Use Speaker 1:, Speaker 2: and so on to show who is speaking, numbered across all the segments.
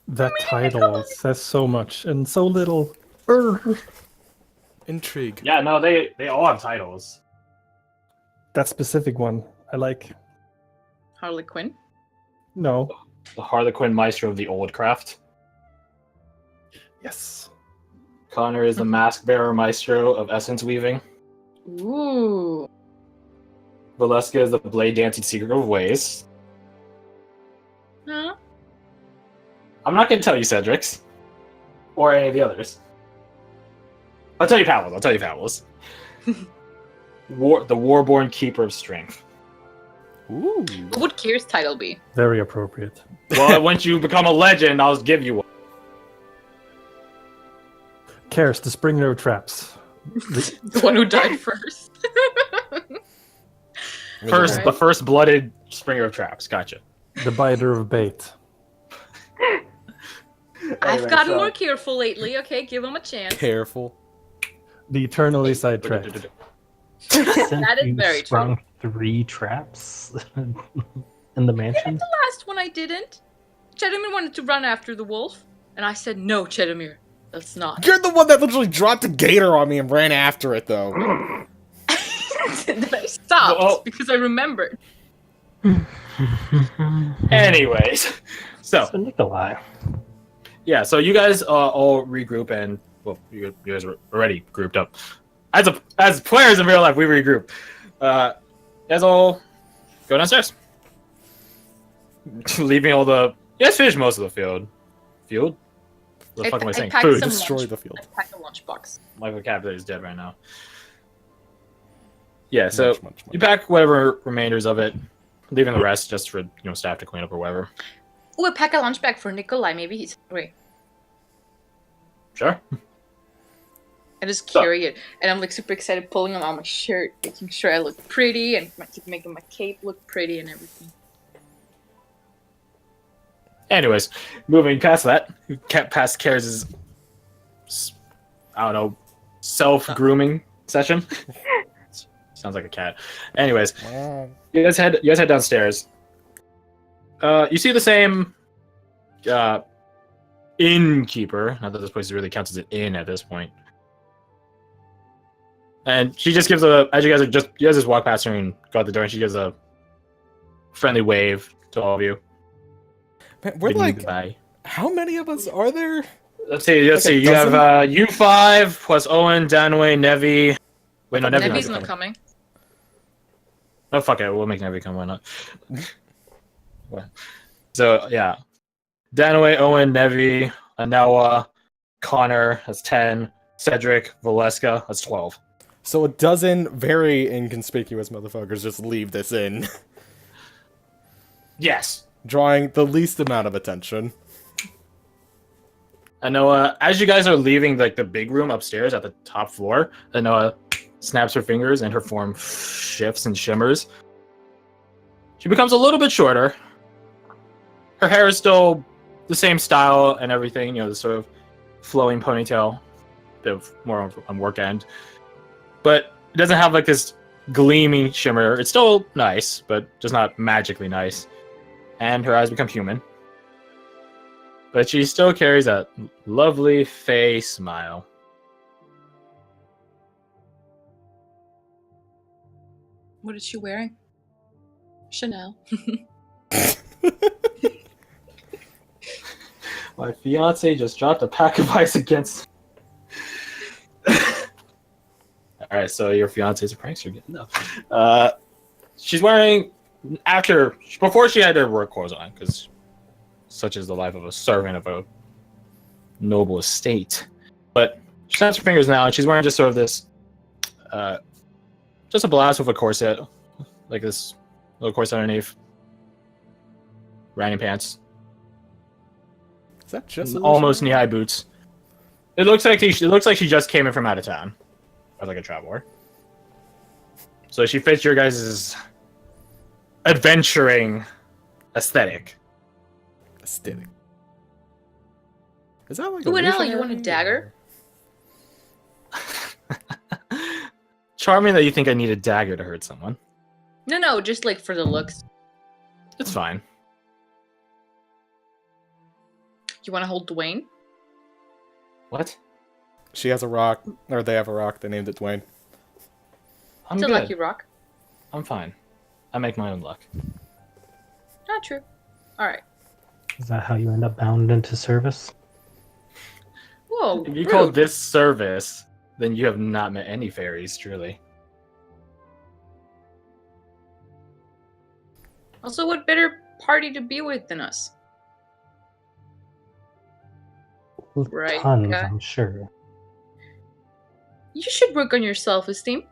Speaker 1: That title says so much and so little. Urgh.
Speaker 2: Intrigue.
Speaker 3: Yeah, no, they all have titles.
Speaker 1: That specific one, I like.
Speaker 4: Harley Quinn.
Speaker 1: No.
Speaker 3: The Harlequin Maestro of the Old Craft.
Speaker 1: Yes.
Speaker 3: Connor is the Mask Bearer Maestro of Essence Weaving.
Speaker 4: Ooh.
Speaker 3: Valeska is the Blade Dancing Secret of Ways.
Speaker 4: Huh?
Speaker 3: I'm not going to tell you Cedric's. Or any of the others. I'll tell you Powell's. The Warborn Keeper of Strength.
Speaker 2: Ooh.
Speaker 4: What would Kier's title be?
Speaker 1: Very appropriate.
Speaker 3: Well, once you become a legend, I'll give you one.
Speaker 1: Karis, the Springer of Traps.
Speaker 4: The one who died first.
Speaker 3: The first blooded Springer of Traps. Gotcha.
Speaker 1: The Biter of Bait.
Speaker 4: I've gotten more careful lately. Okay, give him a chance.
Speaker 2: Careful.
Speaker 1: The Eternally Sidetracked.
Speaker 4: That is very true.
Speaker 5: Sprung 3 traps in the mansion.
Speaker 4: The last one I didn't. Chedamir wanted to run after the wolf, and I said, no, Chedamir, that's not.
Speaker 2: You're the one that literally dropped a gator on me and ran after it, though.
Speaker 4: Then I stopped
Speaker 3: Oh.
Speaker 4: because I remembered.
Speaker 3: Anyways, so
Speaker 5: So Nikolai.
Speaker 3: yeah, so you guys all regroup and well, you guys were already grouped up. As players in real life, we regroup. You guys all go downstairs, leaving all the. You guys finished most of the field. Field? What the fuck am I saying?
Speaker 4: packed
Speaker 3: Food.
Speaker 4: some
Speaker 2: Destroy
Speaker 4: lunch.
Speaker 2: the field.
Speaker 4: I packed a lunchbox.
Speaker 3: My vocabulary is dead right now. Yeah, so
Speaker 2: Munch.
Speaker 3: you pack whatever remainders of it, leaving the rest just for staff to clean up or whatever.
Speaker 4: Ooh, I pack a lunch bag for Nikolai. Maybe he's hungry.
Speaker 3: Sure.
Speaker 4: I just carry it, and I'm like super excited, pulling him on my shirt, making sure I look pretty, and making my cape look pretty and everything.
Speaker 3: Anyways, moving past that, past Karis' self-grooming session. Sounds like a cat. Anyways, you guys head downstairs. You see the same innkeeper. Not that this place really counts as an inn at this point. And she just gives as you guys just walk past her and go out the door, and she gives a friendly wave to all of you.
Speaker 2: Man, we're
Speaker 3: bidding you
Speaker 2: like,
Speaker 3: goodbye.
Speaker 2: how many of us are there?
Speaker 3: Let's see.
Speaker 2: Like a
Speaker 3: You have
Speaker 2: dozen?
Speaker 3: you 5 plus Owen, Danway, Nevi. Wait, no, Nevi.
Speaker 4: Nevi's not coming.
Speaker 3: Oh fuck it, we'll make Nevi come. Why not? Well, so yeah, Danway, Owen, Nevi, Anawa, Connor. That's 10. Cedric, Valeska. That's 12.
Speaker 2: So a dozen very inconspicuous motherfuckers just leave this inn,
Speaker 3: Yes.
Speaker 2: drawing the least amount of attention.
Speaker 3: Anoa, as you guys are leaving like the big room upstairs at the top floor, Anoa snaps her fingers and her form shifts and shimmers. She becomes a little bit shorter. Her hair is still the same style and everything, the sort of flowing ponytail, bit of more on work end. But it doesn't have like this gleaming shimmer. It's still nice, but just not magically nice. And her eyes become human. But she still carries that lovely fey smile.
Speaker 4: What is she wearing? Chanel.
Speaker 3: My fiance just dropped a pack of ice against. All right, so your fiance's a prankster. Good enough. She's wearing before she had her work clothes on, because such is the life of a servant of a noble estate. But she snaps her fingers now, and she's wearing just sort of this, just a blouse with a corset, like this little corset underneath, riding pants.
Speaker 2: Is that just
Speaker 3: Almost knee-high boots. It looks like she just came in from out of town, as like a traveler. So she fits your guys' adventuring aesthetic.
Speaker 2: aesthetic? Is that like
Speaker 4: Ooh,
Speaker 2: a
Speaker 4: and Ella, you
Speaker 2: refinery?
Speaker 4: want a dagger?
Speaker 3: Charming that you think I need a dagger to hurt someone.
Speaker 4: No, just like for the looks.
Speaker 3: It's fine.
Speaker 4: You want to hold Dwayne?
Speaker 3: What?
Speaker 2: She has a rock, or they have a rock. They named it Dwayne.
Speaker 3: I'm
Speaker 4: It's a
Speaker 3: good.
Speaker 4: lucky rock.
Speaker 3: I'm fine. I make my own luck.
Speaker 4: Not true. All right.
Speaker 5: Is that how you end up bound into service?
Speaker 4: Whoa.
Speaker 3: If you
Speaker 4: rude.
Speaker 3: call this service, then you have not met any fairies, truly.
Speaker 4: Also, what better party to be with than us? Right,
Speaker 5: Tons,
Speaker 4: Kai?
Speaker 5: I'm sure.
Speaker 4: You should work on your self-esteem.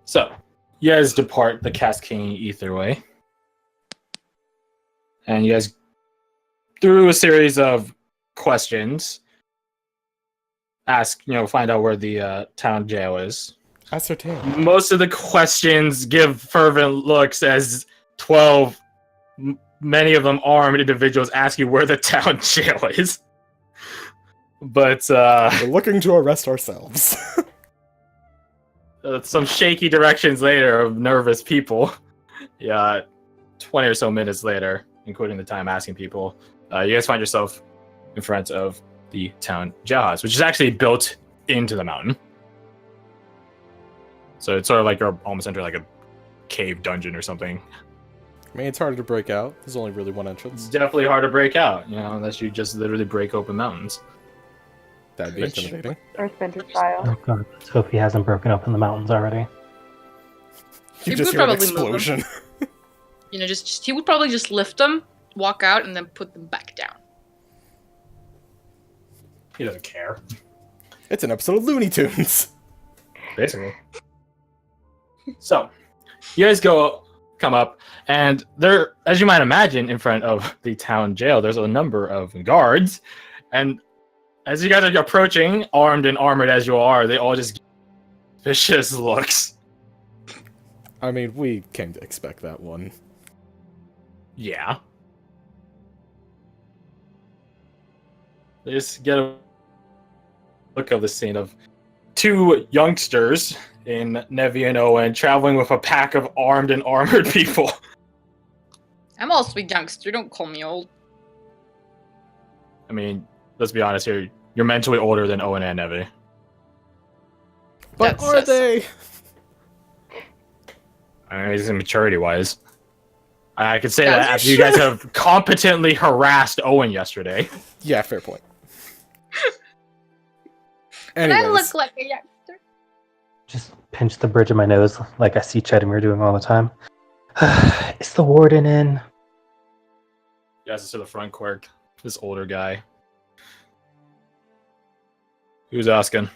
Speaker 3: So, you guys depart the Cascading Etherway. And you guys, through a series of questions, find out where the town jail is.
Speaker 2: Ascertain.
Speaker 3: Most of the questions give fervent looks as 12, many of them armed individuals, ask you where the town jail is. But
Speaker 2: We're looking to arrest ourselves.
Speaker 3: some shaky directions later of nervous people. Yeah, 20 or so minutes later, including the time asking people, you guys find yourself in front of the town jailhouse, which is actually built into the mountain. So it's sort of like you're almost entering like a cave dungeon or something.
Speaker 2: I mean, it's harder to break out. There's only really one
Speaker 3: It's
Speaker 2: entrance.
Speaker 3: definitely hard to break out, unless you just literally break open mountains.
Speaker 2: That'd be
Speaker 3: Which-
Speaker 2: intimidating.
Speaker 6: Earthbender style.
Speaker 5: Oh god, let's hope he hasn't broken up in the mountains already.
Speaker 2: You
Speaker 4: You
Speaker 2: just
Speaker 4: could
Speaker 2: hear an
Speaker 4: probably move them.
Speaker 2: explosion.
Speaker 4: He would probably just lift them, walk out, and then put them back down.
Speaker 3: He doesn't care,
Speaker 2: It's an episode of Looney Tunes.
Speaker 3: basically. So, you guys come up, and there, as you might imagine, in front of the town jail, there's a number of guards, and as you guys are approaching, armed and armored as you are, they all just give vicious looks.
Speaker 2: I mean, we came to expect that one.
Speaker 3: Yeah. They just get a look of the scene of two youngsters in Nevi and Owen traveling with a pack of armed and armored people.
Speaker 4: I'm also a youngster. Don't call me old.
Speaker 3: I mean, let's be honest here. You're mentally older than Owen and Nevi.
Speaker 2: But
Speaker 4: That's
Speaker 2: are
Speaker 4: sus.
Speaker 2: they?
Speaker 3: I mean, maturity-wise. I could say
Speaker 4: That
Speaker 3: that
Speaker 4: was
Speaker 3: after
Speaker 4: your
Speaker 3: you guys
Speaker 4: shirt.
Speaker 3: have competently harassed Owen yesterday.
Speaker 2: Yeah, fair point.
Speaker 4: And I
Speaker 2: Anyways,
Speaker 4: look like a youngster.
Speaker 5: Just pinch the bridge of my nose like I see Chedimir doing all the time. Is the warden in?
Speaker 3: You guys to the front court. This older guy. Who's asking?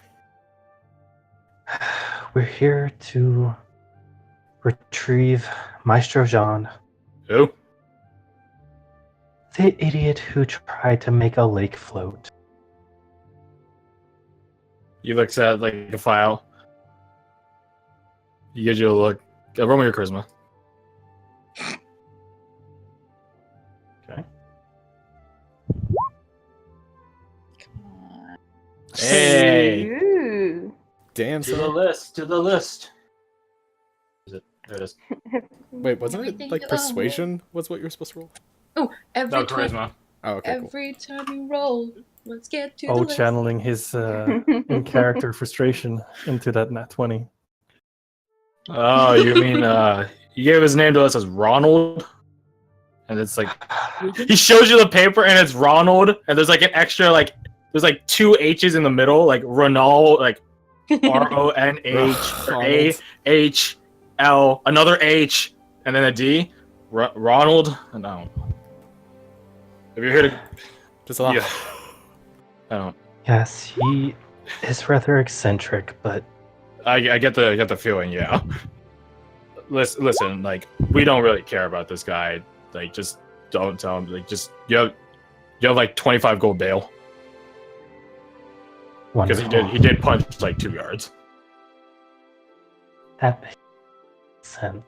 Speaker 5: We're here to retrieve Maestro Jean,
Speaker 3: Who?
Speaker 5: the idiot who tried to make a lake float.
Speaker 3: He looks at like a file. He gives you a look. Roll me your charisma.
Speaker 5: Okay.
Speaker 3: Hey!
Speaker 6: Ooh.
Speaker 2: damn,
Speaker 3: To the
Speaker 2: son.
Speaker 3: list. To the list. Is it? There it is.
Speaker 2: Wait, wasn't it
Speaker 4: Everything
Speaker 2: like
Speaker 4: you own.
Speaker 2: persuasion was what you were supposed to roll?
Speaker 4: Every
Speaker 3: No,
Speaker 4: time,
Speaker 3: charisma.
Speaker 2: Oh, okay, cool.
Speaker 4: every time you roll, let's get to
Speaker 1: Oh,
Speaker 4: the list.
Speaker 1: channeling his in character frustration into that nat 20.
Speaker 3: Oh, you mean he gave his name to us as Ronald? And it's like he shows you the paper and it's Ronald, and there's like an extra like there's like two H's in the middle, like Ronald, like RONH or AHL, another H, and then a D. Ronald? No. If you're here to
Speaker 2: Just a
Speaker 3: yeah. I don't.
Speaker 5: Yes, he is rather eccentric, but
Speaker 3: I get the feeling, yeah. Listen, like we don't really care about this guy. Like, just don't tell him. Like, just you have like 25 gold bail because
Speaker 5: wonderful.
Speaker 3: he did punch like 2 yards.
Speaker 5: That makes sense.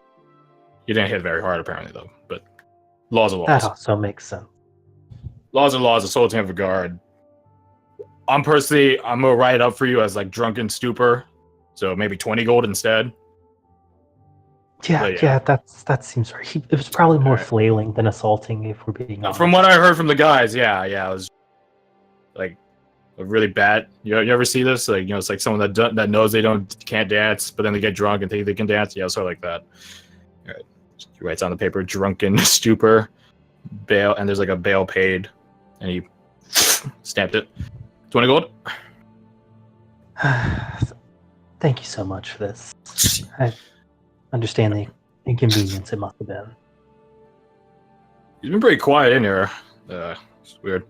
Speaker 3: He didn't hit very hard apparently though. But laws are
Speaker 5: That
Speaker 3: laws.
Speaker 5: also makes sense.
Speaker 3: Laws are laws. Assault of guard. I'm gonna write it up for you as like drunken stupor, so maybe 20 gold instead.
Speaker 5: Yeah,
Speaker 3: But
Speaker 5: yeah, that seems right. It was probably more
Speaker 3: Alright.
Speaker 5: flailing than assaulting, if we're being honest.
Speaker 3: From what I heard from the guys, yeah, it was like a really bad. You ever see this? Like, it's like someone that knows they can't dance, but then they get drunk and think they can dance. Yeah, sort of like that. All right. He writes on the paper, drunken stupor, bail, and there's like a bail paid, and he stamped it. 20 gold.
Speaker 5: Thank you so much for this. I understand the inconvenience it must have been.
Speaker 3: He's been pretty quiet in here. It's weird.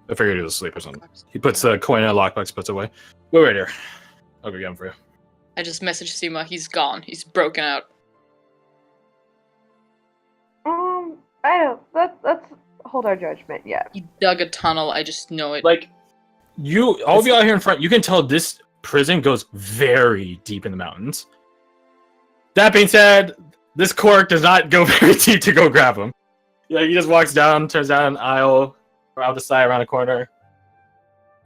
Speaker 3: I figured he was asleep or something. He puts a coin in a lockbox, puts it away. Wait right here. I'll go get him for you.
Speaker 4: I just messaged Sima. He's gone. He's broken out.
Speaker 6: I don't. Let's hold our judgment. Yeah.
Speaker 4: He dug a tunnel. I just know it.
Speaker 3: Like, all of you out here in front, you can tell this prison goes very deep in the mountains. That being said, this cork does not go very deep to go grab him. Yeah, he just walks down, turns down an aisle, around the side, around the corner,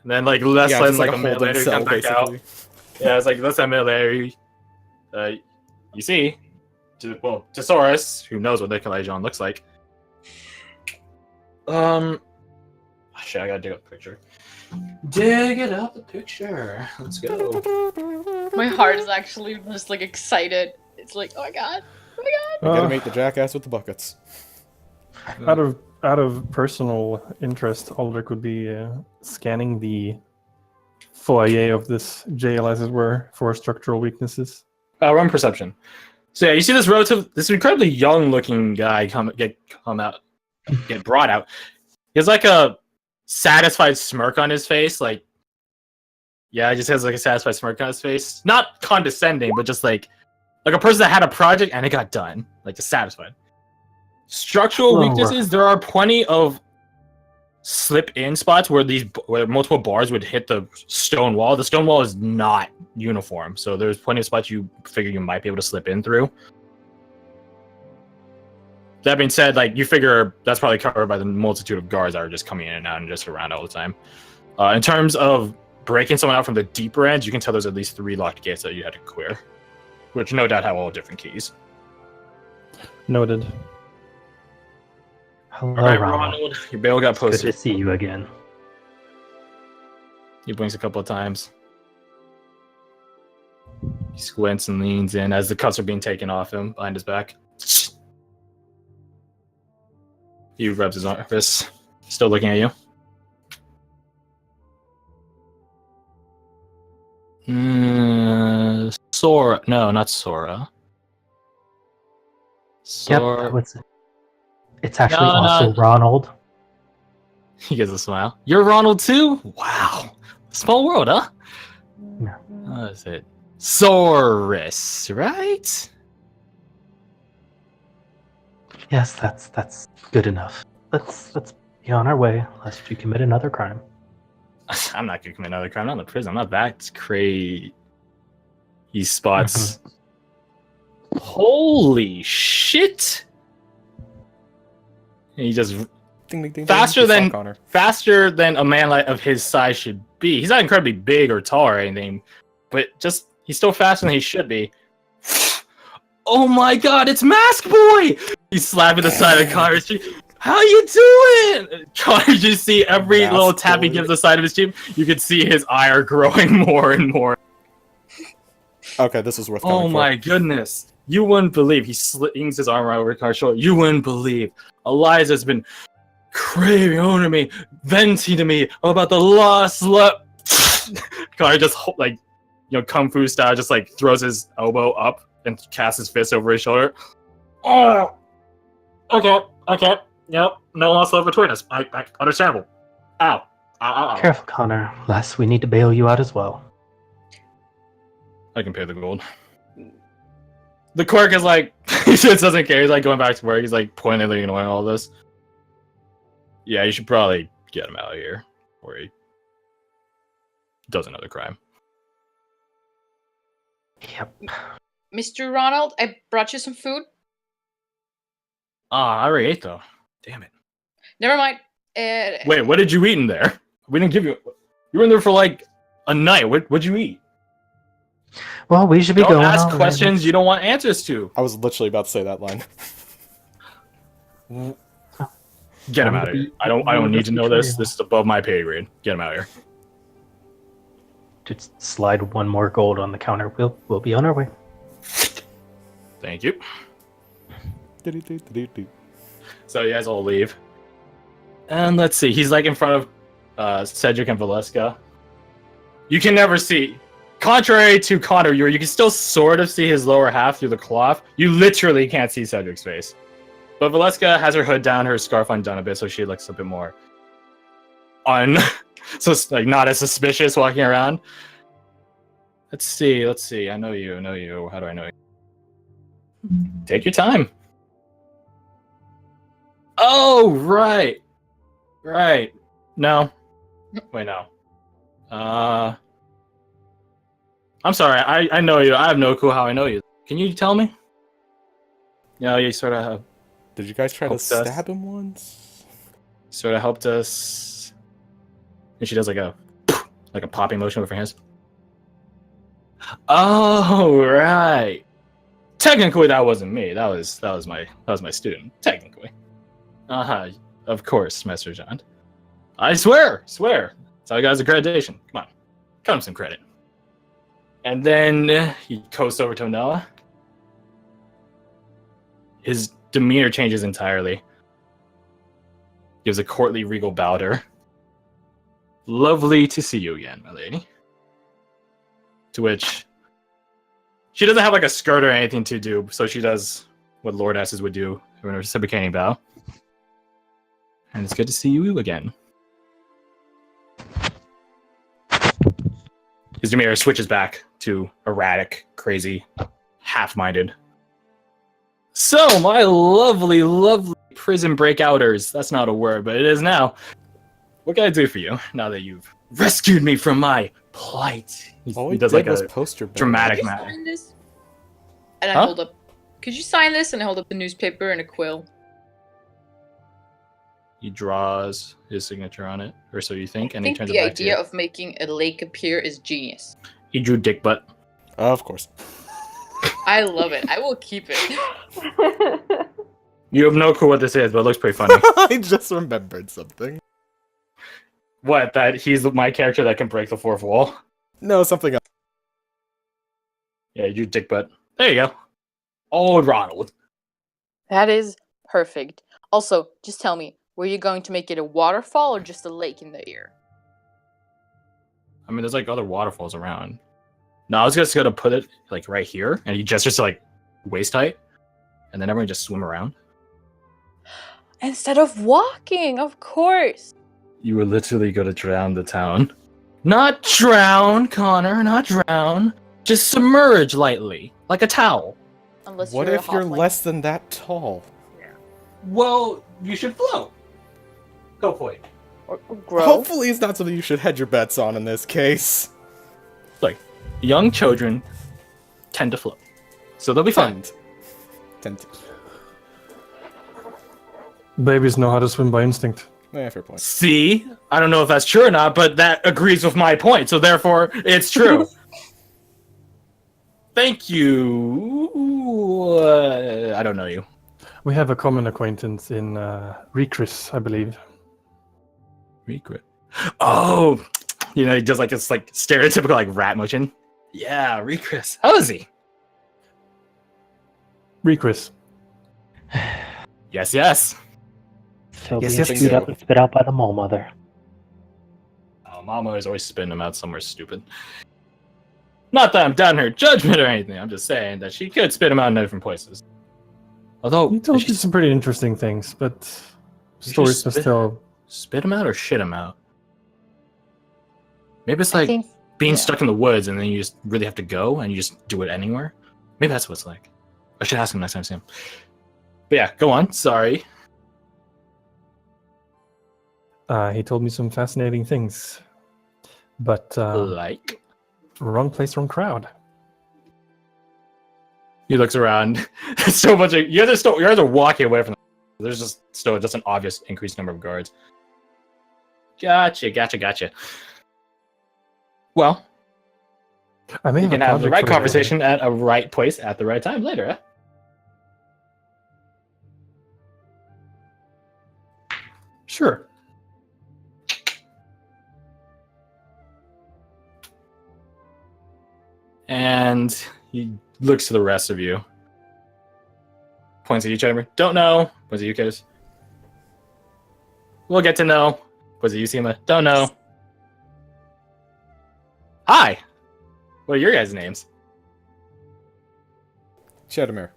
Speaker 3: and then like less
Speaker 2: Yeah,
Speaker 3: than
Speaker 2: just
Speaker 3: like
Speaker 2: like
Speaker 3: a
Speaker 2: a
Speaker 3: minute
Speaker 2: holding
Speaker 3: later, he
Speaker 2: cell,
Speaker 3: comes back out.
Speaker 2: basically.
Speaker 3: Yeah, it's like less than a minute later. You see, Tesaurus, who knows what Nicolajon looks like. Shit, I gotta dig up the picture. Dig it up the picture. Let's go.
Speaker 4: My heart is actually just like excited. It's like, oh my god.
Speaker 2: You gotta make the jackass with the buckets.
Speaker 1: Out of personal interest, Aldrich would be scanning the foyer of this jail, as it were, for structural weaknesses.
Speaker 3: Run perception. So yeah, you see this incredibly young-looking guy get brought out. He has like a satisfied smirk on his face, like, yeah, he just has like a satisfied smirk on his face. Not condescending, but just like a person that had a project and it got done, like just satisfied. Structural weaknesses, there are plenty of slip-in spots where multiple bars would hit the stone wall. The stone wall is not uniform, so there's plenty of spots you figure you might be able to slip in through. That being said, like, you figure that's probably covered by the multitude of guards that are just coming in and out and just around all the time. In terms of breaking someone out from the deeper ends, you can tell there's at least 3 locked gates that you had to clear, which no doubt have all different keys.
Speaker 1: Noted.
Speaker 5: Hello,
Speaker 3: All right,
Speaker 5: Ronald.
Speaker 3: Ronald, your bail got
Speaker 5: Good
Speaker 3: posted.
Speaker 5: to see you again.
Speaker 3: He blinks a couple of times. He squints and leans in as the cuffs are being taken off him behind his back. He rubs his fist, still looking at you. Sora. No, not Sora. Sora.
Speaker 5: Yep, it's actually
Speaker 3: No,
Speaker 5: also Ronald.
Speaker 3: He gives a smile. You're Ronald too? Wow. Small world, huh?
Speaker 5: Yeah.
Speaker 3: What is it? Saurus, right?
Speaker 5: Yes, that's good enough. Let's be on our way, lest you commit another crime.
Speaker 3: I'm not gonna commit another crime. I'm not in prison. I'm not that crazy. He spots. Holy shit! And he just
Speaker 2: Ding, ding, ding,
Speaker 3: faster
Speaker 2: ding. Fuck Connor.
Speaker 3: than a man of his size should be. He's not incredibly big or tall or anything, but just he's still faster than he should be. Oh my god, it's Mask Boy! He's slapping the side of Connor's cheek. How you doing? Connor, you see every
Speaker 2: Mask
Speaker 3: little tap he
Speaker 2: Boy.
Speaker 3: gives the side of his cheek, you can see his ire growing more and more.
Speaker 2: Okay, this is worth
Speaker 3: Oh
Speaker 2: coming
Speaker 3: my goodness. You wouldn't believe. He slings his arm right over Connor's shoulder. You wouldn't believe. Eliza's been craving over me, venting to me about the lost love. Connor just, like, Kung Fu style, just, like, throws his elbow up and casts his fist over his shoulder. Oh! Okay. Yep, no lost love between us. I understandable. Ow. Ow.
Speaker 5: Careful, Connor, lest we need to bail you out as well.
Speaker 3: I can pay the gold. The clerk is like, he just doesn't care. He's like going back to work. He's like pointedly ignoring all this. Yeah, you should probably get him out of here before he does another crime.
Speaker 5: Yep.
Speaker 4: Mr. Ronald, I brought you some food.
Speaker 3: I already ate though. Damn it.
Speaker 4: Never mind.
Speaker 3: Wait, what did you eat in there? We didn't give you. You were in there for like a night. What'd you eat?
Speaker 5: Well, we should be
Speaker 3: Don't
Speaker 5: going.
Speaker 3: ask
Speaker 5: already.
Speaker 3: questions you don't want answers to.
Speaker 2: I was literally about to say that line.
Speaker 3: Get him
Speaker 5: I'm
Speaker 3: out
Speaker 5: gonna
Speaker 3: of here.
Speaker 5: be-
Speaker 3: I don't
Speaker 5: I'm
Speaker 3: need to
Speaker 5: gonna
Speaker 3: know
Speaker 5: be
Speaker 3: this.
Speaker 5: trail.
Speaker 3: This is above my pay grade. Get him out of here.
Speaker 5: Just slide one more gold on the counter. We'll be on our way.
Speaker 3: Thank you.
Speaker 2: Do-do-do-do-do.
Speaker 3: So you guys all leave. And let's see. He's like in front of Cedric and Valeska. You can never see. Contrary to Connor, you can still sort of see his lower half through the cloth. You literally can't see Cedric's face. But Valeska has her hood down, her scarf undone a bit, so she looks a bit more so it's like not as suspicious walking around. Let's see. I know you. How do I know you? Take your time. Oh, right. No. Wait, no. I'm sorry. I know you. I have no clue how I know you. Can you tell me? No, you sort of
Speaker 2: Did you guys try to
Speaker 3: Helped us.
Speaker 2: stab him once?
Speaker 3: helped us. And she does like a popping motion with her hands. Oh, right. Technically, that wasn't me. That was my student. Technically. Of course, Master John. I swear. That's how he got his accreditation. Come on, cut him some credit. And then he coasts over to Noah. His demeanor changes entirely. Gives a courtly, regal bow to her. Lovely to see you again, my lady. To which she doesn't have like a skirt or anything to do, so she does what Lordesses would do in a reciprocating bow. And it's good to see you again. His demeanor switches back to erratic, crazy, half-minded. So, my lovely, lovely prison breakouters. That's not a word, but it is now. What can I do for you now that you've rescued me from my plight?
Speaker 2: All
Speaker 3: He
Speaker 2: he
Speaker 3: does
Speaker 2: did
Speaker 3: like
Speaker 2: was
Speaker 3: a
Speaker 2: post your
Speaker 3: dramatic
Speaker 4: Could you
Speaker 3: matter.
Speaker 4: sign this? And I
Speaker 3: Huh?
Speaker 4: hold up. Could you sign this? And I hold up the newspaper and a quill.
Speaker 3: He draws his signature on it, or so you think,
Speaker 4: I
Speaker 3: and he
Speaker 4: think
Speaker 3: turns
Speaker 4: the
Speaker 3: it back to
Speaker 4: idea
Speaker 3: you.
Speaker 4: of making a lake appear is genius.
Speaker 3: He drew dick butt.
Speaker 2: Of course.
Speaker 4: I love it. I will keep it.
Speaker 3: You have no clue what this is, but it looks pretty funny.
Speaker 2: I just remembered something.
Speaker 3: What, that he's my character that can break the fourth wall?
Speaker 2: No, something else.
Speaker 3: Yeah, you drew dick butt. There you go. Old Ronald.
Speaker 4: That is perfect. Also, just tell me, were you going to make it a waterfall or just a lake in the air?
Speaker 3: I mean, there's like other waterfalls around. No, I was just gonna put it like right here, and he gestures to like waist height, and then everyone just swim around.
Speaker 4: Instead of walking, of course.
Speaker 3: You were literally gonna drown the town. Not drown, Connor, not drown. Just submerge lightly, like a towel.
Speaker 4: Unless
Speaker 2: What
Speaker 4: you're
Speaker 2: if you're
Speaker 4: a halfling.
Speaker 2: less than that tall?
Speaker 3: Well, you should float. Go for it.
Speaker 4: Or grow?
Speaker 2: Hopefully it's not something you should hedge your bets on in this case.
Speaker 3: Like, young children tend to float. So they'll be fine.
Speaker 2: Tend to.
Speaker 1: Babies know how to swim by instinct.
Speaker 2: Yeah, fair point.
Speaker 3: See? I don't know if that's true or not, but that agrees with my point, so therefore it's true. Thank you. I don't know you.
Speaker 1: We have a common acquaintance in Recris, I believe.
Speaker 3: Regret. Oh, you know, he does like this like stereotypical like rat motion. Yeah, Recris. How is he?
Speaker 1: Recris.
Speaker 3: Yes.
Speaker 5: He'll
Speaker 3: Yes,
Speaker 5: be
Speaker 3: yes,
Speaker 5: spewed
Speaker 2: so.
Speaker 5: up and spit out by the mole mother.
Speaker 3: Mama is always spitting him out somewhere stupid. Not that I'm down her judgment or anything. I'm just saying that she could spit him out in different places. Although,
Speaker 1: He told
Speaker 3: did
Speaker 1: you
Speaker 3: she
Speaker 1: some pretty interesting things, but
Speaker 3: Did she
Speaker 1: stories are
Speaker 3: spit-
Speaker 1: still.
Speaker 3: spit him out or shit him out? Maybe it's
Speaker 4: I
Speaker 3: like
Speaker 4: think
Speaker 3: being
Speaker 4: yeah.
Speaker 3: stuck in the woods and then you just really have to go and you just do it anywhere. Maybe that's what it's like. I should ask him next time I see him. But yeah, go on. Sorry.
Speaker 1: He told me some fascinating things, but
Speaker 3: Like.
Speaker 1: wrong place, wrong crowd.
Speaker 3: He looks around. There's so much. You guys are walking away from them. There's just still just an obvious increased number of guards. Gotcha. Well,
Speaker 1: I may
Speaker 3: You
Speaker 1: have
Speaker 3: can
Speaker 1: a
Speaker 3: have the
Speaker 1: project
Speaker 3: right
Speaker 1: for
Speaker 3: conversation at a right place at the right time later, eh?
Speaker 1: Sure.
Speaker 3: And he looks to the rest of you. Points at you, Chedemir. Don't know. Points at you, Kiz. We'll get to know. Points at you, Seema. Don't know. Hi. What are your guys' names?
Speaker 2: Chedemir.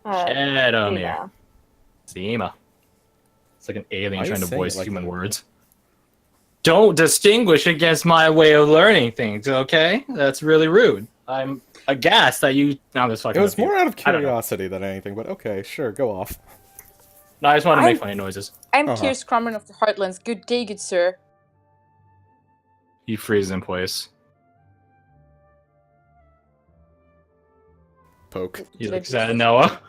Speaker 3: Chedemir.
Speaker 6: yeah.
Speaker 3: Seema. It's like an alien
Speaker 2: Why are you
Speaker 3: trying to
Speaker 2: saying
Speaker 3: voice
Speaker 2: it like
Speaker 3: human
Speaker 2: that?
Speaker 3: words. Don't distinguish against my way of learning things, okay? That's really rude. I'm aghast that you... No, I'm just fucking
Speaker 2: It was
Speaker 3: with you.
Speaker 2: more out of
Speaker 3: I don't know.
Speaker 2: curiosity than anything, but okay, sure, go off.
Speaker 3: No, I just want to make
Speaker 4: I'm-
Speaker 3: funny noises.
Speaker 4: I'm
Speaker 2: Uh-huh.
Speaker 4: Kiers Cromran of the Heartlands. Good day, good sir.
Speaker 3: He freezes in place.
Speaker 2: Poke.
Speaker 3: He
Speaker 4: Did I
Speaker 3: looks
Speaker 4: do-
Speaker 3: at Noah.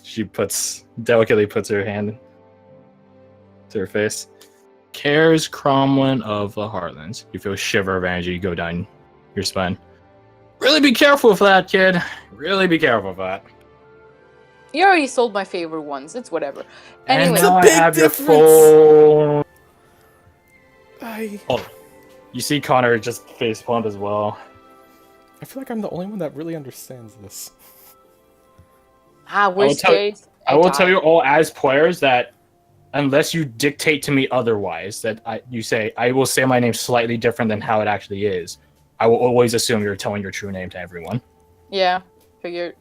Speaker 3: She delicately puts her hand to her face. Cares Cromwell of the Heartlands. You feel a shiver of energy go down your spine. Really be careful for that, kid. Really be careful for that.
Speaker 4: You already sold my favorite ones. It's whatever.
Speaker 3: And
Speaker 4: Anyway,
Speaker 3: now I
Speaker 2: big
Speaker 3: have
Speaker 2: difference.
Speaker 3: your full...
Speaker 2: I
Speaker 3: You see Connor just face palmed as well.
Speaker 2: feel like I'm the only one that really understands this.
Speaker 4: worst
Speaker 3: tell-
Speaker 4: case.
Speaker 3: I will tell
Speaker 4: die.
Speaker 3: you all as players that unless you dictate to me otherwise, you say, I will say my name slightly different than how it actually is. I will always assume you're telling your true name to everyone.
Speaker 4: Yeah, figured.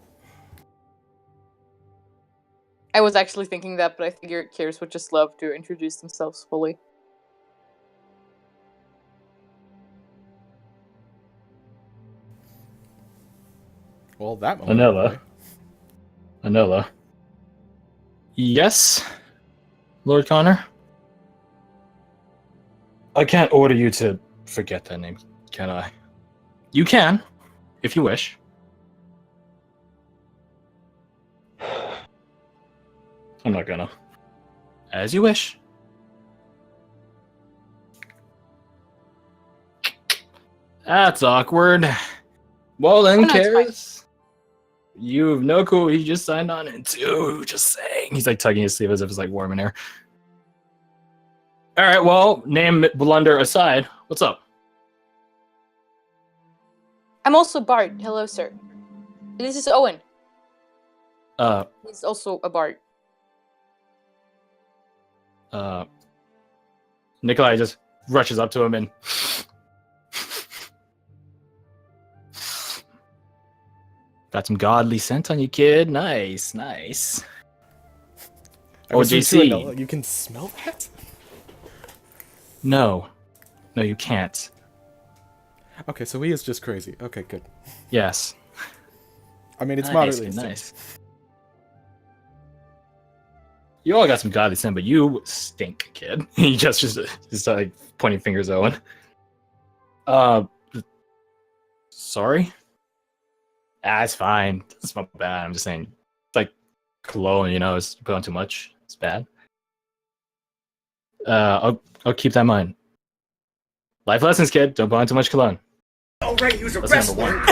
Speaker 4: I was actually thinking that, but I figured Kiers would just love to introduce themselves fully.
Speaker 2: Well, that moment.
Speaker 3: Anella. Anella. Yes, Lord Connor? I can't order you to forget that name, can I? You can, if you wish. I'm not gonna. As you wish. That's awkward. Well then,
Speaker 4: Oh, no, it's fine.
Speaker 3: Karis. You have no clue what he just signed on into. Just saying. He's like tugging his sleeve as if it's like warm in air. Alright, well, name blunder aside, what's up?
Speaker 4: I'm also Bart. Hello, sir. This is Owen.
Speaker 3: Uh,
Speaker 4: He's also a Bart.
Speaker 3: Nikolai just rushes up to him and got some godly scent on you, kid. Nice, nice.
Speaker 2: I was into
Speaker 3: JC.
Speaker 2: Anella. You can smell that?
Speaker 3: No, you can't.
Speaker 2: Okay, so he is just crazy. Okay, good.
Speaker 3: Yes.
Speaker 2: I mean, it's
Speaker 3: Nice,
Speaker 2: moderately
Speaker 3: kid,
Speaker 2: insane.
Speaker 3: nice. You all got some godly scent, but you stink, kid. He just like pointing fingers at Owen. Sorry. It's fine. It's not bad. I'm just saying, it's like cologne. You know, it's you put on too much. It's bad. I'll keep that in mind. Life lessons, kid. Don't put on too much cologne.
Speaker 7: Oh, right, he was a
Speaker 3: That's number
Speaker 7: wrestler.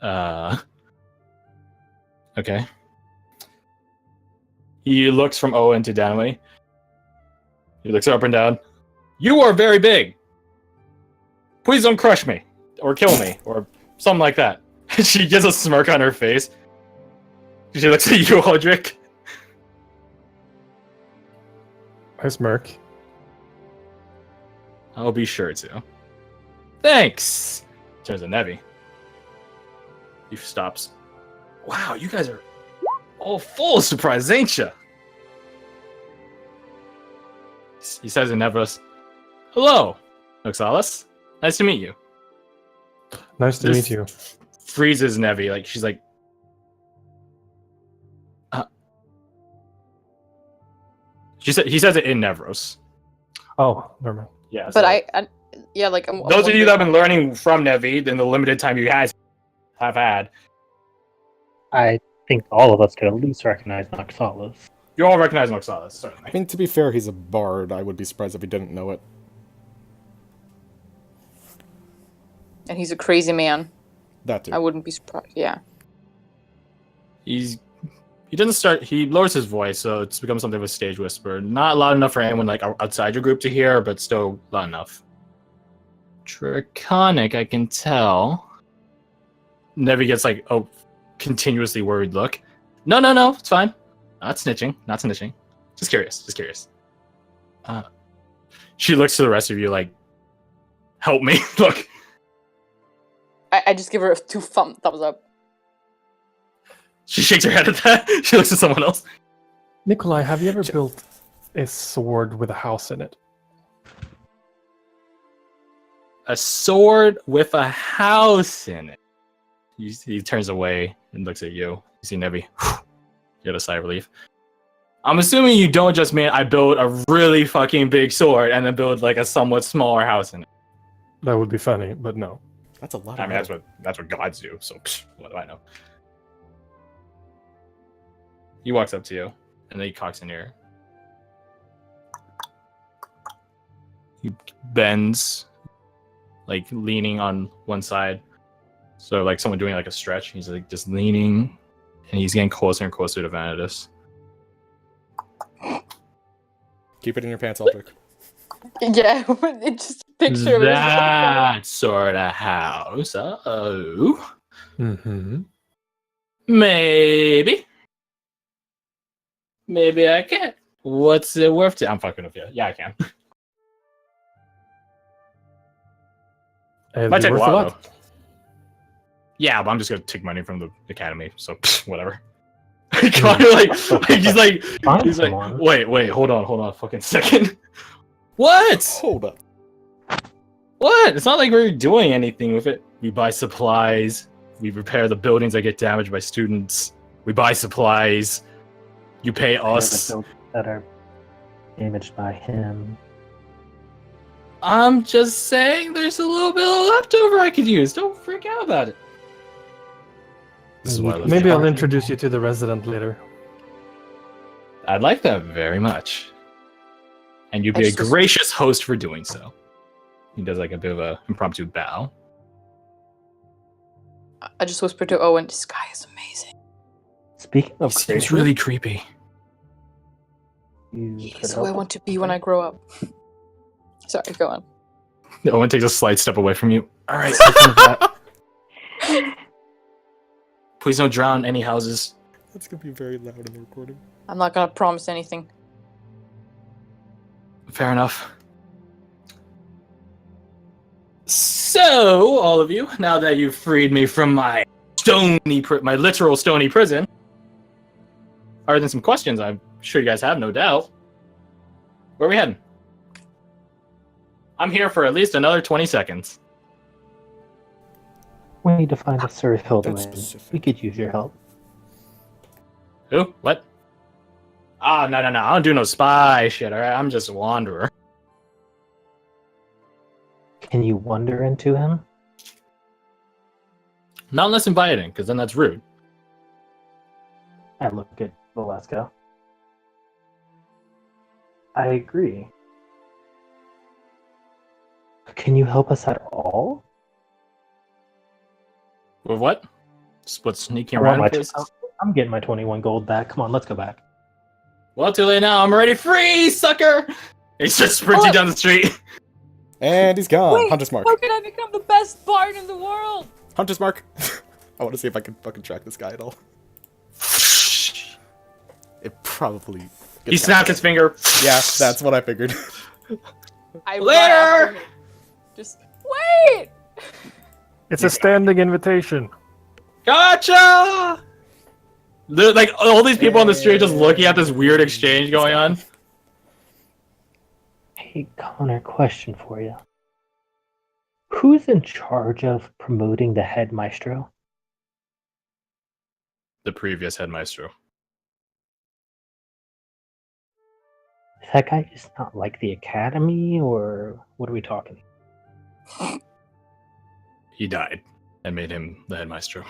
Speaker 3: one. Okay. He looks from Owen to Danway. He looks up and down. You are very big. Please don't crush me, or kill me, or something like that. She gets a smirk on her face. She looks at you, Aldrich.
Speaker 1: I smirk.
Speaker 3: I'll be sure to. Thanks. Turns to Nevi. He stops. Wow, you guys are all full of surprise, ain't ya? He says in Nevros, "Hello, Noxalis. Nice to meet you."
Speaker 1: Nice to
Speaker 3: This
Speaker 1: meet you.
Speaker 3: Freezes Nevi, like she's like, he says it in Nevros.
Speaker 1: Oh, never mind.
Speaker 3: Yeah,
Speaker 4: But
Speaker 3: so
Speaker 4: I yeah, like I'm.
Speaker 3: those of you that have been learning from Nevi in the limited time you guys have had,
Speaker 5: I think all of us could at least recognize Noxalis.
Speaker 3: You all recognize Noxalis,
Speaker 2: I
Speaker 3: certainly.
Speaker 2: mean, to be fair, he's a bard. I would be surprised if he didn't know it.
Speaker 4: And he's a crazy man.
Speaker 2: That too.
Speaker 4: I wouldn't be surprised. Yeah.
Speaker 3: He lowers his voice, so it's become something of a stage whisper. Not loud enough for anyone like outside your group to hear, but still loud enough. Draconic, I can tell. Never gets like a continuously worried look. No, it's fine. Not snitching. Just curious. She looks to the rest of you like, help me. Look.
Speaker 4: I just give her a 2 thumbs up.
Speaker 3: She shakes her head at that. She looks at someone else.
Speaker 1: Nikolai, have you ever built a sword with a house in it?
Speaker 3: A sword with a house in it. He turns away and looks at you. You see Nevi. Get a sigh of relief. I'm assuming you don't just mean I build a really fucking big sword and then build like a somewhat smaller house in it.
Speaker 1: That would be funny, but no.
Speaker 2: That's a lot.
Speaker 3: I mean, that's what gods do. So what do I know? He walks up to you, and then he cocks an ear. He bends, like leaning on one side, so like someone doing like a stretch. He's like just leaning, and he's getting closer and closer to Vanitas.
Speaker 2: Keep it in your pants, Aldrich.
Speaker 4: Yeah, it's just a picture of
Speaker 3: That sort of house. Oh,
Speaker 1: Mm-hmm.
Speaker 3: maybe I can. What's it worth to? I'm fucking with you. Yeah, I can. Might take a while, though. Yeah, but I'm just gonna take money from the academy, so whatever. Connor, he's like, wait, hold on, fucking second. What?
Speaker 2: Hold up.
Speaker 3: What? It's not like we're doing anything with it. We buy supplies. We repair the buildings that get damaged by students. We buy supplies. You pay us.
Speaker 5: That are damaged by him.
Speaker 3: I'm just saying there's a little bit of leftover I could use. Don't freak out about it. This is why I love
Speaker 1: Maybe
Speaker 3: you.
Speaker 1: I'll introduce you to the resident later.
Speaker 3: I'd like that very much. And you'd be a gracious host for doing so. He does like a bit of a impromptu bow.
Speaker 4: I just whispered to Owen, this guy is amazing.
Speaker 5: Speaking of
Speaker 3: It's
Speaker 5: creepy,
Speaker 3: really creepy.
Speaker 5: you
Speaker 4: He
Speaker 5: could
Speaker 4: is who I
Speaker 5: help
Speaker 4: want to
Speaker 5: us
Speaker 4: be when I grow up. Sorry, go on.
Speaker 3: Owen takes a slight step away from you. All right. Please don't drown any houses.
Speaker 2: That's gonna be very loud in the recording.
Speaker 4: I'm not gonna promise anything.
Speaker 3: Fair enough. So, all of you, now that you've freed me from my my literal stony prison, other than some questions I'm sure you guys have, no doubt, where are we heading? I'm here for at least another 20 seconds.
Speaker 5: We need to find a Sir
Speaker 2: That's
Speaker 5: Hildeman.
Speaker 2: specific.
Speaker 5: We could use your help.
Speaker 3: Who? What? Ah, no. I don't do no spy shit, alright? I'm just a wanderer.
Speaker 5: Can you wander into him?
Speaker 3: Not unless invited in, because then that's rude.
Speaker 5: I look at Velasco. I agree. Can you help us at all?
Speaker 3: With what? Split sneaking
Speaker 5: I want
Speaker 3: around
Speaker 5: my
Speaker 3: places?
Speaker 5: I'm getting my 21 gold back. Come on, let's go back.
Speaker 3: Well, too late now. I'm already free, sucker! He's just sprinting down the street.
Speaker 2: And he's gone.
Speaker 4: Wait,
Speaker 2: Hunter's mark.
Speaker 4: how can I become the best bard in the world?
Speaker 2: Hunter's mark. I want to see if I can fucking track this guy at all. It probably.
Speaker 3: He snapped his finger.
Speaker 2: Yeah, that's what I figured.
Speaker 4: I
Speaker 3: Later!
Speaker 4: run after him. Just wait!
Speaker 1: It's a standing invitation.
Speaker 3: Gotcha! Like, all these people on the street just looking at this weird exchange going on.
Speaker 5: Hey, Connor, question for you. Who's in charge of promoting the head maestro?
Speaker 3: The previous head maestro.
Speaker 5: Is that guy just not like the academy, or what are we talking?
Speaker 3: He died and made him the head maestro.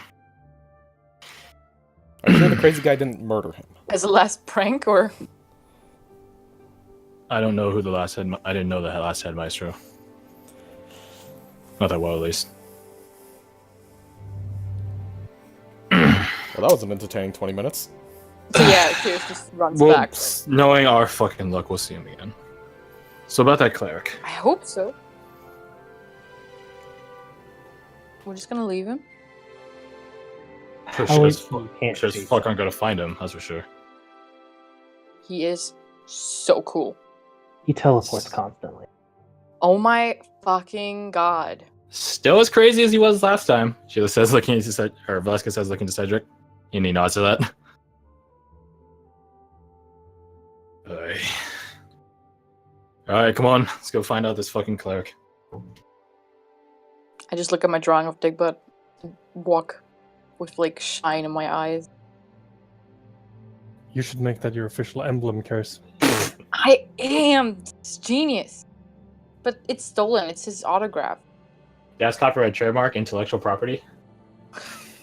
Speaker 2: I'm sure the crazy guy didn't murder him.
Speaker 4: As a last prank, or
Speaker 3: I don't know who the last head. I didn't know the last head maestro. Not that well, at least.
Speaker 2: Well, that was an entertaining 20 minutes.
Speaker 4: so yeah, Kyrus just runs
Speaker 3: Well,
Speaker 4: back.
Speaker 3: knowing our fucking luck, we'll see him again. So about that cleric.
Speaker 4: I hope so. We're just gonna leave him.
Speaker 3: For
Speaker 5: How
Speaker 3: sure
Speaker 5: is
Speaker 3: as
Speaker 5: he
Speaker 3: fuck,
Speaker 5: can't
Speaker 3: sure as
Speaker 5: chase
Speaker 3: fuck
Speaker 5: him?
Speaker 3: I'm gonna find him. That's for sure.
Speaker 4: He is so cool.
Speaker 5: He teleports constantly.
Speaker 4: Oh my fucking god.
Speaker 3: Still as crazy as he was last time. Sheila says, looking to Cedric, or Velasquez says, looking to Cedric, and he nods to that. Aye. All right, come on, let's go find out this fucking cleric.
Speaker 4: I just look at my drawing of Digbutt and walk with like shine in my eyes.
Speaker 1: You should make that your official emblem, Karis.
Speaker 4: I am. It's genius. But it's stolen. It's his autograph.
Speaker 3: That's copyright trademark, intellectual property.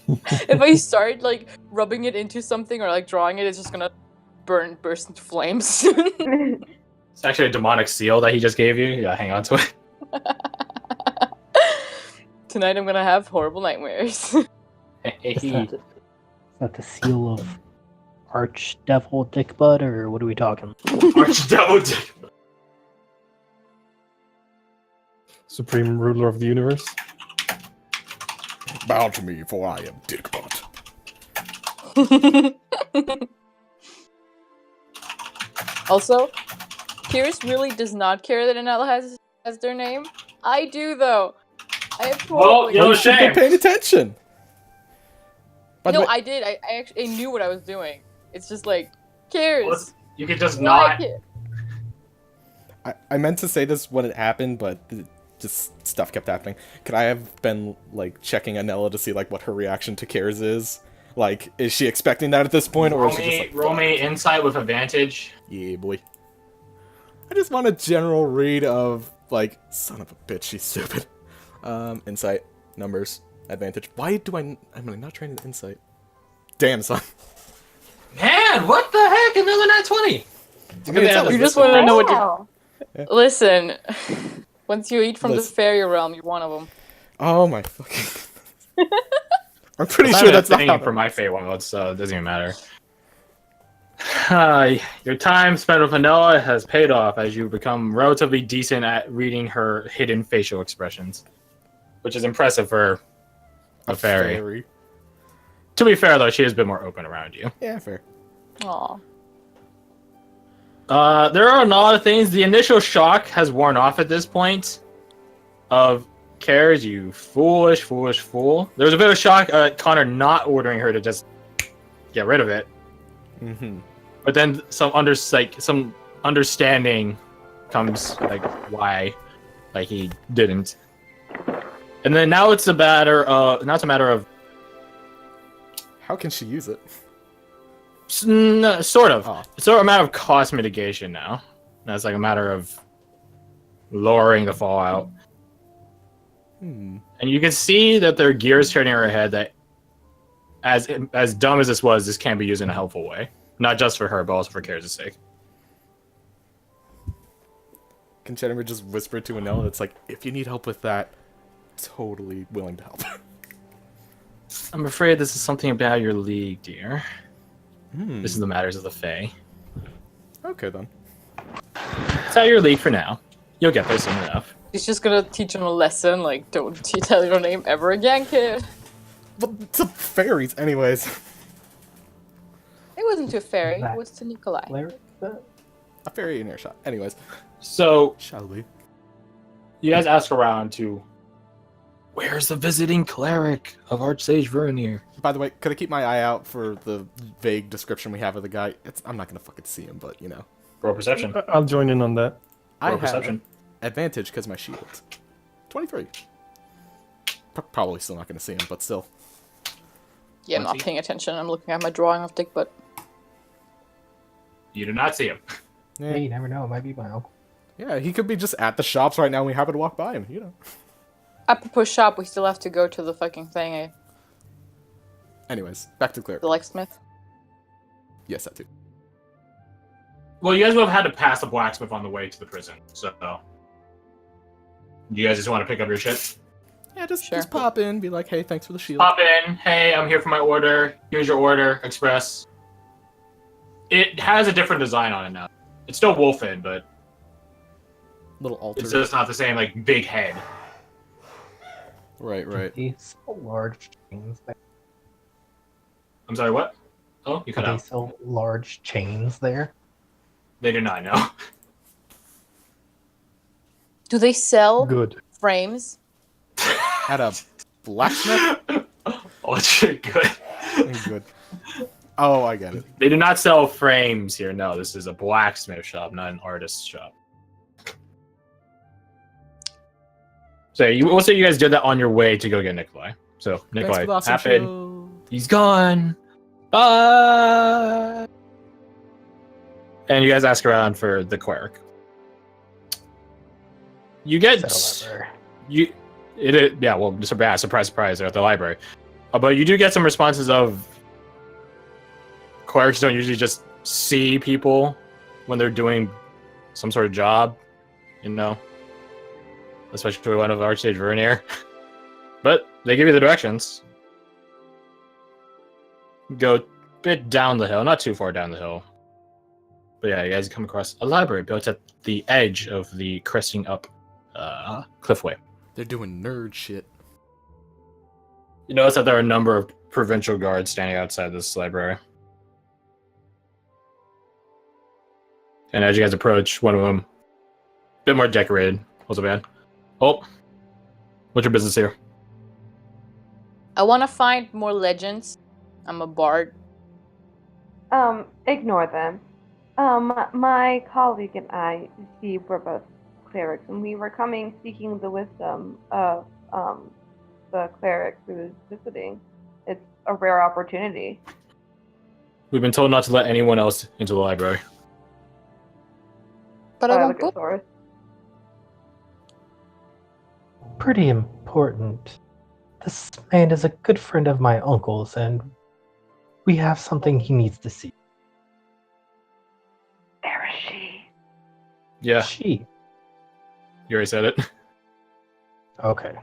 Speaker 4: If I start like rubbing it into something or like drawing it, it's just gonna burst into flames.
Speaker 3: It's actually a demonic seal that he just gave you. Yeah, hang on to it.
Speaker 4: Tonight I'm gonna have horrible nightmares.
Speaker 5: Is that the seal of Archdevil Dickbud, or what are we talking?
Speaker 3: Archdevil.
Speaker 1: Supreme ruler of the universe.
Speaker 2: Bow to me, for I am Dickbutt.
Speaker 4: Also, Kyrus really does not care that Anella has their name. I do though. I have
Speaker 3: Well,
Speaker 4: totally.
Speaker 3: you know,
Speaker 2: You should be
Speaker 3: shame.
Speaker 2: paying attention. By the
Speaker 4: No,
Speaker 2: way,
Speaker 4: I did. I actually knew what I was doing. It's just like, Kyrus.
Speaker 3: You could just
Speaker 4: why
Speaker 3: not.
Speaker 4: Kyrus?
Speaker 2: I meant to say this when it happened, but just stuff kept happening. Could I have been like checking Anella to see like what her reaction to Cares is? Like, is she expecting that at this point, or is she just like,
Speaker 3: Roll me insight with advantage.
Speaker 2: yeah, boy? I just want a general read of like, son of a bitch, she's stupid. Insight, numbers, advantage. Why do I'm not trained in insight? Damn, son.
Speaker 3: Man, what the heck? Another nat 20.
Speaker 2: I mean, it's
Speaker 3: Yeah,
Speaker 2: not like
Speaker 4: You
Speaker 2: this
Speaker 4: just want to
Speaker 2: one.
Speaker 4: know what you
Speaker 6: Wow.
Speaker 4: listen. Once you eat from the
Speaker 2: Listen.
Speaker 4: fairy realm, you're one of them.
Speaker 2: Oh my fucking. I'm pretty
Speaker 3: It's
Speaker 2: sure
Speaker 3: not
Speaker 2: that's
Speaker 3: a thing
Speaker 2: not
Speaker 3: for my Feywild, so it doesn't even matter. Your time spent with Manila has paid off as you become relatively decent at reading her hidden facial expressions, which is impressive for a fairy. To be fair, though, she is a bit more open around you.
Speaker 2: Yeah, fair.
Speaker 4: Aw.
Speaker 3: There are a lot of things. The initial shock has worn off at this point. Of Cares, you foolish fool. There was a bit of shock at Connor not ordering her to just get rid of it.
Speaker 2: Mm-hmm.
Speaker 3: But then some understanding comes, like why, like he didn't. And then now it's a matter of
Speaker 2: How can she use it?
Speaker 3: sort of.
Speaker 2: Oh.
Speaker 3: It's sort of a matter of cost mitigation now. That's like a matter of lowering the fallout.
Speaker 2: Hmm.
Speaker 3: And you can see that there are gears turning in her head that, as dumb as this was, this can be used in a helpful way. Not just for her, but also for Cares' sake.
Speaker 2: Can Cheddar just whisper to Anella? It's like, if you need help with that, totally willing to help.
Speaker 3: I'm afraid this is something about your league, dear.
Speaker 2: Hmm.
Speaker 3: This is the matters of the Fae.
Speaker 2: Okay then.
Speaker 3: It's out of your league for now. You'll get there soon enough.
Speaker 4: He's just gonna teach him a lesson, like, don't tell your name ever again, kid.
Speaker 2: But it's a fairies, anyways.
Speaker 4: It wasn't to a fairy, it
Speaker 5: That-
Speaker 4: was to Nikolai.
Speaker 5: Cleric?
Speaker 2: A fairy in earshot. Anyways,
Speaker 3: So,
Speaker 2: shall we?
Speaker 3: you guys ask around to, where's the visiting cleric of Archsage Veronir?
Speaker 2: By the way, could I keep my eye out for the vague description we have of the guy? I'm not gonna fucking see him, but you know.
Speaker 3: Roll perception.
Speaker 1: I'll join in on that.
Speaker 2: I
Speaker 3: Roll
Speaker 2: have
Speaker 3: perception.
Speaker 2: advantage because my shield. 23. Probably still not gonna see him, but still.
Speaker 4: Yeah, I'm not paying attention. I'm looking at my drawing of Dick, but
Speaker 3: You do not see him.
Speaker 5: Hey, you never know. It might be my uncle.
Speaker 2: Yeah, he could be just at the shops right now and we happen to walk by him, you know.
Speaker 4: apropos shop, we still have to go to the fucking thing,
Speaker 2: Anyways, back to clear.
Speaker 4: the blacksmith.
Speaker 2: Yes, that too.
Speaker 3: Well, you guys will have had to pass the blacksmith on the way to the prison, so you guys just want to pick up your shit?
Speaker 2: Yeah, just
Speaker 4: Sure.
Speaker 2: just pop in, be like, hey, thanks for the shield.
Speaker 3: Pop in. Hey, I'm here for my order. Here's your order. Express. It has a different design on it now. It's still Wolfen, but
Speaker 2: Little altar.
Speaker 3: it's just not the same like big head.
Speaker 2: Right.
Speaker 5: They sell large chains there.
Speaker 3: I'm sorry, what? Oh, you
Speaker 5: Do
Speaker 3: cut
Speaker 5: they
Speaker 3: out.
Speaker 5: sell large chains there?
Speaker 3: They do not know.
Speaker 4: Do they sell
Speaker 1: Good.
Speaker 4: frames?
Speaker 2: At a blacksmith?
Speaker 3: Oh, shit, good.
Speaker 2: Good. Oh, I get it.
Speaker 3: They do not sell frames here. No, this is a blacksmith shop, not an artist shop. So we'll say you guys did that on your way to go get Nikolai. So
Speaker 2: Thanks for
Speaker 3: Nikolai
Speaker 2: the awesome
Speaker 3: happened.
Speaker 2: show.
Speaker 3: He's gone. Bye. And you guys ask around for the cleric. You get
Speaker 5: Settle
Speaker 3: yeah. Well, surprise, they're at the library. But you do get some responses of clerics don't usually just see people when they're doing some sort of job, you know. Especially one of Archstage Vernier. But they give you the directions. Go a bit down the hill, not too far down the hill. But yeah, you guys come across a library built at the edge of the cresting up cliffway.
Speaker 2: They're doing nerd shit.
Speaker 3: You notice that there are a number of provincial guards standing outside this library. And as you guys approach, one of them, a bit more decorated, holds up a hand. Oh, what's your business here?
Speaker 4: I want to find more legends. I'm a bard.
Speaker 6: Ignore them. My colleague and I, see, we're both clerics, and we were coming seeking the wisdom of, the cleric who is visiting. It's a rare opportunity.
Speaker 3: We've been told not to let anyone else into the library.
Speaker 4: But I
Speaker 6: Look
Speaker 4: want
Speaker 6: at
Speaker 4: book.
Speaker 6: Source.
Speaker 5: Pretty important. This man is a good friend of my uncle's, and we have something he needs to see.
Speaker 6: There is she.
Speaker 3: Yeah,
Speaker 5: She.
Speaker 3: you already said it.
Speaker 5: Okay.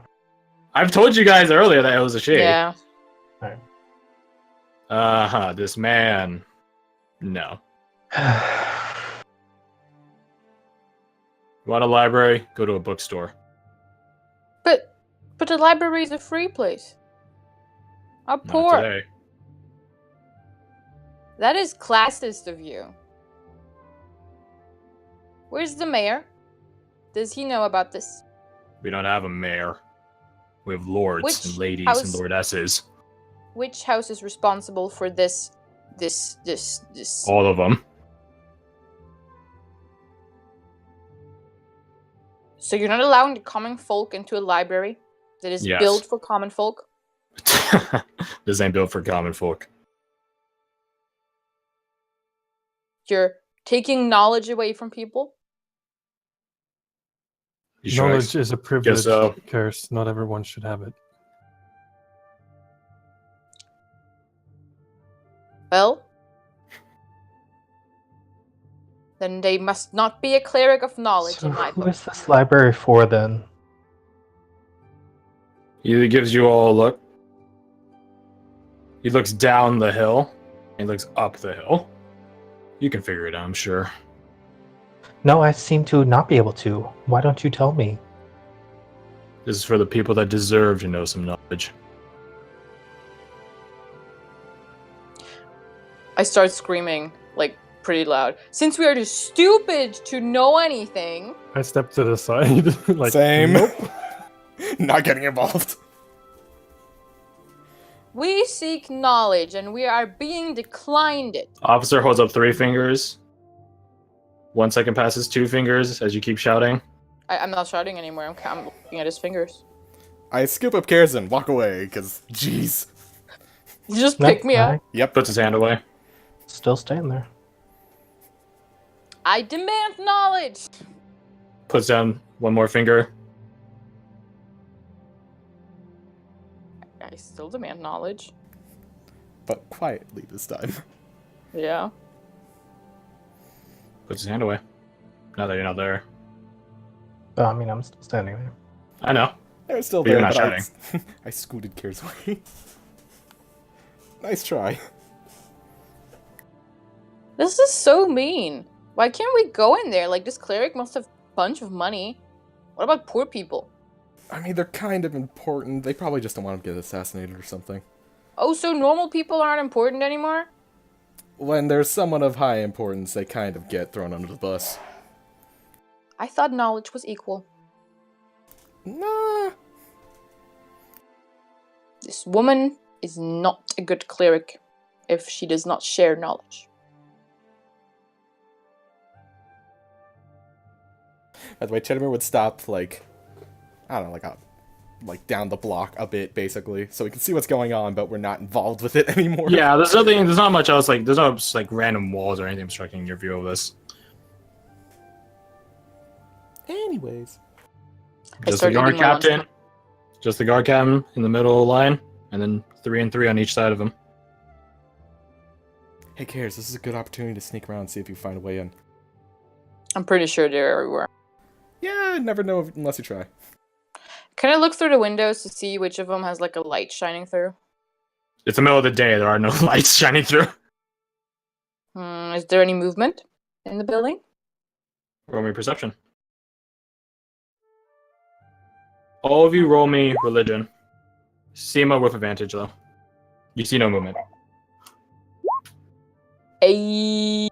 Speaker 3: I've told you guys earlier that it was a she.
Speaker 4: Yeah.
Speaker 3: This man. No. You want a library? Go to a bookstore.
Speaker 4: But the library is a free place. I'm
Speaker 3: Not
Speaker 4: poor.
Speaker 3: today.
Speaker 4: That is classist of you. Where's the mayor? Does he know about this?
Speaker 3: We don't have a mayor. We have lords
Speaker 4: Which
Speaker 3: and ladies
Speaker 4: house-
Speaker 3: and lordesses.
Speaker 4: Which house is responsible for this?
Speaker 3: All of them.
Speaker 4: So you're not allowing the common folk into a library that is
Speaker 3: Yes.
Speaker 4: built for common folk?
Speaker 3: This ain't built for common folk.
Speaker 4: You're taking knowledge away from people?
Speaker 3: You sure?
Speaker 1: Knowledge is a privilege,
Speaker 3: so.
Speaker 1: Curse. Not everyone should have it.
Speaker 4: Well, then they must not be a cleric of knowledge
Speaker 5: So
Speaker 4: in my
Speaker 5: who
Speaker 4: book.
Speaker 5: is this library for then?
Speaker 3: He gives you all a look. He looks down the hill. He looks up the hill. You can figure it out, I'm sure.
Speaker 5: No, I seem to not be able to. Why don't you tell me?
Speaker 3: This is for the people that deserve to know some knowledge.
Speaker 4: I start screaming, like, pretty loud. Since we are too stupid to know anything,
Speaker 1: I step to the side. like,
Speaker 2: Same.
Speaker 1: Nope.
Speaker 2: Not getting involved.
Speaker 4: we seek knowledge and we are being declined it.
Speaker 3: Officer holds up 3 fingers. 1 second passes, 2 fingers as you keep shouting.
Speaker 4: I'm not shouting anymore. I'm looking at his fingers.
Speaker 2: I scoop up Kares and walk away, because, jeez.
Speaker 4: You just
Speaker 5: No,
Speaker 4: pick me up.
Speaker 5: I
Speaker 2: Yep.
Speaker 3: Puts his hand away.
Speaker 5: still stand there.
Speaker 4: I demand knowledge.
Speaker 3: Puts down 1 more finger.
Speaker 4: I still demand knowledge.
Speaker 2: But quietly this time.
Speaker 4: Yeah.
Speaker 3: Puts his hand away. Now that you're not there.
Speaker 5: I mean, I'm still standing there.
Speaker 3: I know.
Speaker 2: They're still
Speaker 3: But you're
Speaker 2: there,
Speaker 3: not
Speaker 2: but
Speaker 3: shouting.
Speaker 2: I scooted Cares away. Nice try.
Speaker 4: This is so mean. Why can't we go in there? Like, this cleric must have a bunch of money. What about poor people?
Speaker 2: I mean, they're kind of important. They probably just don't want to get assassinated or something.
Speaker 4: Oh, so normal people aren't important anymore?
Speaker 2: When there's someone of high importance, they kind of get thrown under the bus.
Speaker 4: I thought knowledge was equal.
Speaker 2: Nah.
Speaker 4: This woman is not a good cleric if she does not share knowledge.
Speaker 2: By the way, Cheddamer would stop, like, I don't know, like down the block a bit, basically, so we can see what's going on, but we're not involved with it anymore.
Speaker 3: Yeah, there's not much else, like, there's no, like, random walls or anything obstructing your view of this.
Speaker 2: Anyways.
Speaker 3: Just the guard captain. Just the guard captain in the middle of the line, and then 3 and 3 on each side of him.
Speaker 2: Hey, Cares, this is a good opportunity to sneak around and see if you find a way in.
Speaker 4: I'm pretty sure they're everywhere.
Speaker 2: Yeah, never know unless you try.
Speaker 4: Can I look through the windows to see which of them has like a light shining through?
Speaker 3: It's the middle of the day, there are no lights shining through.
Speaker 4: Is there any movement in the building?
Speaker 3: Roll me perception. All of you roll me religion. Seema with advantage, though. You see no movement.
Speaker 4: Ayy.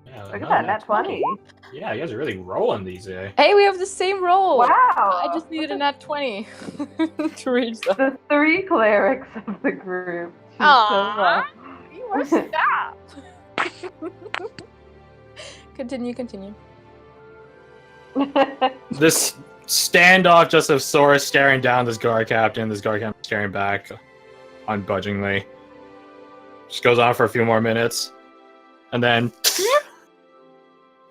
Speaker 3: Yeah,
Speaker 6: Look at that, nat 20.
Speaker 3: Yeah, you guys are really rolling these days.
Speaker 4: Hey, we have the same roll!
Speaker 6: Wow.
Speaker 4: I just needed a nat 20 to reach that.
Speaker 6: The 3 clerics of the group.
Speaker 4: Aww. You are stop! Continue.
Speaker 3: This standoff just of Sora staring down this guard captain staring back unbudgingly. Just goes on for a few more minutes. And then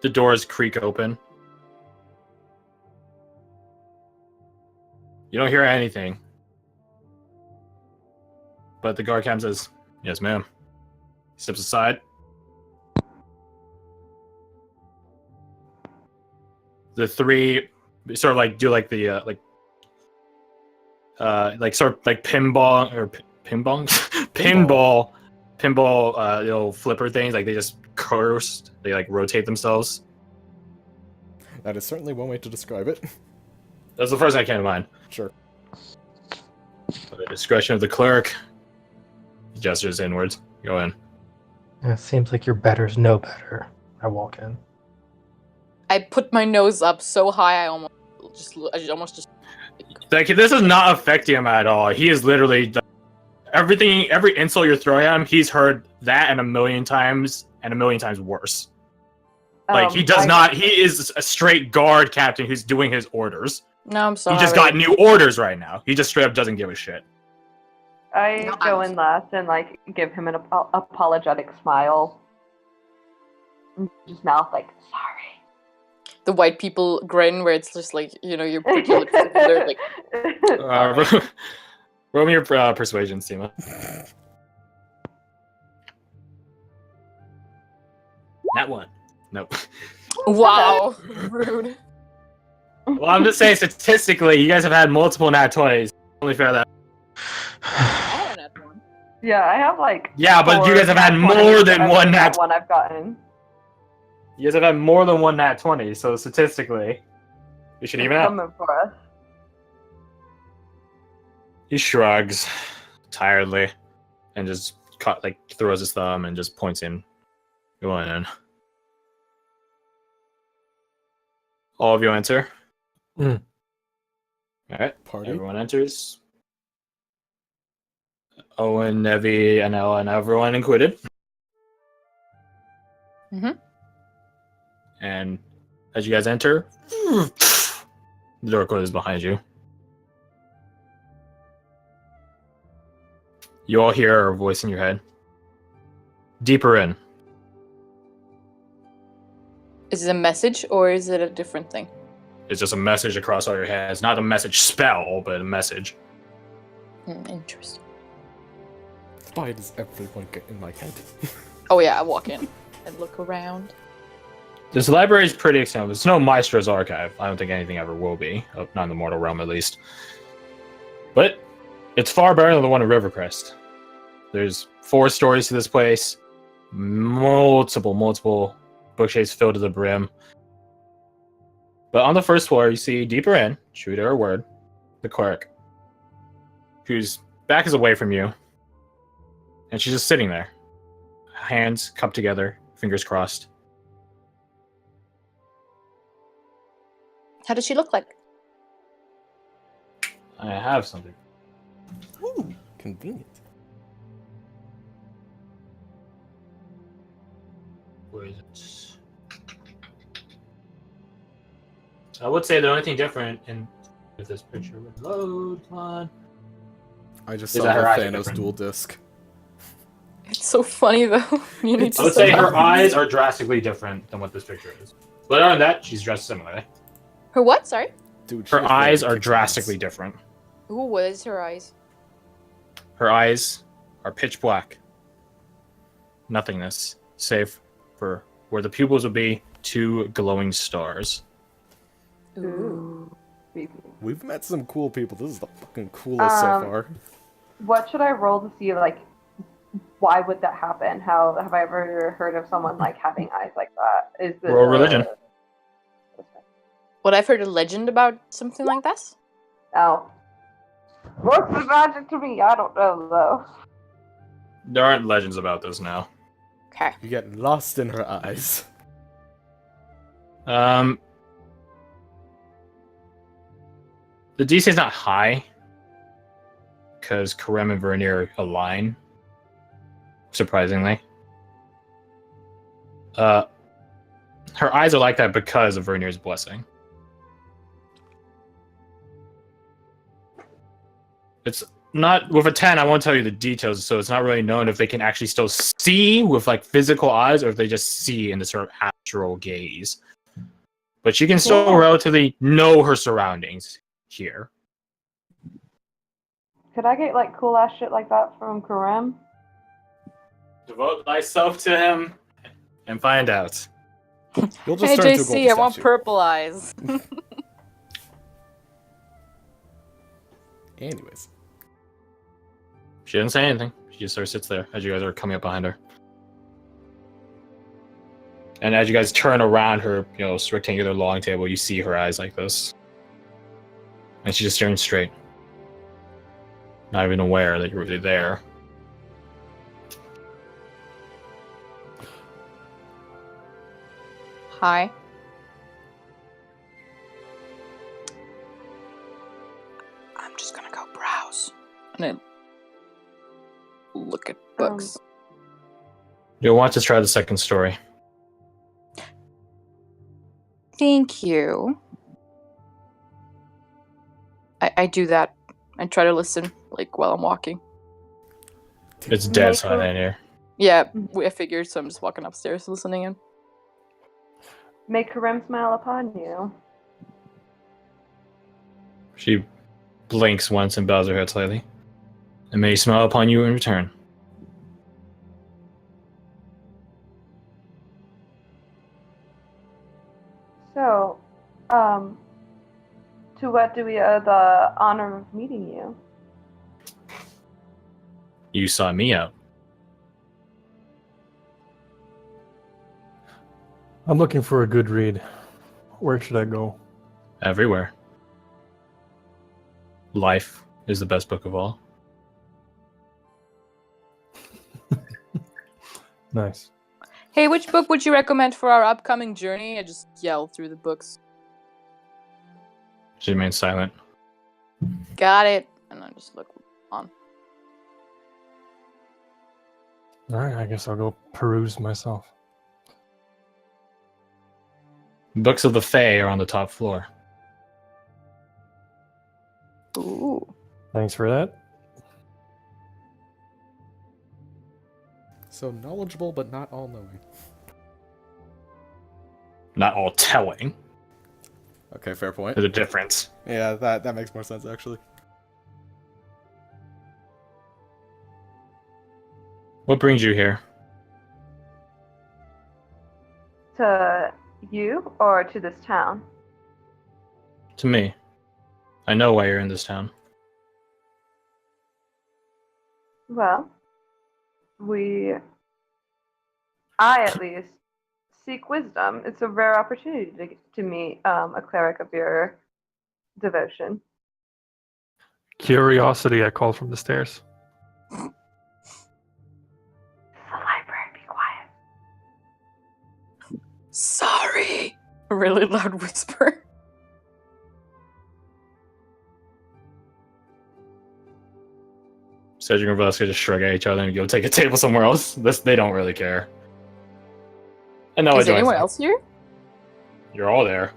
Speaker 3: the doors creak open. You don't hear anything. But the guard captain says, "Yes, ma'am." He steps aside. The 3 sort of like do like the like sort of like pinball or pinball little flipper things, like they just curse, they like rotate themselves.
Speaker 2: That is certainly one way to describe it.
Speaker 3: That's the first thing I came to mind.
Speaker 2: Sure.
Speaker 3: At the discretion of the clerk, he gestures inwards. Go in.
Speaker 5: It seems like your betters know better. I walk in.
Speaker 4: I put my nose up so high I almost just
Speaker 3: Like, this is not affecting him at all. He is literally every insult you're throwing at him, he's heard that and a million times worse. Like, he is a straight guard captain who's doing his orders.
Speaker 4: No, I'm sorry.
Speaker 3: He just got new orders right now. He just straight up doesn't give a shit.
Speaker 6: I
Speaker 4: No,
Speaker 6: go in last and like give him an apologetic smile. And just mouth like, sorry.
Speaker 4: The white people grin where it's just like, you know, you're pretty lips together, like,
Speaker 3: Roll me your persuasion, Seema. That one. Nope.
Speaker 4: wow, rude.
Speaker 3: Well, I'm just saying, statistically, you guys have had multiple nat 20s. Only fair that.
Speaker 4: I had a nat 1.
Speaker 6: Yeah, I have like.
Speaker 3: Yeah, but you
Speaker 6: 4
Speaker 3: guys have had
Speaker 6: nat
Speaker 3: more
Speaker 6: 20s,
Speaker 3: than
Speaker 6: but
Speaker 3: one
Speaker 6: that's
Speaker 3: nat.
Speaker 6: not one I've gotten.
Speaker 3: You guys have had more than one nat 20, so statistically, you should even out.
Speaker 6: Coming for us.
Speaker 3: He shrugs tiredly and just throws his thumb and just points in. Go on in. All of you enter.
Speaker 1: Mm.
Speaker 3: All right.
Speaker 2: Party.
Speaker 3: Everyone enters. Owen, Nevi, Anella, and everyone included.
Speaker 4: Mhm.
Speaker 3: And as you guys enter, the door closes behind you. You all hear a voice in your head. Deeper in.
Speaker 4: Is it a message or is it a different thing?
Speaker 3: It's just a message across all your heads. Not a message spell, but a message.
Speaker 4: Interesting.
Speaker 2: Why does everyone get in my head?
Speaker 4: Oh yeah, I walk in and look around.
Speaker 3: This library is pretty extensive. It's no Maestro's archive. I don't think anything ever will be, not in the mortal realm at least. But it's far better than the one in Rivercrest. There's 4 stories to this place, multiple bookshelves filled to the brim. But on the first floor, you see deeper in, true to her word, the cleric, whose back is away from you, and she's just sitting there, hands cupped together, fingers crossed.
Speaker 4: How does she look like?
Speaker 3: I have something.
Speaker 2: Ooh, convenient.
Speaker 3: Where is it? I would say the only thing different in if this picture would load, come on.
Speaker 2: I just
Speaker 3: Is
Speaker 2: saw
Speaker 3: that
Speaker 2: the
Speaker 3: her eyes are
Speaker 2: Thanos
Speaker 3: different?
Speaker 2: dual disc.
Speaker 4: It's so funny though. You need
Speaker 3: I
Speaker 4: to
Speaker 3: would say
Speaker 4: send
Speaker 3: her
Speaker 4: that.
Speaker 3: eyes are drastically different than what this picture is. But other than that, she's dressed similarly.
Speaker 4: Her what? Sorry.
Speaker 2: Dude, she
Speaker 3: Her
Speaker 2: is ready
Speaker 3: eyes
Speaker 2: to
Speaker 3: are
Speaker 2: kick
Speaker 3: drastically
Speaker 2: ass.
Speaker 3: different.
Speaker 4: Ooh, what is her eyes?
Speaker 3: Her eyes are pitch black. Nothingness, save for where the pupils would be 2 glowing stars.
Speaker 4: Ooh.
Speaker 6: Creepy.
Speaker 2: We've met some cool people. This is the fucking coolest so far.
Speaker 6: What should I roll to see, like, why would that happen? How have I ever heard of someone, like, having eyes like that? Is this
Speaker 3: Roll religion.
Speaker 4: What I've heard a legend about something like this?
Speaker 6: Oh. What's the magic to me? I don't know, though.
Speaker 3: There aren't legends about this now.
Speaker 4: Okay.
Speaker 2: You get lost in her eyes.
Speaker 3: The DC is not high because Karem and Vernier align. Surprisingly, her eyes are like that because of Vernier's blessing. It's not with a 10. I won't tell you the details, so it's not really known if they can actually still see with like physical eyes or if they just see in the sort of astral gaze. But she can still
Speaker 6: Yeah.
Speaker 3: relatively know her surroundings here.
Speaker 6: Could I get, like, cool-ass shit like that from Karem?
Speaker 3: Devote thyself to him and find out.
Speaker 2: You'll just
Speaker 4: Hey
Speaker 2: turn into a
Speaker 4: JC,
Speaker 2: golden
Speaker 4: I want
Speaker 2: statue.
Speaker 4: purple eyes.
Speaker 2: Anyways.
Speaker 3: She didn't say anything. She just sort of sits there as you guys are coming up behind her. And as you guys turn around her, rectangular long table, you see her eyes like this. And she's just staring straight. Not even aware that you're really there.
Speaker 4: Hi. I'm just gonna go browse. And I look at books.
Speaker 3: You'll want to try the second story.
Speaker 4: Thank you. I do that. I try to listen, like, while I'm walking.
Speaker 3: It's dead
Speaker 6: Make
Speaker 3: silent
Speaker 6: her-
Speaker 3: in here.
Speaker 4: Yeah, I figured, so I'm just walking upstairs listening in.
Speaker 6: Make Karem smile upon you.
Speaker 3: She blinks once and bows her head slightly. And may he smile upon you in return.
Speaker 6: So, to what do we owe the honor of meeting you?
Speaker 3: You saw me out.
Speaker 1: I'm looking for a good read. Where should I go?
Speaker 3: Everywhere. Life is the best book of all.
Speaker 1: Nice.
Speaker 4: Hey, which book would you recommend for our upcoming journey? I just yell through the books.
Speaker 3: She remains silent.
Speaker 4: Got it. And I just look on.
Speaker 1: All right, I guess I'll go peruse myself.
Speaker 3: Books of the Fae are on the top floor.
Speaker 4: Ooh.
Speaker 1: Thanks for that.
Speaker 2: So knowledgeable, but not all-knowing.
Speaker 3: Not all telling.
Speaker 2: Okay, fair point.
Speaker 3: There's a difference.
Speaker 2: Yeah, that makes more sense, actually.
Speaker 3: What brings you here?
Speaker 6: To you or to this town?
Speaker 3: To me. I know why you're in this town.
Speaker 6: Well, I at least seek wisdom. It's a rare opportunity to meet a cleric of your devotion.
Speaker 1: Curiosity, I call from the stairs.
Speaker 6: The library, be quiet.
Speaker 4: Sorry. A really loud whisper.
Speaker 3: Cedric and Velasquez just shrug at each other and go take a table somewhere else. They don't really care. And Noah
Speaker 4: Is
Speaker 3: joins
Speaker 4: anyone
Speaker 3: them.
Speaker 4: else here?
Speaker 3: You're all there.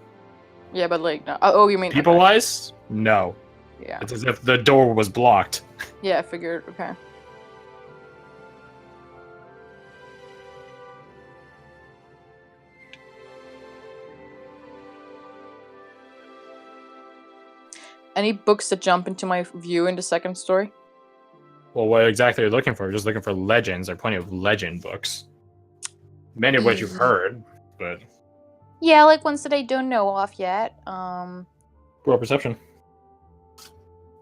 Speaker 4: Yeah, but like, no. Oh, you mean okay.
Speaker 3: People-wise, no.
Speaker 4: Yeah.
Speaker 3: It's as if the door was blocked.
Speaker 4: Yeah, I figured. Okay. Any books that jump into my view in the second story?
Speaker 3: Well, what exactly are you looking for? You're just looking for legends. There are plenty of legend books. Many of which you've heard, but...
Speaker 4: Yeah, like ones that I don't know off yet.
Speaker 3: Roll perception.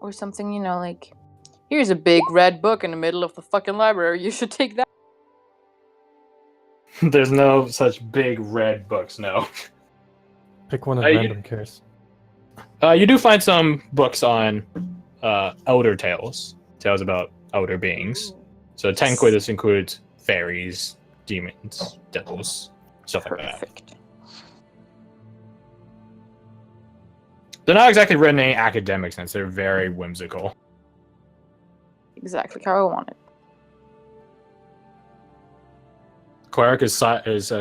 Speaker 4: Or something, you know, like, here's a big red book in the middle of the fucking library. You should take that.
Speaker 3: There's no such big red books, no.
Speaker 1: Pick one at
Speaker 3: You-
Speaker 1: random, cares.
Speaker 3: You do find some books on elder tales. Tales about elder beings. So technically this includes fairies, demons, devils, stuff like that.
Speaker 4: Perfect.
Speaker 3: They're not exactly written in any academic sense. They're very whimsical.
Speaker 4: Exactly how I want it.
Speaker 3: Cleric is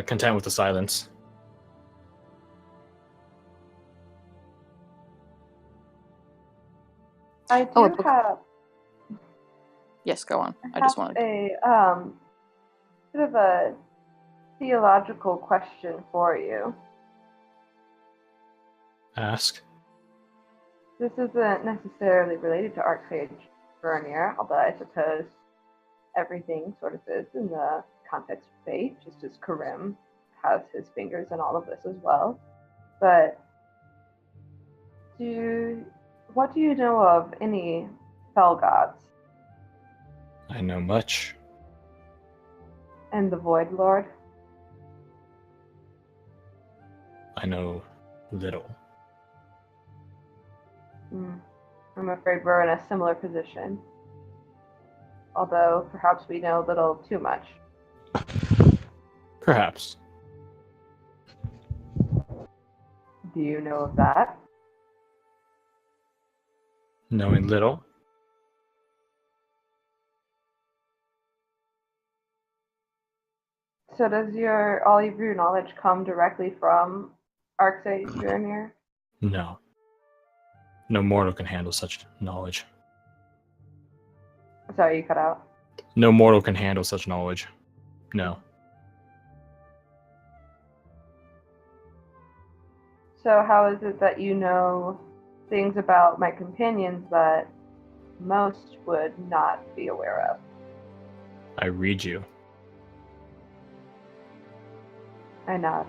Speaker 3: content with the silence.
Speaker 6: I do
Speaker 4: Oh, a book.
Speaker 6: have
Speaker 4: Yes, go on. I
Speaker 6: have
Speaker 4: just wanted.
Speaker 6: a bit of a theological question for you.
Speaker 3: Ask.
Speaker 6: This isn't necessarily related to Archsage Vernier, although I suppose everything sort of is in the context of faith, just as Karim has his fingers in all of this as well. But what do you know of any fell gods
Speaker 3: I know much.
Speaker 6: and the Void Lord?
Speaker 3: I know little.
Speaker 6: I'm afraid we're in a similar position. Although perhaps we know a little too much.
Speaker 3: Perhaps.
Speaker 6: Do you know of that?
Speaker 3: Knowing little.
Speaker 6: So does all of your knowledge come directly from Archsage Vernier?
Speaker 3: No. No mortal can handle such knowledge.
Speaker 6: Sorry, you cut out.
Speaker 3: No mortal can handle such knowledge. No.
Speaker 6: So how is it that you know things about my companions that most would not be aware of?
Speaker 3: I read you.
Speaker 6: I nod.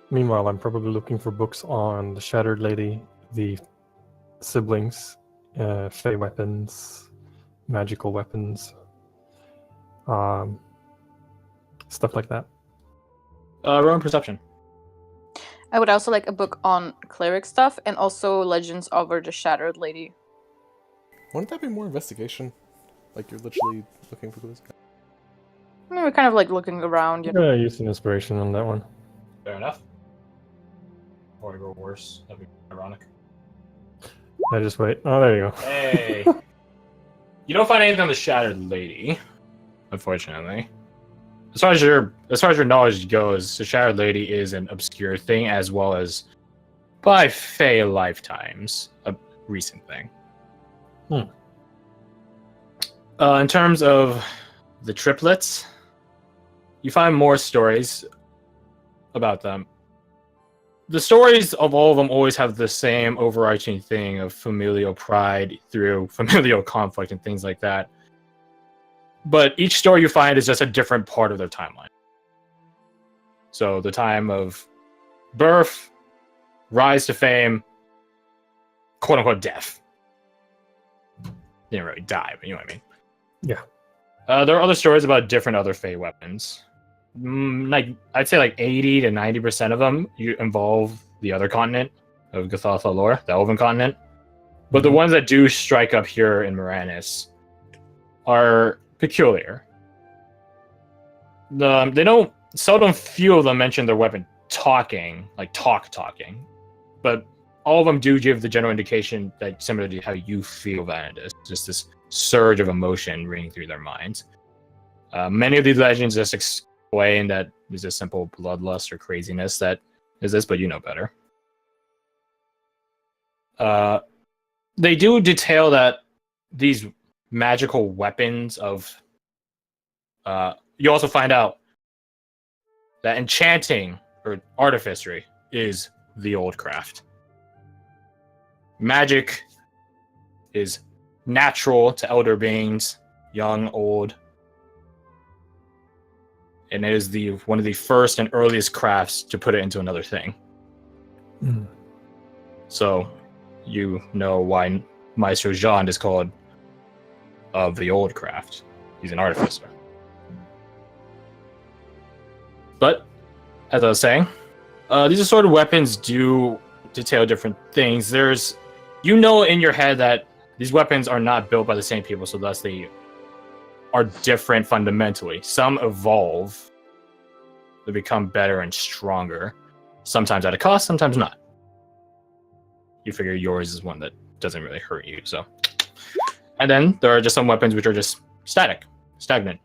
Speaker 1: Meanwhile, I'm probably looking for books on the Shattered Lady, the siblings, fey weapons, magical weapons, stuff like that.
Speaker 3: Rowan perception.
Speaker 4: I would also like a book on cleric stuff and also legends over the Shattered Lady.
Speaker 2: Wouldn't that be more investigation? Like you're literally looking for clues?
Speaker 4: I mean, we're kind of like looking around, you know.
Speaker 1: Yeah, use an inspiration on that one.
Speaker 3: Fair enough. Or to go worse. That'd be ironic.
Speaker 1: I just wait. Oh, there you go.
Speaker 3: Hey. You don't find anything on the Shattered Lady, unfortunately. As far as your knowledge goes, the Shattered Lady is an obscure thing, as well as by Fey lifetimes, a recent thing. In terms of the triplets, you find more stories about them. The stories of all of them always have the same overarching thing of familial pride through familial conflict and things like that. But each story you find is just a different part of their timeline. So the time of birth, rise to fame, quote unquote death. Didn't really die, but you know what I mean.
Speaker 1: Yeah.
Speaker 3: There are other stories about different other Fey weapons. Like I'd say like 80 to 90% of them involve the other continent of Gathatha lore, the Elven continent. But the ones that do strike up here in Moranis are peculiar. They don't seldom few of them mention their weapon talking, like talking. But all of them do give the general indication that similar to how you feel that it is. Just this surge of emotion ringing through their minds. Many of these legends just explain that there's a simple bloodlust or craziness that is this, but you know better. They do detail that these magical weapons of... you also find out that enchanting or artificery is the old craft. Magic is natural to elder beings, young, old. And it is one of the first and earliest crafts to put it into another thing. So, you know why Maestro Jean is called of the old craft. He's an artificer. But, as I was saying, these assorted weapons do detail different things. You know in your head that these weapons are not built by the same people, so thus they are different fundamentally. Some evolve. They become better and stronger. Sometimes at a cost, sometimes not. You figure yours is one that doesn't really hurt you, so. And then there are just some weapons which are just stagnant.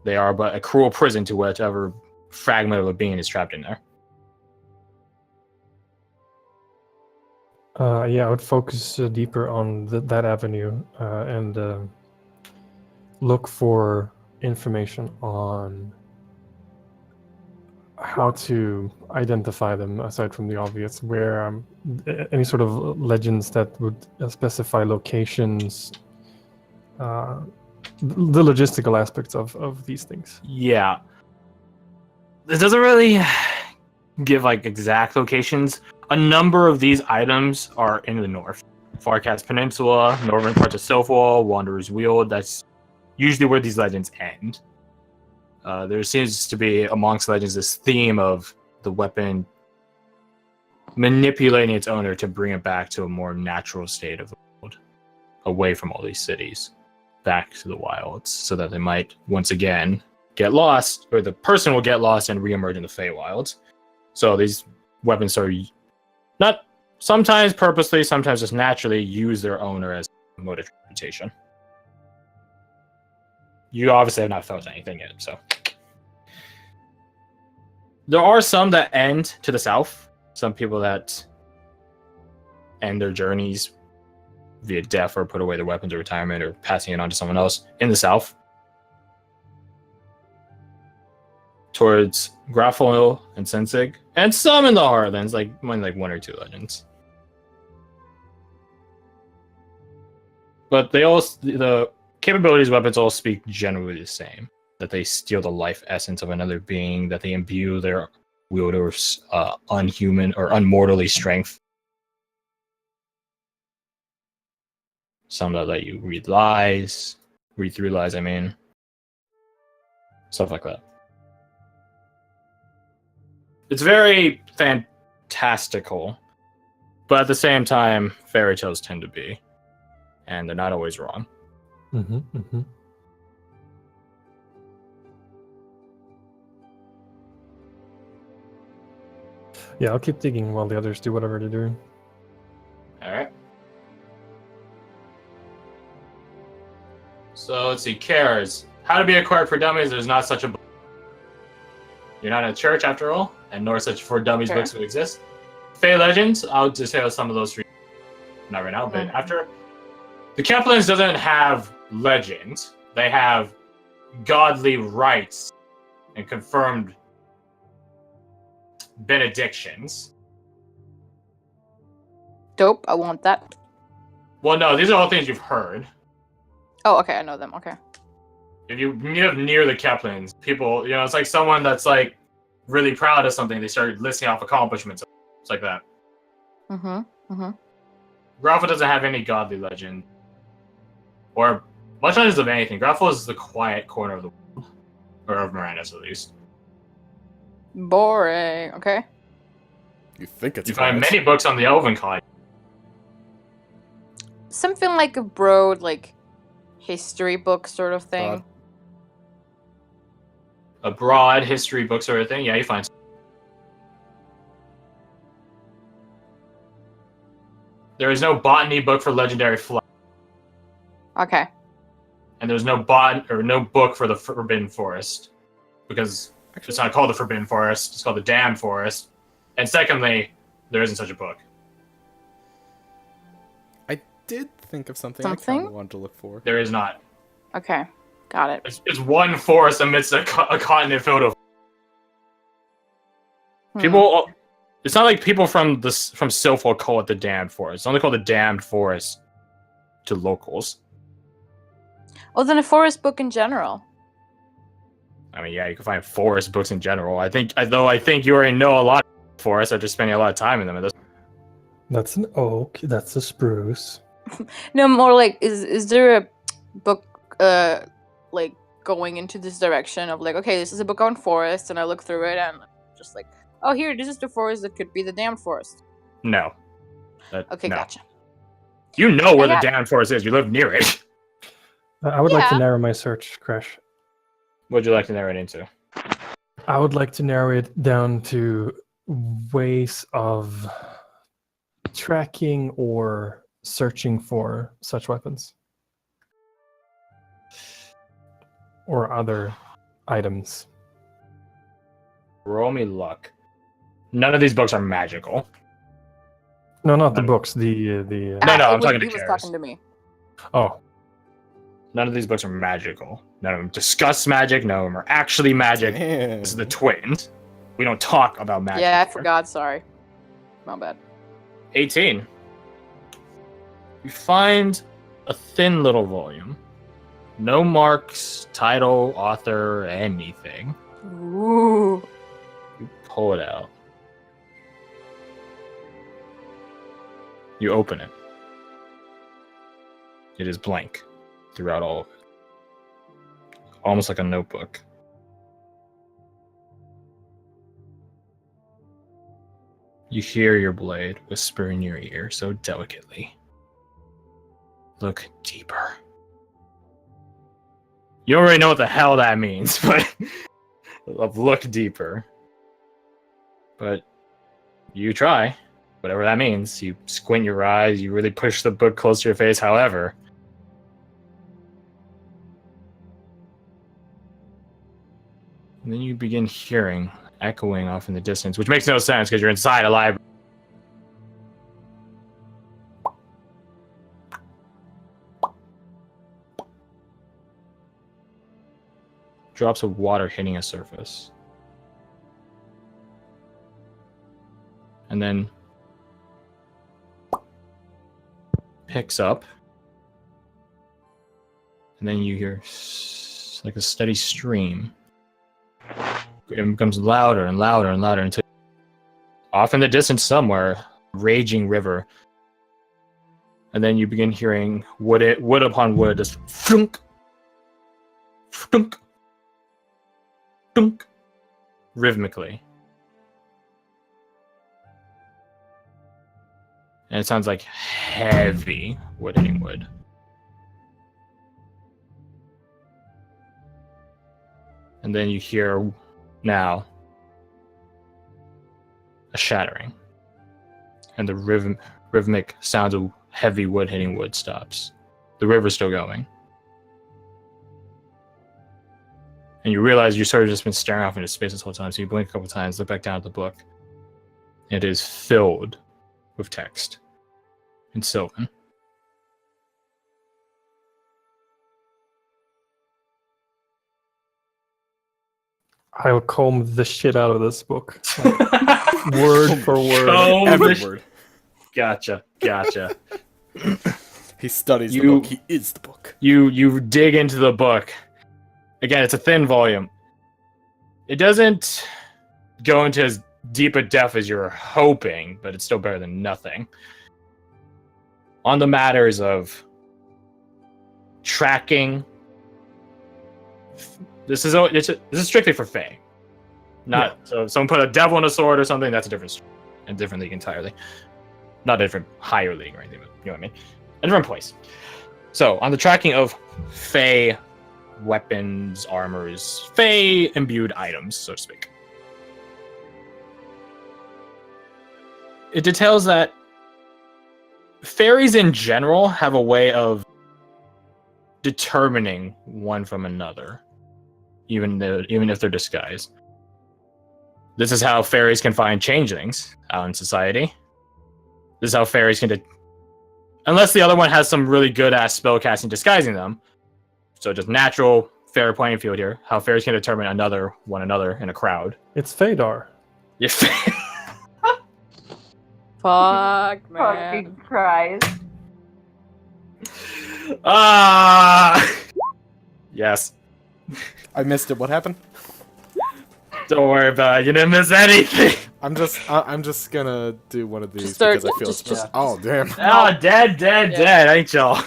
Speaker 3: They are but a cruel prison to whatever fragment of a being is trapped in there.
Speaker 1: Yeah, I would focus deeper on that avenue and look for information on how to identify them, aside from the obvious, where any sort of legends that would specify locations, the logistical aspects of these things.
Speaker 3: Yeah. This doesn't really give like exact locations. A number of these items are in the north. Farcast Peninsula, northern parts of Silphwall, Wanderer's Weald. That's usually where these legends end. There seems to be amongst legends this theme of the weapon manipulating its owner to bring it back to a more natural state of the world, away from all these cities, back to the wilds, so that they might once again get lost, or the person will get lost and reemerge in the Feywilds. So these weapons are not sometimes purposely, sometimes just naturally use their owner as a mode of transportation. You obviously have not felt anything yet, so. There are some that end to the south. Some people that end their journeys via death or put away their weapons or retirement or passing it on to someone else in the south. Towards Graffoil and Sensig. And some in the Heartlands, like one or two legends. But the capabilities of weapons all speak generally the same. That they steal the life essence of another being, that they imbue their wielder's unhuman or unmortally strength. Some that let you read through lies, I mean. Stuff like that. It's very fantastical, but at the same time, fairy tales tend to be. And they're not always wrong.
Speaker 1: Yeah, I'll keep digging while the others do whatever they're doing.
Speaker 3: Alright. So let's see, cares. How to be a cleric for dummies, there's not such a book. You're not in a church after all, and nor such for dummies books would exist. Fey Legends, I'll just tell some of those for you. Not right now, but after. The Kemplands doesn't have legend. They have godly rites and confirmed benedictions.
Speaker 4: Dope. I want that.
Speaker 3: Well, no, these are all things you've heard.
Speaker 4: Oh, okay. I know them. Okay.
Speaker 3: If you live near the Keplins, people, it's like someone that's like really proud of something. They start listing off accomplishments. It's like that. Grapple doesn't have any godly legend, or much legends of anything. Grapple is the quiet corner of the world, or of Miranda's at least.
Speaker 4: Boring. Okay.
Speaker 2: You think it's
Speaker 3: You find
Speaker 2: quiet.
Speaker 3: many books on the Elven College.
Speaker 4: Something like a broad, like, history book sort of thing.
Speaker 2: Broad.
Speaker 3: A broad history book sort of thing. Yeah, you find. There is no botany book for legendary flowers,
Speaker 4: Okay.
Speaker 3: and there's no no book for the Forbidden Forest, because it's not called the Forbidden Forest. It's called the Damned Forest. And secondly, there isn't such a book.
Speaker 2: I did think of something I kind
Speaker 4: Something?
Speaker 2: of wanted to look for.
Speaker 3: There is not.
Speaker 4: Okay. Got it.
Speaker 3: It's one forest amidst a continent filled of
Speaker 4: Hmm.
Speaker 3: people. It's not like people from Silphol call it the Damned Forest. It's only called the Damned Forest to locals.
Speaker 4: Oh, then a forest book in general.
Speaker 3: I mean, yeah, you can find forest books in general. I think you already know a lot of forests after spending a lot of time in them.
Speaker 1: That's an oak. That's a spruce.
Speaker 4: No, more like is there a book like going into this direction of like, okay, this is a book on forests, and I look through it and just like, oh, here, this is the forest that could be the Damned Forest.
Speaker 3: No.
Speaker 4: Okay,
Speaker 3: no.
Speaker 4: gotcha.
Speaker 3: You know where
Speaker 4: Yeah.
Speaker 3: the Damned Forest is. You live near it.
Speaker 1: I would like to
Speaker 4: Yeah.
Speaker 1: narrow my search, Crash.
Speaker 3: What'd you like to narrow it into?
Speaker 1: I would like to narrow it down to ways of tracking or searching for such weapons or other items.
Speaker 3: Roll me luck. None of these books are magical.
Speaker 1: No, not the
Speaker 3: None.
Speaker 1: books. The
Speaker 3: No,
Speaker 4: Ah,
Speaker 3: I'm
Speaker 4: he
Speaker 3: talking to
Speaker 4: was
Speaker 3: Karis.
Speaker 4: talking to me.
Speaker 1: oh,
Speaker 3: None of these books are magical. None of them discuss magic. None of them are actually magic.
Speaker 2: Damn.
Speaker 3: This is the twins. We don't talk about magic.
Speaker 4: Yeah, I
Speaker 3: here.
Speaker 4: forgot. Sorry. My bad.
Speaker 3: 18. You find a thin little volume. No marks, title, author, anything.
Speaker 4: Ooh.
Speaker 3: You pull it out. You open it. It is blank throughout all of it. Almost like a notebook. You hear your blade whisper in your ear so delicately. Look deeper. You already know what the hell that means, but look deeper. But you try, whatever that means. You squint your eyes, you really push the book close to your face, however. And then you begin hearing echoing off in the distance, which makes no sense because you're inside a library. Drops of water hitting a surface. And then picks up. And then you hear like a steady stream. It becomes louder and louder and louder until off in the distance somewhere, raging river. And then you begin hearing wood upon wood just thunk, thunk, thunk, rhythmically. And it sounds like heavy wood hitting wood. And then you hear now a shattering. And the rhythmic sounds of heavy wood hitting wood stops. The river's still going. And you realize you sort of just been staring off into space this whole time, so you blink a couple times, look back down at the book. It is filled with text in Sylvan.
Speaker 1: I'll comb the shit out of this book, like, word for word.
Speaker 3: Comb
Speaker 2: Every
Speaker 3: the
Speaker 2: word.
Speaker 3: Gotcha.
Speaker 2: He studies the
Speaker 3: You-
Speaker 2: book. He is the book.
Speaker 3: You dig into the book. Again, it's a thin volume. It doesn't go into as deep a depth as you're hoping, but it's still better than nothing. On the matters of tracking, this is strictly for Fae. Not so if someone put a devil in a sword or something, that's a different league entirely. Not a different higher league or anything, but you know what I mean? A different place. So on the tracking of Fae weapons, armors, Fae imbued items, so to speak. It details that fairies in general have a way of determining one from another, even if they're disguised. This is how fairies can find changelings out in society. This is how fairies can, unless the other one has some really good ass spellcasting disguising them. So just natural fair playing field here. How fairies can determine one another in a crowd.
Speaker 1: It's Fadar.
Speaker 3: Yeah.
Speaker 4: Fuck, man.
Speaker 6: Fucking Christ.
Speaker 3: Yes.
Speaker 2: I missed it. What happened?
Speaker 3: Don't worry about it. You didn't miss anything.
Speaker 2: I'm just gonna do one of these
Speaker 4: Just start-
Speaker 2: because I feel
Speaker 4: just-
Speaker 2: it's just.
Speaker 5: yeah.
Speaker 2: Oh damn!
Speaker 3: Oh, dead, ain't y'all?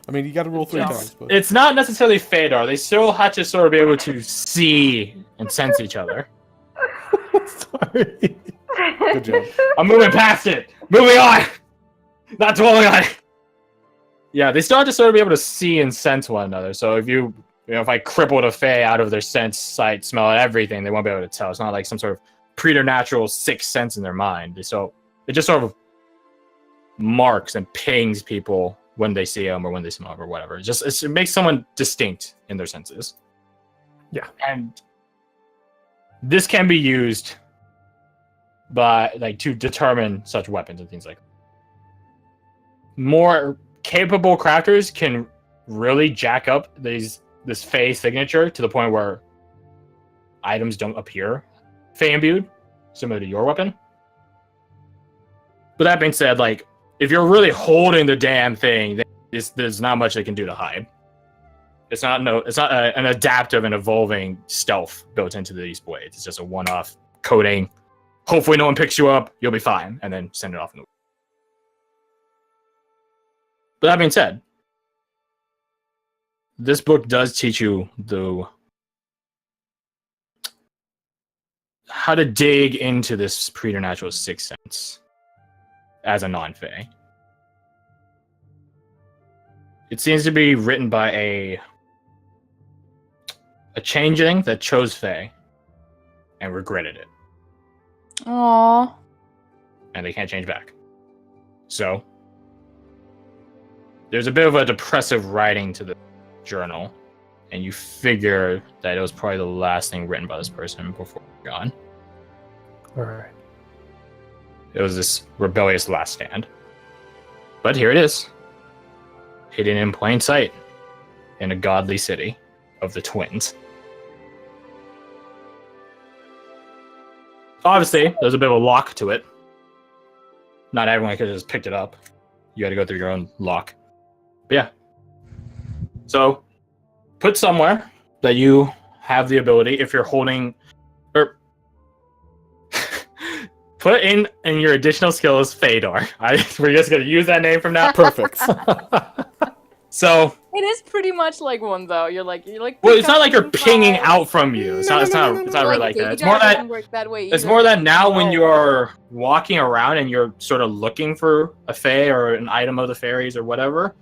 Speaker 2: I mean, you got to roll 3
Speaker 3: It's,
Speaker 2: times. But...
Speaker 3: it's not necessarily Fadar. They still have to sort of be able to see and sense each other.
Speaker 1: Sorry.
Speaker 2: Good job.
Speaker 3: I'm moving past it. Moving on. Not dwelling on it. Yeah, they still have to sort of be able to see and sense one another. So if if I crippled a Fae out of their sense, sight, smell, and everything, they won't be able to tell. It's not like some sort of preternatural sixth sense in their mind. It just sort of marks and pings people when they see them or when they smell them or whatever. It makes someone distinct in their senses.
Speaker 1: Yeah.
Speaker 3: And this can be used to determine such weapons and things like that. More capable crafters can really jack up this Fae signature to the point where items don't appear Fae imbued, similar to your weapon. But that being said, if you're really holding the damn thing, then there's not much they can do to hide. It's not an adaptive and evolving stealth built into these blades. It's just a one-off coating. Hopefully no one picks you up, you'll be fine, and then send it off in the world. But that being said, this book does teach you how to dig into this preternatural sixth sense as a non-Fae. It seems to be written by a changeling that chose Fae and regretted it.
Speaker 4: Aww.
Speaker 3: And they can't change back. So there's a bit of a depressive writing to the journal, and you figure that it was probably the last thing written by this person before they're gone.
Speaker 1: All right.
Speaker 3: It was this rebellious last stand. But here it is, hidden in plain sight in a godly city of the twins. Obviously, there's a bit of a lock to it. Not everyone could have just picked it up. You had to go through your own lock. But yeah. So, put somewhere that you have the ability, if you're holding, or put in your additional skills, Fadar. We're just going to use that name from now.
Speaker 2: Perfect.
Speaker 3: So,
Speaker 4: It is pretty much like one though. You're like.
Speaker 3: well, it's not like you're pinging out from you. It's not really like that. It's more that it's more that now when you're walking around and you're sort of looking for a Fae or an item of the fairies or whatever,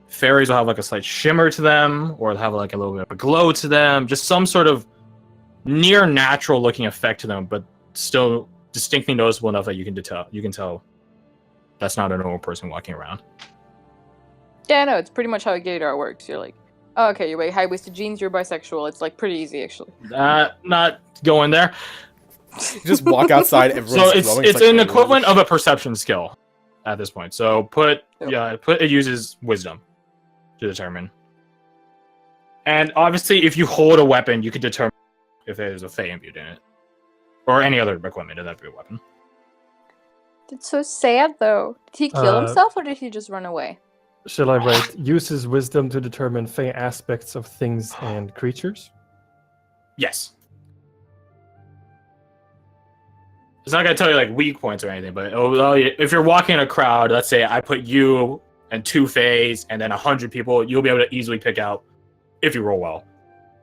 Speaker 3: fairies will have a slight shimmer to them, or they'll have a little bit of a glow to them, just some sort of near natural looking effect to them, but still distinctly noticeable enough that you can tell that's not a normal person walking around.
Speaker 4: Yeah, no, it's pretty much how Gator works. You're like, oh, okay, you wear high-waisted jeans, you're bisexual. It's pretty easy actually.
Speaker 3: Not going there.
Speaker 2: You just walk outside.
Speaker 3: So it's an equivalent of a perception skill at this point. So it uses wisdom to determine. And obviously, if you hold a weapon, you can determine if there's a Fey imbued in it. Or any other equipment, it doesn't have to be a weapon.
Speaker 4: That's so sad, though. Did he kill himself, or did he just run away?
Speaker 1: Shall I write, uses wisdom to determine Fey aspects of things and creatures?
Speaker 3: Yes. It's not going to tell you like weak points or anything, but if you're walking in a crowd, let's say I put you and 2 Feys and then 100 people, you'll be able to easily pick out, if you roll well,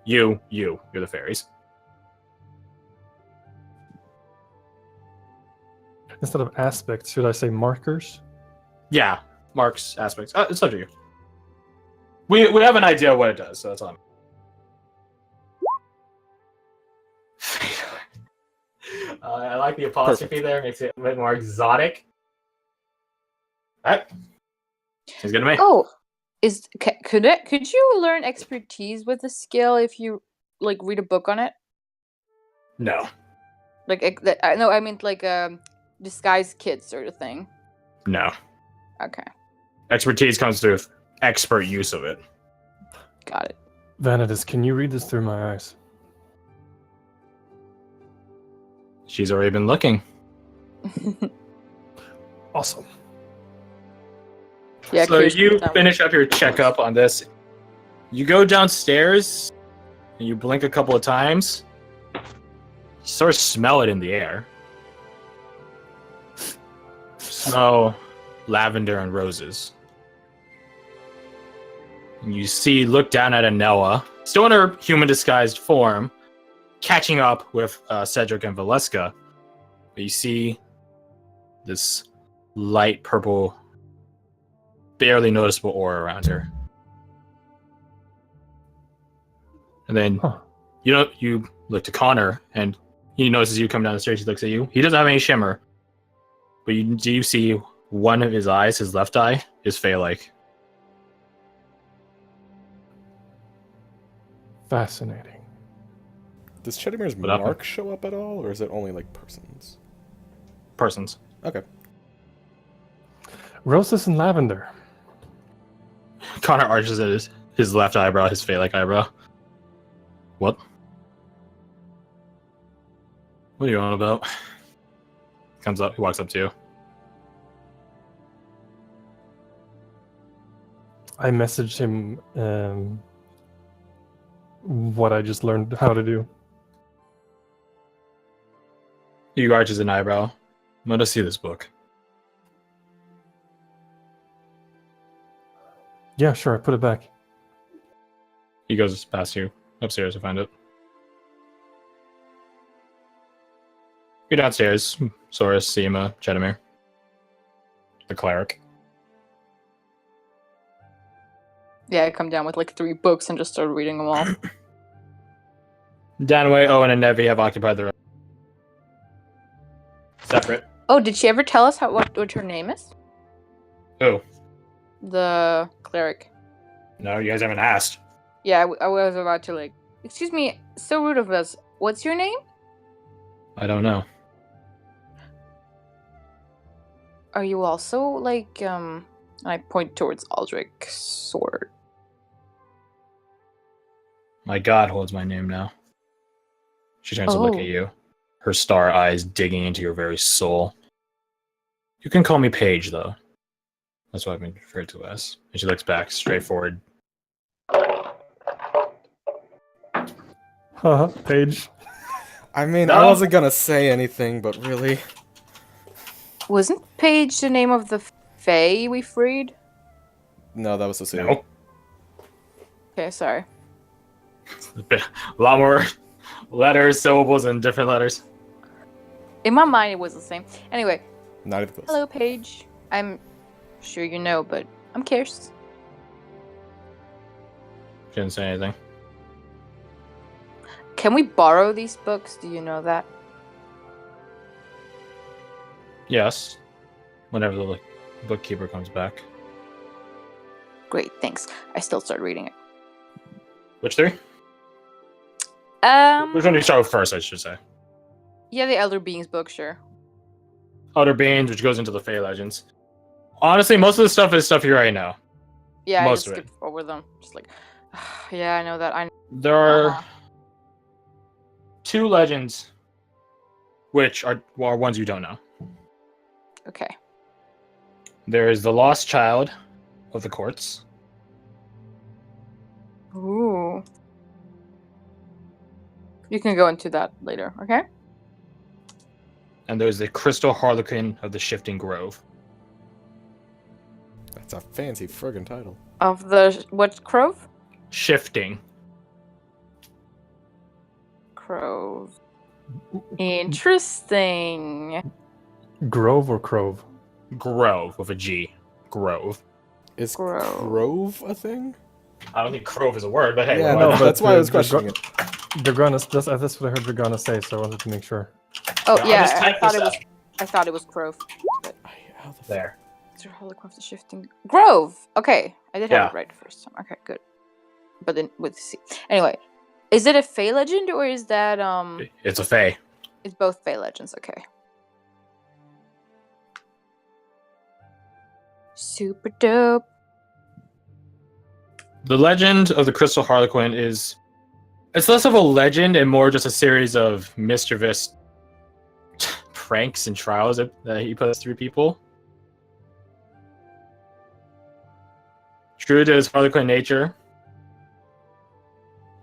Speaker 3: you're the fairies.
Speaker 1: Instead of aspects, should I say markers?
Speaker 3: Yeah, marks, aspects. It's up to you. We have an idea of what it does, so that's all. I like the apostrophe there. Makes it a bit more exotic. All right. Sounds good to me.
Speaker 4: Oh, could you learn expertise with the skill if you like read a book on it?
Speaker 3: No.
Speaker 4: No, I meant like disguise kit sort of thing.
Speaker 3: No.
Speaker 4: Okay,
Speaker 3: Expertise comes through expert use of it.
Speaker 4: got it.
Speaker 1: Vanitas, can you read this through my eyes?
Speaker 3: She's already been looking.
Speaker 1: Awesome.
Speaker 4: Yeah.
Speaker 3: So
Speaker 4: Kirsten,
Speaker 3: you
Speaker 4: that
Speaker 3: finish up your checkup on this. You go downstairs and you blink a couple of times. You sort of smell it in the air. Smell lavender and roses. And you look down at Anella, still in her human disguised form, catching up with Cedric and Valeska. But you see this light purple, barely noticeable aura around her. And then you look to Connor, and he notices you come down the stairs. He looks at you. He doesn't have any shimmer, but you see one of his eyes, his left eye, is Fey-like.
Speaker 1: Fascinating.
Speaker 2: Does Chedimir's
Speaker 3: What happened?
Speaker 2: mark show up at all, or is it only like persons?
Speaker 3: Persons.
Speaker 2: Okay.
Speaker 1: Roses and lavender.
Speaker 3: Connor arches at his left eyebrow, his Fey-like eyebrow. What? What are you on about? Comes up, he walks up to you.
Speaker 1: I messaged him what I just learned how to do.
Speaker 3: He arches an eyebrow. Let us see this book.
Speaker 1: Yeah, sure, I put it back.
Speaker 3: He goes past you upstairs to find it. You're downstairs. Soris, Seema, Chedimir. The cleric.
Speaker 4: Yeah, I come down with like 3 books and just start reading them all.
Speaker 3: Danway, Owen, and Nevi have occupied the rest. Separate.
Speaker 4: Oh, did she ever tell us what her name is?
Speaker 3: Oh,
Speaker 4: The cleric.
Speaker 3: no, you guys haven't asked.
Speaker 4: Yeah, I was about to like. Excuse me, so rude of us. What's your name?
Speaker 3: I don't know.
Speaker 4: Are you also like I point towards Aldrich's sword.
Speaker 3: My god holds my name now. She turns to look
Speaker 4: Oh.
Speaker 3: at you, her star eyes digging into your very soul. You can call me Paige, though. That's what I've been referred to as. And she looks back, straightforward.
Speaker 1: Haha, Paige.
Speaker 2: I mean,
Speaker 3: No.
Speaker 2: I wasn't gonna say anything, but really.
Speaker 4: Wasn't Paige the name of the Fae we freed?
Speaker 2: No, that was Cecilia.
Speaker 3: No.
Speaker 4: Okay, sorry.
Speaker 3: A lot more letters, syllables, and different letters.
Speaker 4: In my mind, it was the same. Anyway,
Speaker 2: Not even close.
Speaker 4: hello, Paige. I'm sure you know, but I'm curious.
Speaker 3: She didn't say anything.
Speaker 4: Can we borrow these books? Do you know that?
Speaker 3: Yes. Whenever the bookkeeper comes back.
Speaker 4: Great, thanks. I still start reading it.
Speaker 3: Which 3? Which one do you start with first, I should say?
Speaker 4: Yeah, the Elder Beings book, sure.
Speaker 3: Outer Beings, which goes into the Fey Legends. Honestly, most of the stuff is stuff you already know.
Speaker 4: Yeah,
Speaker 3: Most
Speaker 4: I
Speaker 3: of
Speaker 4: just skip over them. Just like, Yeah, I know that.
Speaker 3: There are
Speaker 4: Uh-huh.
Speaker 3: 2 legends, which are ones you don't know.
Speaker 4: Okay.
Speaker 3: There is the lost child of the courts.
Speaker 4: Ooh. You can go into that later, okay?
Speaker 3: And there's the crystal harlequin of the shifting grove.
Speaker 2: That's a fancy friggin' title.
Speaker 4: Of the what Crove?
Speaker 3: Shifting.
Speaker 4: Crove. Interesting.
Speaker 1: Grove or Crove?
Speaker 3: Grove with a G. Grove.
Speaker 2: Is
Speaker 4: Grove.
Speaker 2: Grove a thing?
Speaker 3: I don't think grove is a word, but hey,
Speaker 2: Yeah,
Speaker 3: why
Speaker 2: no,
Speaker 3: not?
Speaker 2: that's why I was
Speaker 1: the
Speaker 2: questioning it.
Speaker 1: That's what I heard Dragana say, so I wanted to make sure.
Speaker 4: Oh
Speaker 3: Yeah, I'll
Speaker 4: yeah,
Speaker 3: just type this up.
Speaker 4: I thought it was Crove.
Speaker 2: How the
Speaker 3: There.
Speaker 4: It's your Holocraft the shifting Grove. Okay, I did have
Speaker 3: Yeah.
Speaker 4: it right the first time. Okay, good. But then with C. Anyway, is it a Fey legend or is that
Speaker 3: It's a fae.
Speaker 4: It's both Fey legends. Okay. Super dope.
Speaker 3: The legend of the Crystal Harlequin is... It's less of a legend and more just a series of mischievous pranks and trials that he puts through people. True to his Harlequin nature,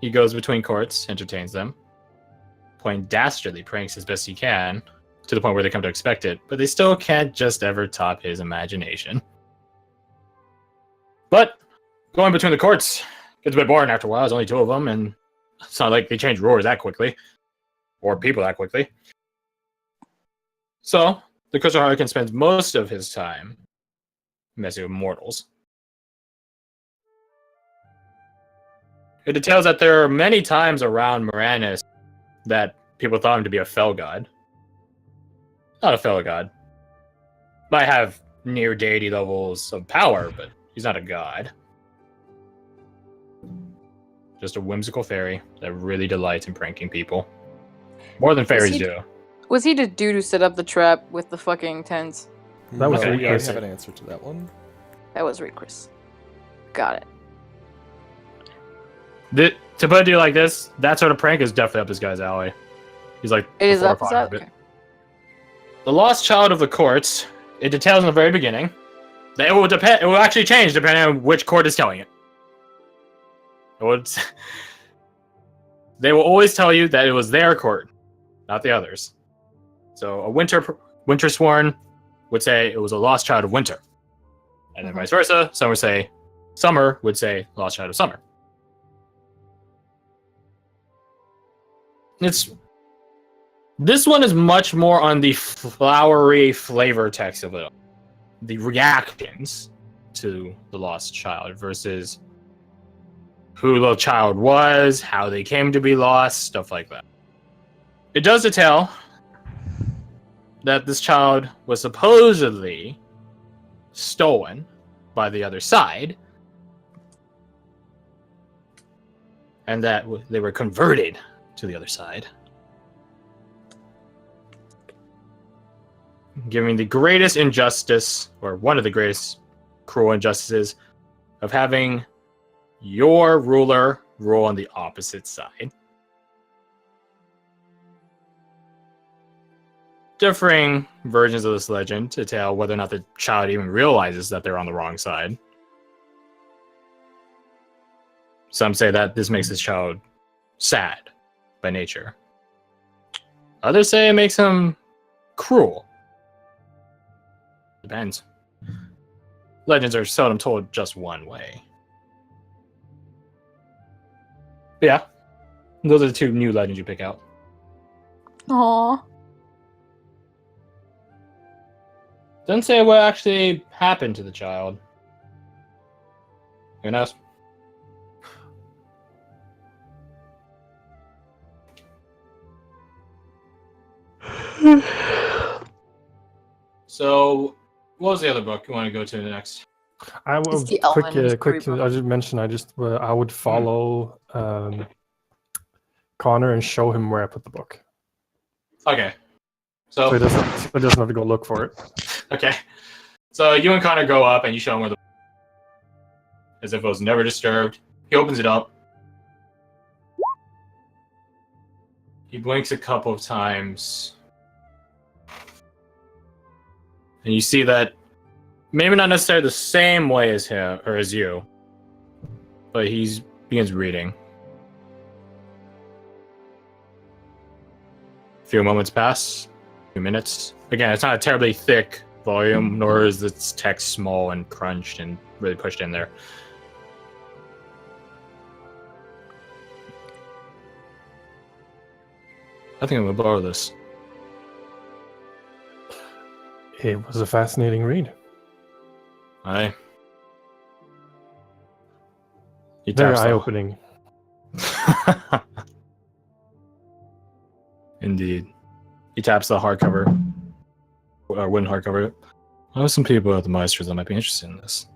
Speaker 3: he goes between courts, entertains them, playing dastardly pranks as best he can, to the point where they come to expect it, but they still can't just ever top his imagination. But going between the courts gets a bit boring after a while. There's only 2 of them, and it's not like they change rulers that quickly, or people that quickly. So, the Crystal Harlequin spends most of his time messing with mortals. It details that there are many times around Moranis that people thought him to be a fell god. Not a fell god. Might have near deity levels of power, but he's not a god. Just a whimsical fairy that really delights in pranking people. More than fairies do.
Speaker 4: Was he the dude who set up the trap with the fucking tents?
Speaker 1: That was
Speaker 2: No,
Speaker 3: Rick
Speaker 2: we already
Speaker 1: Chris.
Speaker 2: have an answer to that one.
Speaker 4: That was Rick Chris. Got it.
Speaker 3: To put it to you like this, that sort of prank is definitely up this guy's alley. He's like
Speaker 4: It is
Speaker 3: the
Speaker 4: up his
Speaker 3: forefather of
Speaker 4: alley?
Speaker 3: it. The lost child of the courts. It details in the very beginning that it will depend. It will actually change depending on which court is telling it. They will always tell you that it was their court, not the others. So a winter sworn would say it was a lost child of winter, and then vice versa. Some would say summer would say lost child of summer. This one is much more on the flowery flavor text of it, the reactions to the lost child versus who the child was, how they came to be lost, stuff like that. It does detail that this child was supposedly stolen by the other side, and that they were converted to the other side, giving the greatest injustice, or one of the greatest cruel injustices, of having your ruler rule on the opposite side. Differing versions of this legend to tell whether or not the child even realizes that they're on the wrong side. Some say that this makes this child sad by nature. Others say it makes him cruel. Depends. Legends are seldom told just one way. But yeah, those are the 2 new legends you pick out.
Speaker 4: Aww.
Speaker 3: Doesn't say what actually happened to the child. Who knows? So, what was the other book you want to go to next?
Speaker 1: I will
Speaker 4: the
Speaker 1: quick,
Speaker 4: Elven
Speaker 1: quick.
Speaker 4: storybook.
Speaker 1: I just mentioned I would follow Connor and show him where I put the book,
Speaker 3: Okay.
Speaker 1: so he
Speaker 3: So,
Speaker 1: doesn't have to go look for it.
Speaker 3: okay. So you and Connor go up and you show him where the... as if it was never disturbed. He opens it up. He blinks a couple of times. And you see that maybe not necessarily the same way as him or as you, but he begins reading. A few moments pass, a few minutes. Again, it's not a terribly thick volume, nor is its text small and crunched and really pushed in there. I think I'm gonna borrow this.
Speaker 1: It was a fascinating read.
Speaker 3: Aye. He
Speaker 1: Very
Speaker 3: taps the-
Speaker 1: eye-opening.
Speaker 3: Indeed. He taps the hardcover, or wooden hardcover. I know some people at the Meisters that might be interested in this.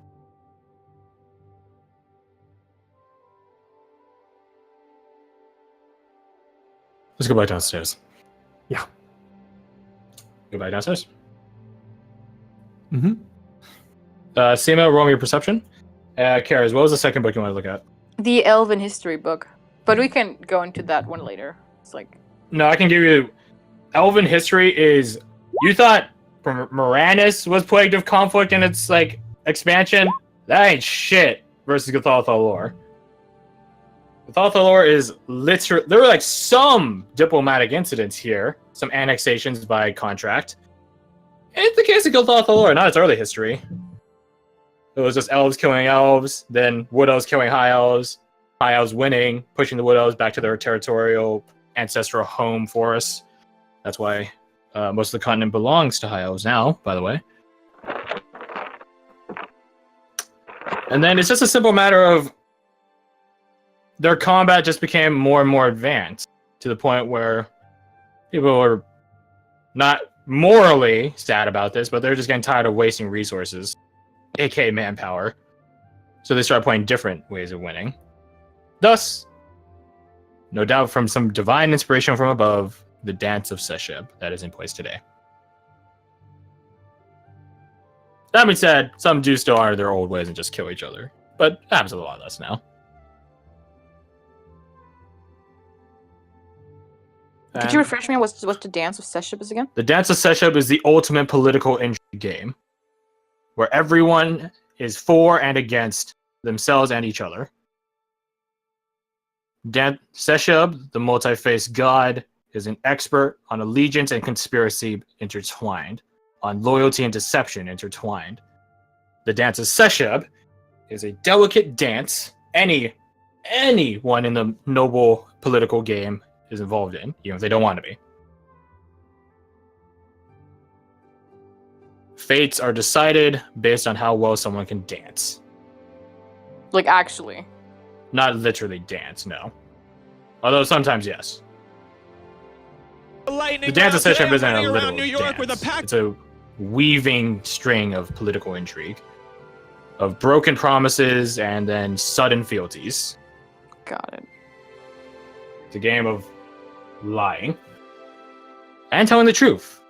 Speaker 3: Let's go back downstairs.
Speaker 1: Yeah.
Speaker 3: Go back downstairs.
Speaker 1: Mm-hmm.
Speaker 3: Seema, roll me your perception. Karis, what was the second book you want to look at?
Speaker 4: The Elven history book, but we can go into that one later. It's like
Speaker 3: No, I can give you. Elven history is. You thought Moranus was plagued of conflict in its like expansion? That ain't shit versus Gthotha lore. Gthotha lore is literally. There were like some diplomatic incidents here, some annexations by contract. It's the case of Gthotha lore, not its early history. It was just elves killing elves, then wood elves killing high elves winning, pushing the wood elves back to their territorial ancestral home forests. That's why most of the continent belongs to high elves now, by the way. And then it's just a simple matter of their combat just became more and more advanced to the point where people are not morally sad about this, but they're just getting tired of wasting resources, aka manpower. So they start playing different ways of winning. Thus, no doubt from some divine inspiration from above, the dance of Sesheb that is in place today. That being said, some do still honor their old ways and just kill each other, but it happens a lot less now.
Speaker 4: could you refresh me on what's the dance of Sesheb is again?
Speaker 3: The Dance of Sesheb is the ultimate political intrigue game, where everyone is for and against themselves and each other. Sesheb, the multi-faced god, is an expert on allegiance and conspiracy intertwined, on loyalty and deception intertwined. The Dance of Sesheb is a delicate dance anyone in the noble political game is involved in, even if they don't want to be. Fates are decided based on how well someone can dance.
Speaker 4: Like actually.
Speaker 3: Not literally dance, no. Although sometimes, yes. The Dance of Sesheb isn't a literal dance. It's a weaving string of political intrigue, of broken promises and then sudden fealties.
Speaker 4: Got it.
Speaker 3: It's a game of lying and telling the truth.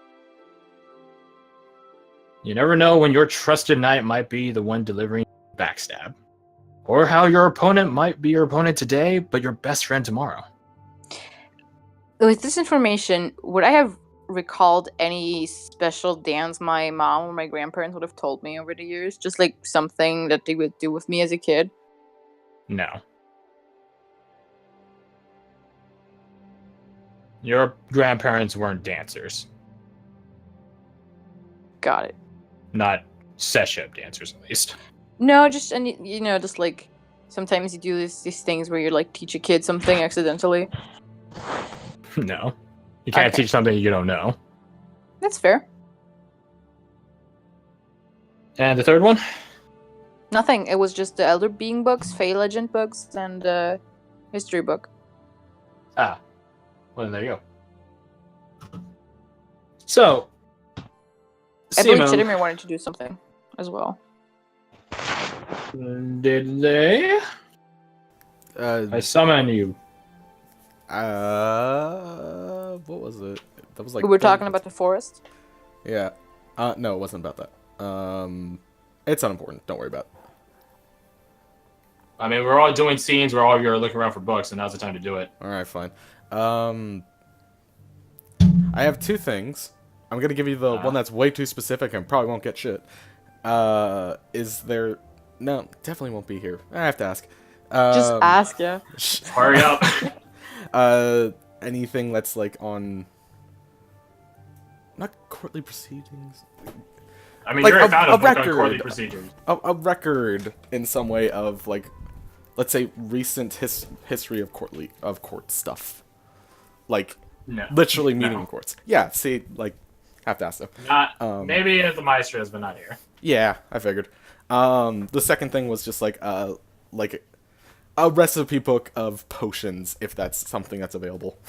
Speaker 3: You never know when your trusted knight might be the one delivering backstab, or how your opponent might be your opponent today, but your best friend tomorrow.
Speaker 4: With this information, would I have recalled any special dance my mom or my grandparents would have told me over the years? Just like something that they would do with me as a kid?
Speaker 3: No. Your grandparents weren't dancers.
Speaker 4: Got it.
Speaker 3: Not Sesheb dancers, at least.
Speaker 4: No, just, and just like, sometimes you do these things where you like teach a kid something accidentally.
Speaker 3: No. You can't
Speaker 4: Okay.
Speaker 3: teach something you don't know.
Speaker 4: That's fair.
Speaker 3: And the third one?
Speaker 4: Nothing. It was just the Elder Being books, Fey Legend books, and history book.
Speaker 3: Ah. Well, then there you go. So,
Speaker 4: I believe
Speaker 3: Simo,
Speaker 4: Chittimir wanted to do something as well.
Speaker 3: did they? I summon you.
Speaker 2: What was it? That was like.
Speaker 4: We were talking about the forest.
Speaker 2: Yeah. No, it wasn't about that. It's unimportant. Don't worry about
Speaker 3: I mean, we're all doing scenes. We're all here looking around for books, and now's the time to do it.
Speaker 2: All right, fine. I have two things. I'm gonna give you the one that's way too specific and probably won't get shit. Is there? No, definitely won't be here. I have to ask.
Speaker 4: Just ask, yeah.
Speaker 3: Hurry up.
Speaker 2: Anything that's like on, not courtly proceedings.
Speaker 3: I mean,
Speaker 2: Like
Speaker 3: you already found
Speaker 2: a
Speaker 3: a book on
Speaker 2: record.
Speaker 3: courtly procedures.
Speaker 2: A record in some way of like, let's say recent history of court stuff, like
Speaker 3: No.
Speaker 2: literally meeting
Speaker 3: No.
Speaker 2: courts. Yeah, see, like, have to ask though.
Speaker 3: Not maybe the maestros, but not here.
Speaker 2: Yeah, I figured. The second thing was just like a recipe book of potions, if that's something that's available.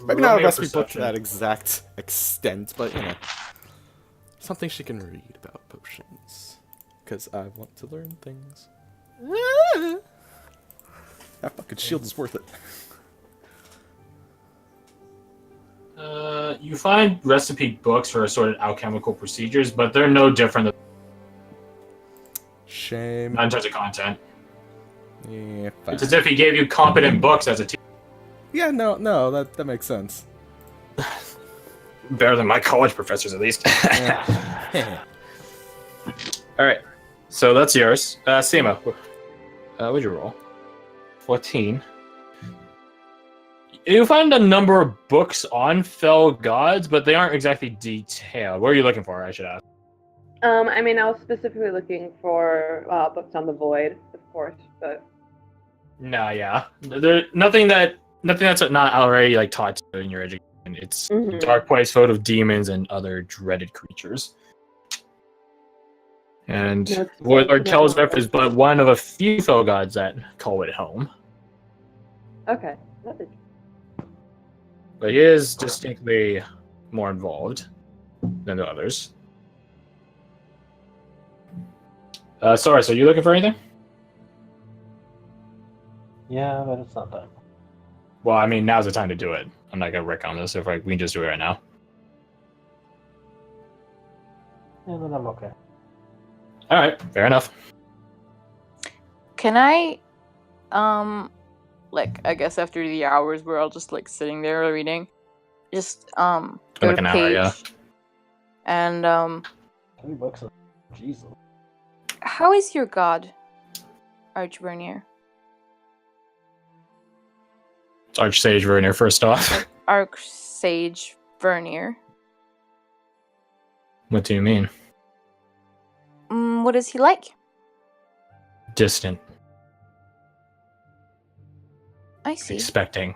Speaker 2: Maybe not a recipe book to that exact extent, but you know, something she can read about potions. Because I want to learn things. That fucking shield is worth it.
Speaker 3: You find recipe books for assorted alchemical procedures, but they're no different than
Speaker 2: Shame.
Speaker 3: not in terms of content.
Speaker 2: Yeah,
Speaker 3: It's as if he gave you competent books as a teacher.
Speaker 2: yeah, no, that makes sense.
Speaker 3: Better than my college professors, at least.
Speaker 2: Yeah.
Speaker 3: All right, so that's yours. Seema, what'd you roll? 14. You find a number of books on fell gods, but they aren't exactly detailed. What are you looking for, I should ask?
Speaker 6: I mean, I was specifically looking for books on the void, of course, but
Speaker 3: No, yeah. There's nothing that's not already like taught to you in your education. It's a dark place filled with demons and other dreaded creatures. And what Lord Kelsref is but one of a few fell gods that call it home.
Speaker 6: okay. That is-
Speaker 3: But he is distinctly more involved than the others. Sorry, so you looking for anything?
Speaker 5: Yeah, but it's not done.
Speaker 3: Well, I mean, now's the time to do it. I'm not gonna wreck on this if we can just do it right now.
Speaker 5: Yeah, then I'm okay.
Speaker 3: All right, fair enough.
Speaker 4: Can I, like, I guess after the hours we're all just like sitting there reading, just go
Speaker 3: Like
Speaker 4: to
Speaker 3: an hour,
Speaker 4: page,
Speaker 3: yeah.
Speaker 4: and
Speaker 5: 3 books. Jesus.
Speaker 4: how is your god, Archvernier?
Speaker 3: It's Archsage Vernier first off.
Speaker 4: Archsage Vernier.
Speaker 3: What do you mean?
Speaker 4: What is he like?
Speaker 3: Distant,
Speaker 4: I see.
Speaker 3: expecting.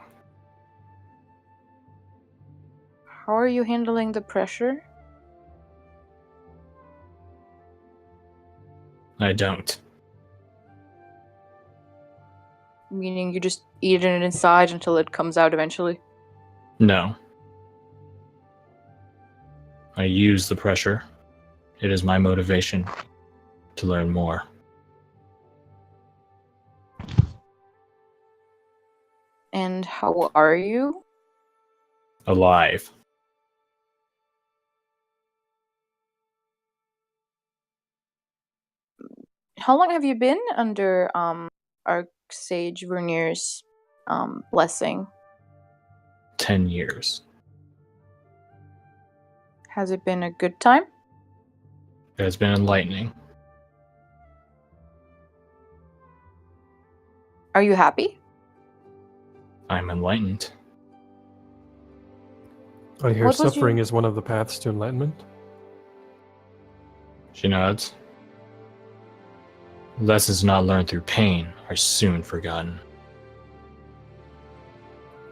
Speaker 4: How are you handling the pressure?
Speaker 3: I don't.
Speaker 4: Meaning you just eat it inside until it comes out eventually?
Speaker 3: No. I use the pressure. It is my motivation to learn more.
Speaker 4: And how are you?
Speaker 3: Alive.
Speaker 4: How long have you been under Archsage Vernier's blessing?
Speaker 3: 10 years.
Speaker 4: Has it been a good time?
Speaker 3: It has been enlightening.
Speaker 4: Are you happy?
Speaker 3: I'm enlightened.
Speaker 1: I hear
Speaker 4: What was
Speaker 1: suffering
Speaker 4: your-
Speaker 1: is one of the paths to enlightenment.
Speaker 3: She nods. Lessons not learned through pain are soon forgotten.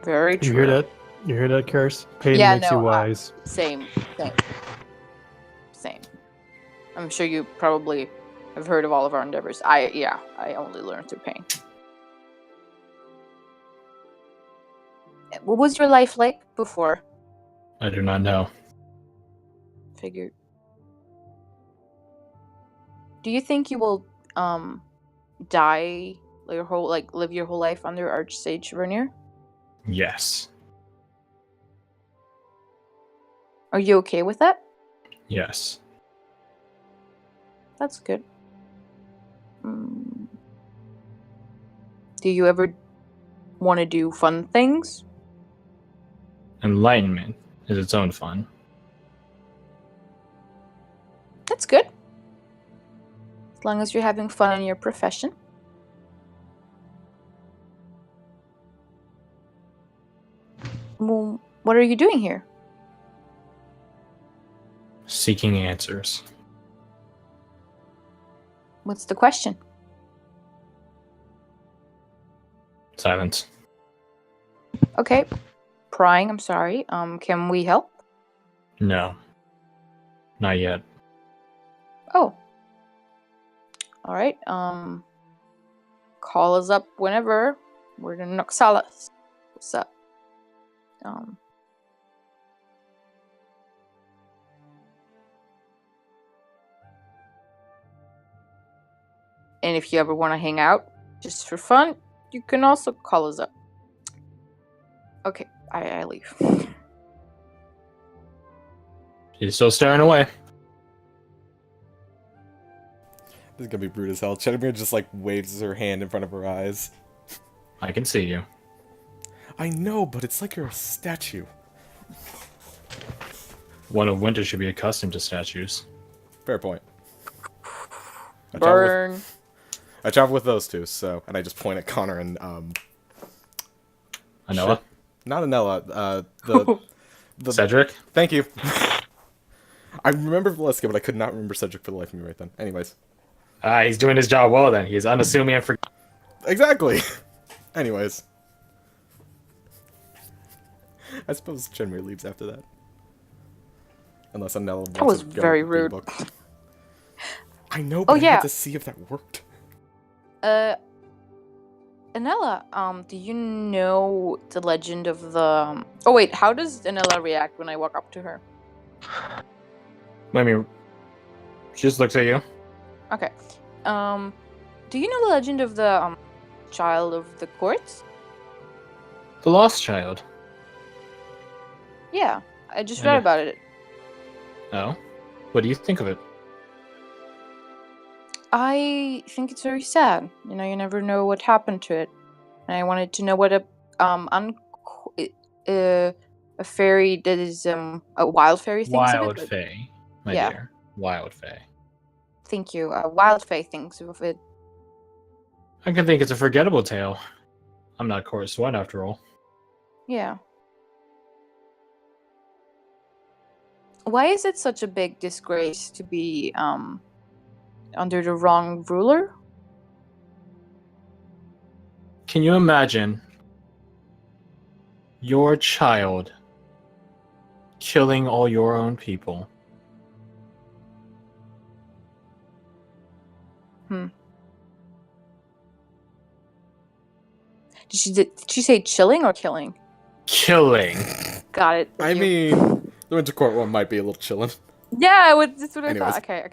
Speaker 4: Very true.
Speaker 1: You hear that? You hear that, Curse? Pain
Speaker 4: Yeah,
Speaker 1: makes
Speaker 4: no,
Speaker 1: you wise.
Speaker 4: Same. I'm sure you probably have heard of all of our endeavors. I only learned through pain. What was your life like before?
Speaker 3: I do not know.
Speaker 4: Figured. Do you think you will die live your whole life under Archsage Vernier?
Speaker 3: Yes.
Speaker 4: Are you okay with that?
Speaker 3: Yes.
Speaker 4: That's good. Do you ever want to do fun things?
Speaker 3: Enlightenment is its own fun.
Speaker 4: That's good. As long as you're having fun in your profession. Well, what are you doing here?
Speaker 3: Seeking answers.
Speaker 4: What's the question?
Speaker 3: Silence.
Speaker 4: Okay. Prying, I'm sorry. Can we help?
Speaker 3: No. Not yet.
Speaker 4: Oh. Alright, call us up whenever. We're in Noxalis. What's up? And if you ever want to hang out, just for fun, you can also call us up. Okay, I leave.
Speaker 3: She's still staring away.
Speaker 2: This is gonna be brute as hell. Cheddar just like waves her hand in front of her eyes.
Speaker 3: I can see you.
Speaker 2: I know, but it's like you're a statue.
Speaker 3: One of winter should be accustomed to statues.
Speaker 2: Fair point.
Speaker 4: Burn.
Speaker 2: I travel with those two, so, and I just point at Connor and
Speaker 3: Anella?
Speaker 2: shit. Not Anella. The
Speaker 3: Cedric?
Speaker 2: Thank you. I remember Valeska, but I could not remember Cedric for the life of me right then. Anyways.
Speaker 3: He's doing his job well then. He's unassuming and
Speaker 2: Exactly. Anyways. I suppose Chenmere leaves after that. Unless Anella wants
Speaker 4: That was
Speaker 2: to go
Speaker 4: very
Speaker 2: read a
Speaker 4: rude.
Speaker 2: book. I know, but
Speaker 4: Oh,
Speaker 2: I
Speaker 4: yeah.
Speaker 2: had to see if that worked.
Speaker 4: Anella, do you know the legend of the... Oh wait, how does Anella react when I walk up to her?
Speaker 3: I mean, she just looks at you.
Speaker 4: Okay. Do you know the legend of the child of the courts?
Speaker 3: The lost child.
Speaker 4: Yeah, I just
Speaker 3: Yeah.
Speaker 4: read about it.
Speaker 3: Oh? What do you think of it?
Speaker 4: I think it's very sad. You know, you never know what happened to it, and I wanted to know what a fairy that is a wild fairy thinks of it.
Speaker 3: Wild
Speaker 4: Like,
Speaker 3: Fae, my
Speaker 4: yeah.
Speaker 3: dear. Wild Fae.
Speaker 4: thank you. A wild fae thinks of it.
Speaker 3: I can think it's a forgettable tale. I'm not Court Sweat after all.
Speaker 4: Yeah. Why is it such a big disgrace to be under the wrong ruler?
Speaker 3: Can you imagine your child killing all your own people?
Speaker 4: Did she say chilling or killing?
Speaker 3: Killing.
Speaker 4: Got it.
Speaker 2: I
Speaker 4: Thank you.
Speaker 2: mean, the Winter Court one might be a little chillin'.
Speaker 4: Yeah, that's what I
Speaker 2: Anyways.
Speaker 4: thought. Okay.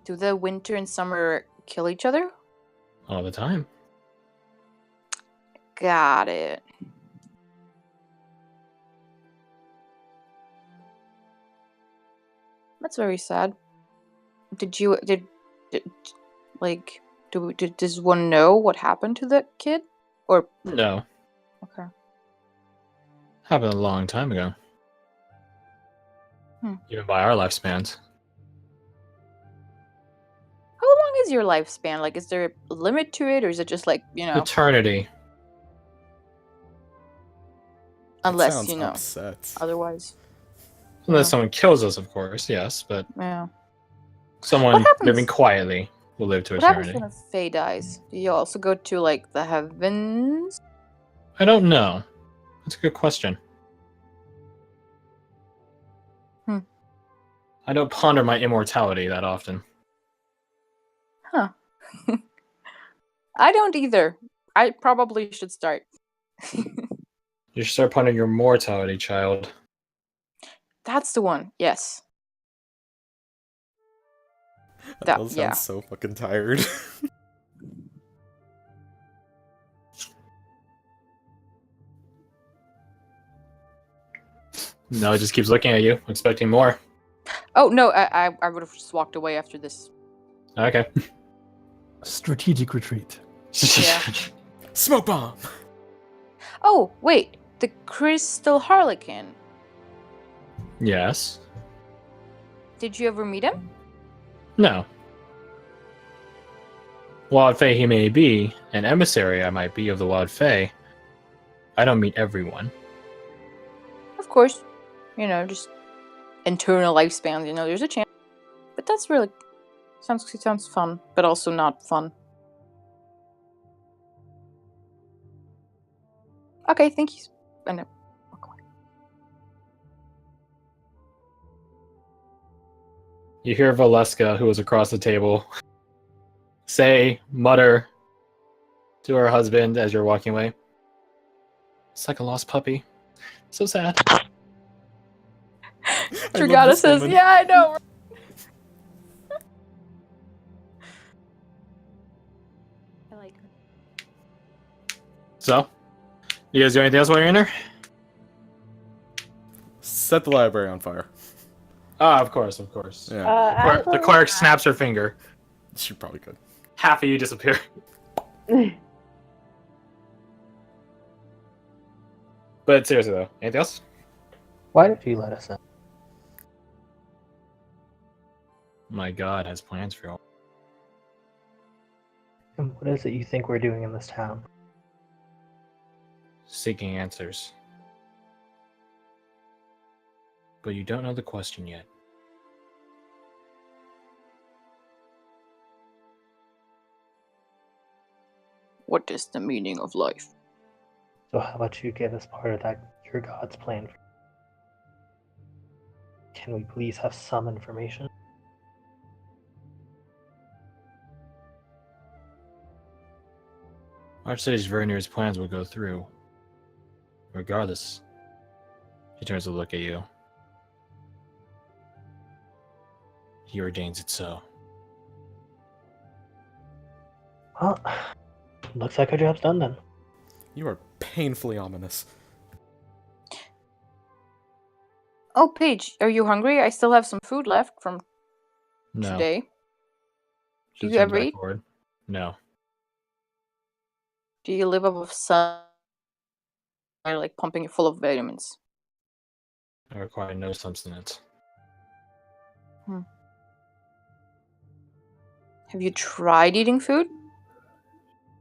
Speaker 4: Do the winter and summer kill each other?
Speaker 3: All the time.
Speaker 4: Got it. That's very sad. Does one know what happened to the kid? Or
Speaker 3: No.
Speaker 4: okay.
Speaker 3: Happened a long time ago. Even by our lifespans.
Speaker 4: How long is your lifespan? Like, is there a limit to it, or is it just like, you know,
Speaker 3: Eternity.
Speaker 4: unless
Speaker 2: Sounds
Speaker 4: you know,
Speaker 2: upset.
Speaker 4: otherwise?
Speaker 3: Unless
Speaker 4: Yeah.
Speaker 3: someone kills us, of course, yes, but
Speaker 4: Yeah.
Speaker 3: someone
Speaker 4: What happens-
Speaker 3: living quietly will live to
Speaker 4: What happens
Speaker 3: eternity.
Speaker 4: when a fae dies? Do you also go to like the heavens?
Speaker 3: I don't know. That's a good question. I don't ponder my immortality that often.
Speaker 4: Huh. I don't either. I probably should start.
Speaker 3: You should start pondering your mortality, child.
Speaker 4: That's the one. Yes.
Speaker 2: That sounds
Speaker 4: yeah.
Speaker 2: so fucking tired.
Speaker 3: No, it just keeps looking at you, expecting more.
Speaker 4: Oh no, I would have just walked away after this.
Speaker 3: Okay.
Speaker 1: Strategic retreat.
Speaker 4: Yeah.
Speaker 2: Smoke bomb.
Speaker 4: Oh, wait. The Crystal Harlequin.
Speaker 3: Yes.
Speaker 4: Did you ever meet him?
Speaker 3: No. Wild Fae he may be, an emissary I might be of the Wild Fae. I don't meet everyone.
Speaker 4: Of course. Just internal lifespans, there's a chance. But that's really sounds fun, but also not fun. Okay, thank you. And walk away.
Speaker 3: You hear Valeska, who was across the table, mutter to her husband as you're walking away. It's like a lost puppy. So sad.
Speaker 4: Dragana says,
Speaker 2: woman.
Speaker 4: "Yeah, I know." I like her.
Speaker 3: So, you guys do anything else while you're in there?
Speaker 2: Set the library on fire.
Speaker 3: Ah, of course.
Speaker 2: Yeah,
Speaker 3: The
Speaker 6: Actually,
Speaker 3: cleric snaps her finger.
Speaker 2: she probably could.
Speaker 3: Half of you disappear. But seriously though, anything else?
Speaker 5: Why did you let us in?
Speaker 3: My God has plans for you.
Speaker 5: And what is it you think we're doing in this town?
Speaker 3: Seeking answers. But you don't know the question yet.
Speaker 4: What is the meaning of life?
Speaker 5: So how about you give us part of that your God's plan? Can we please have some information?
Speaker 3: Archsage's Vernier's plans will go through. Regardless. He turns to look at you. He ordains it so.
Speaker 5: Well, looks like our job's done then.
Speaker 2: You are painfully ominous.
Speaker 4: Oh, Paige, are you hungry? I still have some food left from
Speaker 3: No.
Speaker 4: today.
Speaker 3: She
Speaker 4: you
Speaker 3: turns
Speaker 4: ever
Speaker 3: back
Speaker 4: eat?
Speaker 3: forward. No.
Speaker 4: Do you live off of sun? Or like pumping you full of vitamins?
Speaker 3: I require no substance.
Speaker 4: Have you tried eating food?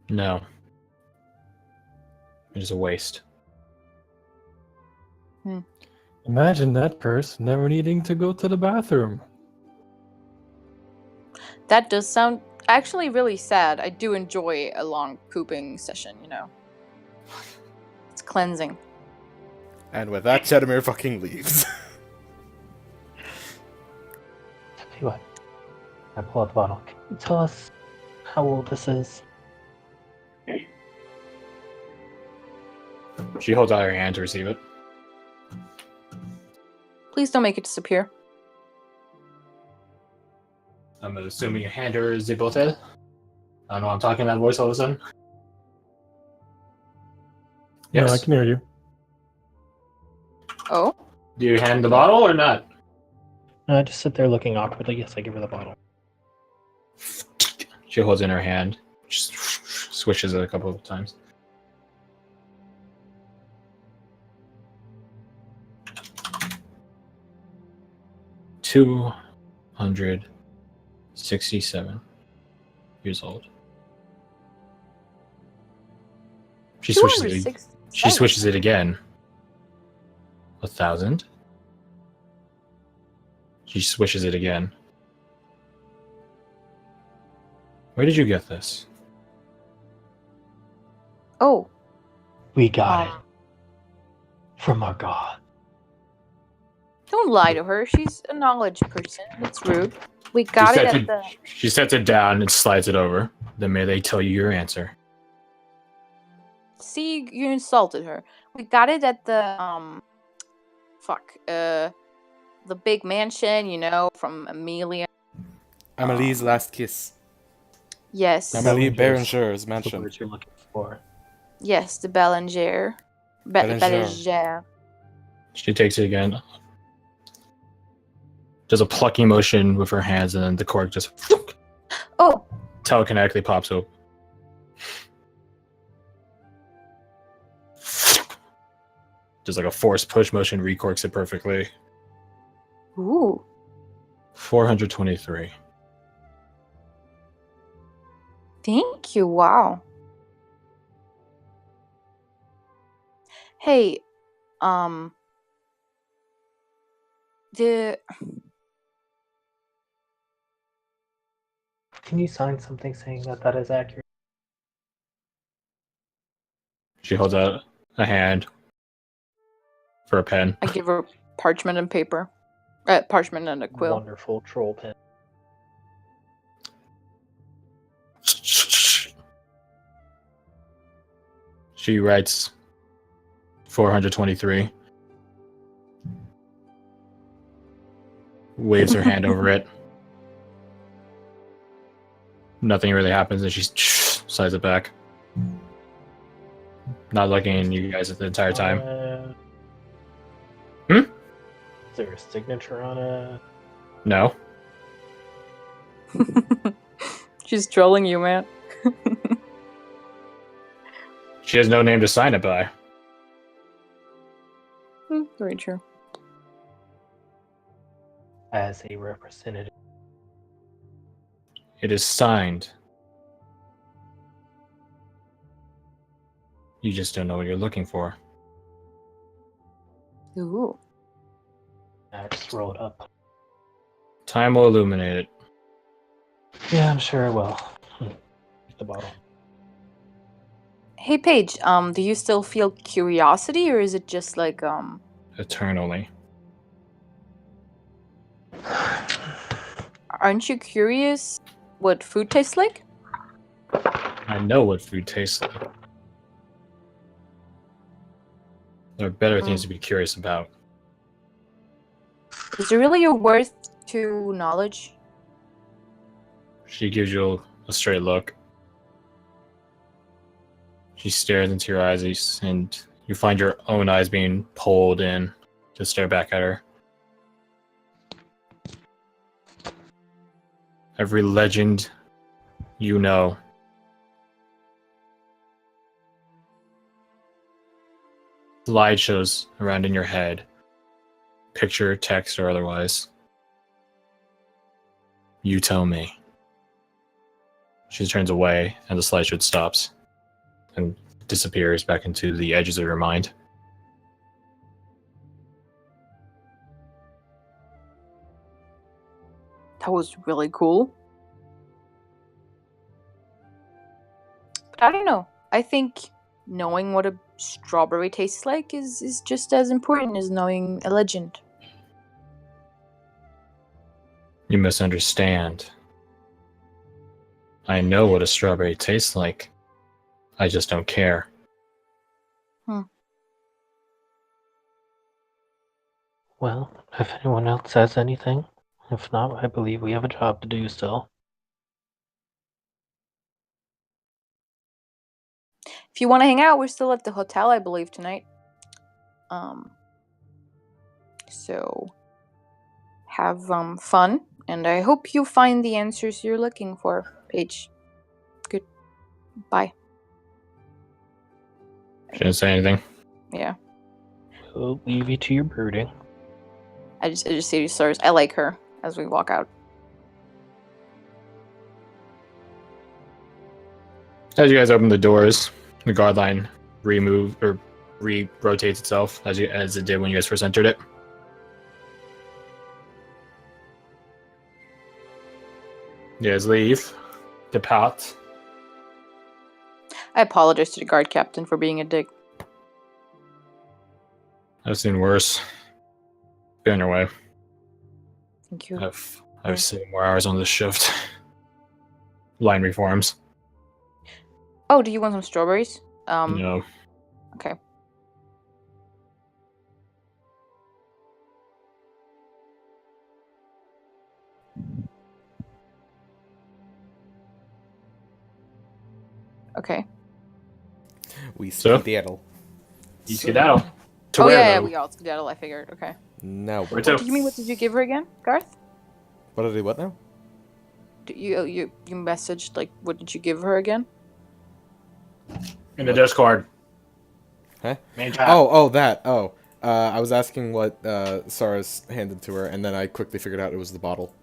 Speaker 3: No. It is a waste.
Speaker 1: Imagine that curse, never needing to go to the bathroom.
Speaker 4: That does sound actually really sad. I do enjoy a long pooping session, It's cleansing.
Speaker 2: And with that, Chedamir fucking leaves.
Speaker 5: Tell you what, I pull out the bottle. Can you tell us how old this is?
Speaker 3: She holds out her hand to receive it.
Speaker 4: Please don't make it disappear.
Speaker 3: I'm assuming you hand her the bottle. I don't know, I'm talking that voice all of a sudden.
Speaker 1: No, I
Speaker 3: Yes.
Speaker 1: can hear you.
Speaker 4: Oh?
Speaker 3: Do you hand the bottle or not?
Speaker 5: I just sit there looking awkwardly. Yes, I give her the bottle.
Speaker 3: She holds it in her hand. Just swishes it a couple of times. $267 years old. She swishes it.
Speaker 4: 206.
Speaker 3: She swishes it again. 1,000. She swishes it again. Where did you get this?
Speaker 4: Oh.
Speaker 5: We got it from our God.
Speaker 4: Don't lie to her. She's a knowledge person. That's rude. We got it at the...
Speaker 3: She sets it down and slides it over. Then may they tell you your answer.
Speaker 4: See, you insulted her. We got it at the, the big mansion, from Amelia.
Speaker 2: Amelie's last kiss.
Speaker 4: Yes.
Speaker 2: Amelie
Speaker 5: Berenger's
Speaker 2: Berenger's
Speaker 5: The
Speaker 2: mansion.
Speaker 5: word you're looking for.
Speaker 4: Yes, the Belanger.
Speaker 2: Belanger.
Speaker 4: Belanger.
Speaker 3: She takes it again. Does a plucking motion with her hands, and then the cork just
Speaker 4: Oh,
Speaker 3: telekinetically pops open. just like a forced push motion recorks it perfectly.
Speaker 4: Ooh.
Speaker 3: 423.
Speaker 4: Thank you. Wow. Hey, the
Speaker 5: Can you sign something saying that that is accurate?
Speaker 3: She holds out a hand for a pen.
Speaker 4: I give her parchment and paper. Parchment and a quill.
Speaker 5: Wonderful troll pen.
Speaker 3: She writes 423. Waves her hand over it. Nothing really happens, and she slides it back. Not looking at you guys the entire time.
Speaker 5: Is there a signature on it?
Speaker 3: No.
Speaker 4: She's trolling you, man.
Speaker 3: She has no name to sign it by.
Speaker 4: Very true.
Speaker 5: As a representative.
Speaker 3: It is signed. You just don't know what you're looking for.
Speaker 4: Ooh.
Speaker 5: I just roll it up.
Speaker 3: Time will illuminate it.
Speaker 5: Yeah, I'm sure it will. The bottle.
Speaker 4: Hey, Paige. Do you still feel curiosity, or is it just like
Speaker 3: Eternally.
Speaker 4: Aren't you curious what food tastes like?
Speaker 3: I know what food tastes like. There are better things to be curious about.
Speaker 4: Is there really a worth to knowledge?
Speaker 3: She gives you a straight look. She stares into your eyes, and you find your own eyes being pulled in to stare back at her. Every legend you know. Slideshows around in your head. Picture, text, or otherwise. You tell me. She turns away, and the slideshow stops and disappears back into the edges of your mind.
Speaker 4: That was really cool. But I don't know. I think knowing what a strawberry tastes like is just as important as knowing a legend.
Speaker 3: You misunderstand. I know what a strawberry tastes like. I just don't care.
Speaker 5: Well, if anyone else says anything, if not, I believe we have a job to do still.
Speaker 4: If you want to hang out, we're still at the hotel, I believe, tonight. So have fun, and I hope you find the answers you're looking for, Paige. Goodbye.
Speaker 3: She didn't say anything.
Speaker 4: Yeah.
Speaker 5: We'll leave you to your brooding.
Speaker 4: I just see these stars. I like her as we walk out.
Speaker 3: As you guys open the doors, the guard line re-rotates itself as it did when you guys first entered it. You guys leave, depart.
Speaker 4: I apologize to the guard captain for being a dick.
Speaker 3: I've seen worse. Be on your way.
Speaker 4: Thank you.
Speaker 3: I've seen more hours on this shift. Line reforms.
Speaker 4: Oh, do you want some strawberries?
Speaker 3: No.
Speaker 4: Okay. Okay.
Speaker 2: We
Speaker 3: So?
Speaker 2: skedaddle.
Speaker 3: You skedaddle. To
Speaker 4: Oh
Speaker 3: where,
Speaker 4: yeah,
Speaker 3: though?
Speaker 4: we all skedaddle. I figured. Okay.
Speaker 2: No.
Speaker 3: Where
Speaker 4: What
Speaker 3: to?
Speaker 4: do you mean? What did you give her again, Garth?
Speaker 2: What did I do? What now?
Speaker 4: You messaged like what did you give her again?
Speaker 3: In the Discord.
Speaker 2: Huh?
Speaker 3: Main chat.
Speaker 2: Oh, that. Oh. I was asking what Saras handed to her, and then I quickly figured out it was the bottle.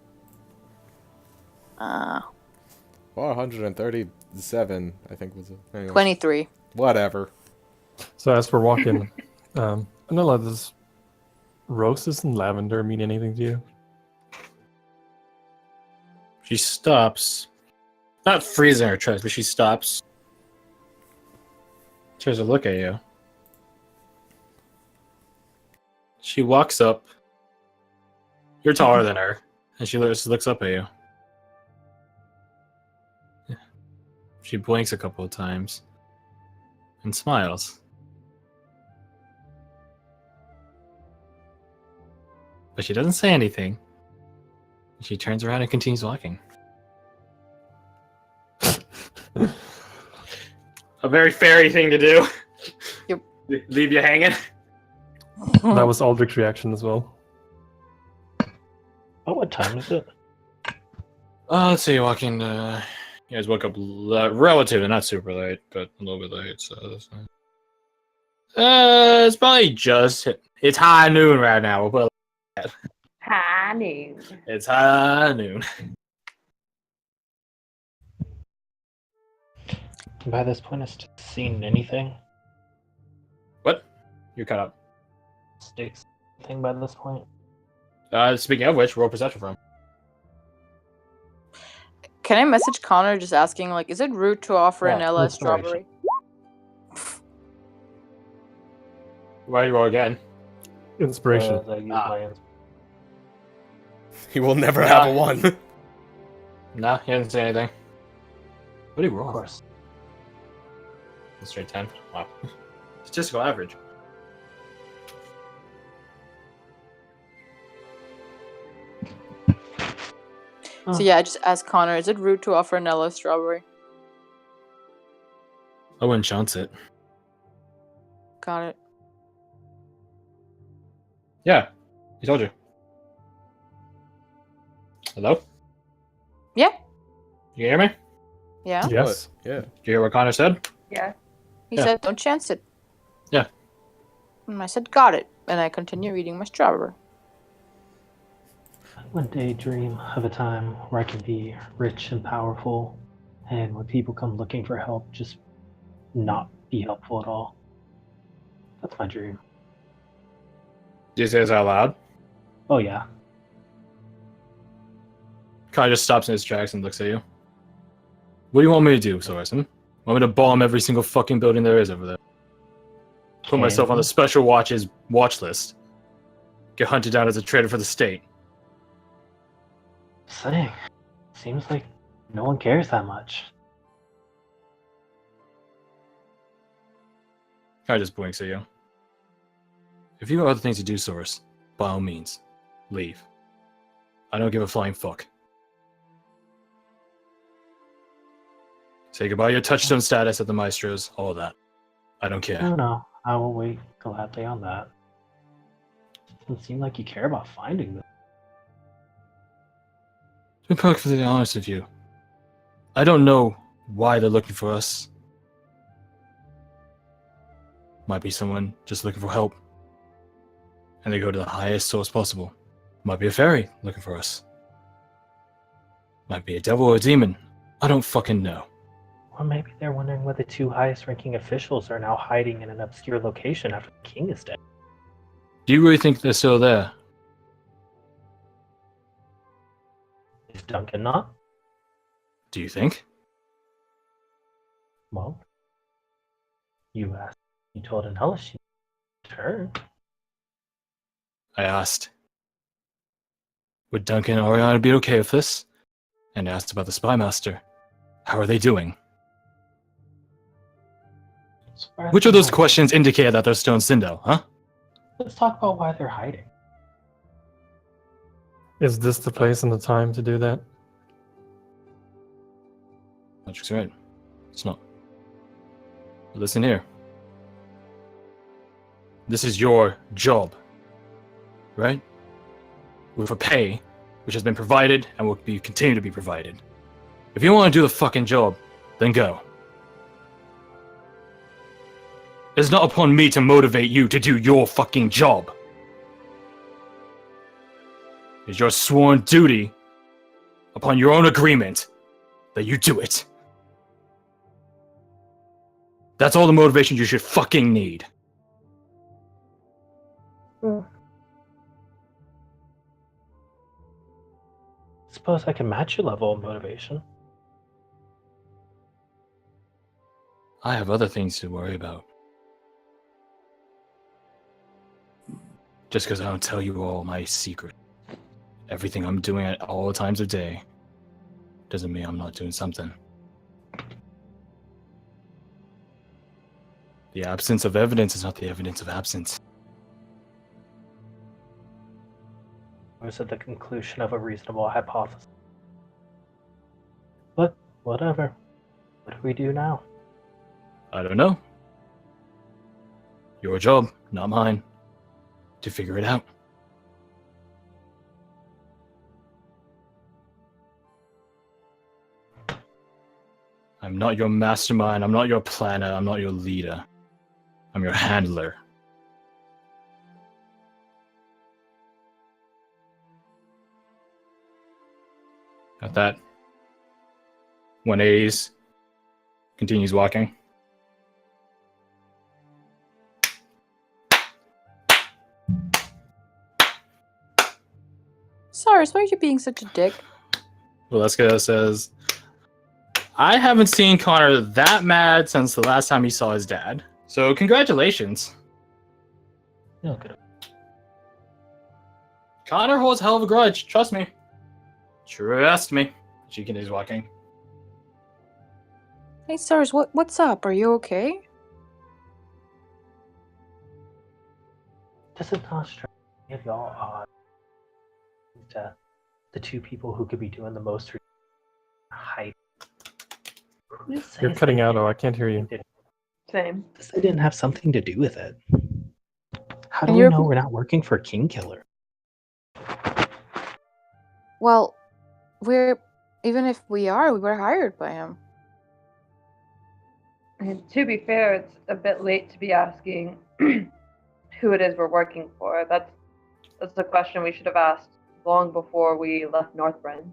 Speaker 2: 437, I think was it. Anyways,
Speaker 4: 23.
Speaker 2: whatever.
Speaker 1: So as we're walking, Anila, does roses and lavender mean anything to you?
Speaker 3: She stops. Not freezing her chest, but she stops. Tries to look at you. She walks up. You're taller than her, and she looks up at you. She blinks a couple of times and smiles. But she doesn't say anything. She turns around and continues walking. A very fairy thing to do.
Speaker 4: Yep.
Speaker 3: Leave you hanging.
Speaker 1: That was Aldrich's reaction as well.
Speaker 5: Oh, what time is it?
Speaker 3: Let's see, walking. You guys woke up relatively, not super late, but a little bit late, so that's fine. It's probably just. It's high noon right now. We'll put it like that.
Speaker 6: Honey.
Speaker 3: It's high noon.
Speaker 5: By this point, has Sticks seen anything?
Speaker 3: What? You're cut up.
Speaker 5: Sticks anything by this point?
Speaker 3: Speaking of which, roll perception from.
Speaker 4: Can I message Connor just asking, like, is it rude to offer
Speaker 5: Yeah,
Speaker 4: Anella a
Speaker 5: inspiration.
Speaker 4: strawberry?
Speaker 3: Why do you roll again?
Speaker 1: Inspiration.
Speaker 5: I use my
Speaker 2: He will never
Speaker 3: Yeah.
Speaker 2: have a 1.
Speaker 3: Nah, he didn't say anything. What do you roll?
Speaker 5: Of course.
Speaker 3: A straight 10. Wow. Statistical average.
Speaker 4: So yeah, I just asked Connor, is it rude to offer Anella a strawberry?
Speaker 3: I wouldn't chance it.
Speaker 4: Got it.
Speaker 3: Yeah, he told you. Hello?
Speaker 4: Yeah.
Speaker 3: You hear me?
Speaker 4: Yeah?
Speaker 1: Yes.
Speaker 2: Yeah.
Speaker 3: Did you hear what Connor said?
Speaker 6: Yes.
Speaker 4: He
Speaker 3: Yeah.
Speaker 4: said, don't chance it.
Speaker 3: Yeah.
Speaker 4: And I said, got it. And I continue eating my strawberry.
Speaker 5: One day dream of a time where I can be rich and powerful, and when people come looking for help, just not be helpful at all. That's my dream.
Speaker 3: Did you say this out loud?
Speaker 5: Oh yeah.
Speaker 3: Connor just stops in his tracks and looks at you. What do you want me to do, Sorensen? Want me to bomb every single fucking building there is over there? Put myself on the special watch list. Get hunted down as a traitor for the state.
Speaker 5: Saying, seems like no one cares that much.
Speaker 3: Connor just blinks at you. If you have other things to do, Soros, by all means, leave. I don't give a flying fuck. Say goodbye to your touchstone status at the Maestros, all of that. I don't care.
Speaker 5: No, I will wait gladly on that. Doesn't seem like you care about finding them.
Speaker 3: To be perfectly honest with you, I don't know why they're looking for us. Might be someone just looking for help. And they go to the highest source possible. Might be a fairy looking for us. Might be a devil or a demon. I don't fucking know.
Speaker 5: Or maybe they're wondering why the two highest ranking officials are now hiding in an obscure location after the king is dead.
Speaker 3: Do you really think they're still there?
Speaker 5: Is Duncan not?
Speaker 3: Do you think?
Speaker 5: Well, you asked. You told Anella she returned.
Speaker 3: I asked. Would Duncan and Oriana be okay with this? And asked about the Spy Master. How are they doing?
Speaker 5: As far as
Speaker 3: Which
Speaker 5: I
Speaker 3: of those
Speaker 5: know,
Speaker 3: questions indicated that they're still in Sindel, huh?
Speaker 5: Let's talk about why they're hiding.
Speaker 1: Is this the place and the time to do that?
Speaker 3: Patrick's right. It's not. But listen here. This is your job. Right? With a pay, which has been provided and will be continue to be provided. If you want to do the fucking job, then go. It's not upon me to motivate you to do your fucking job. It's your sworn duty, upon your own agreement, that you do it. That's all the motivation you should fucking need.
Speaker 5: Suppose I can match your level of motivation.
Speaker 3: I have other things to worry about. Just because I don't tell you all my secret, everything I'm doing at all times of day, doesn't mean I'm not doing something. The absence of evidence is not the evidence of absence.
Speaker 5: Or is it the conclusion of a reasonable hypothesis? But whatever. What do we do now?
Speaker 3: I don't know. Your job, not mine, to figure it out. I'm not your mastermind, I'm not your planner, I'm not your leader. I'm your handler. At that, 180s, continues walking.
Speaker 4: Cyrus, why are you being such a dick?
Speaker 3: Valeska says, I haven't seen Connor that mad since the last time he saw his dad. So congratulations.
Speaker 5: No good.
Speaker 3: Connor holds a hell of a grudge, trust me. Trust me. She continues walking.
Speaker 4: Hey, Cyrus, what's up? Are you okay?
Speaker 5: Does it not strike any of y'all odd that the two people who could be doing the most hype? Who says
Speaker 1: You're cutting
Speaker 5: they
Speaker 1: out,
Speaker 5: didn't-
Speaker 1: oh, I can't hear you.
Speaker 6: Same.
Speaker 5: They didn't have something to do with it. How do
Speaker 4: And
Speaker 5: we
Speaker 4: you're-
Speaker 5: know we're not working for King Killer?
Speaker 4: Well, even if we were hired by him.
Speaker 6: And to be fair, it's a bit late to be asking who it is we're working for. That's the question we should have asked long before we left Northrend.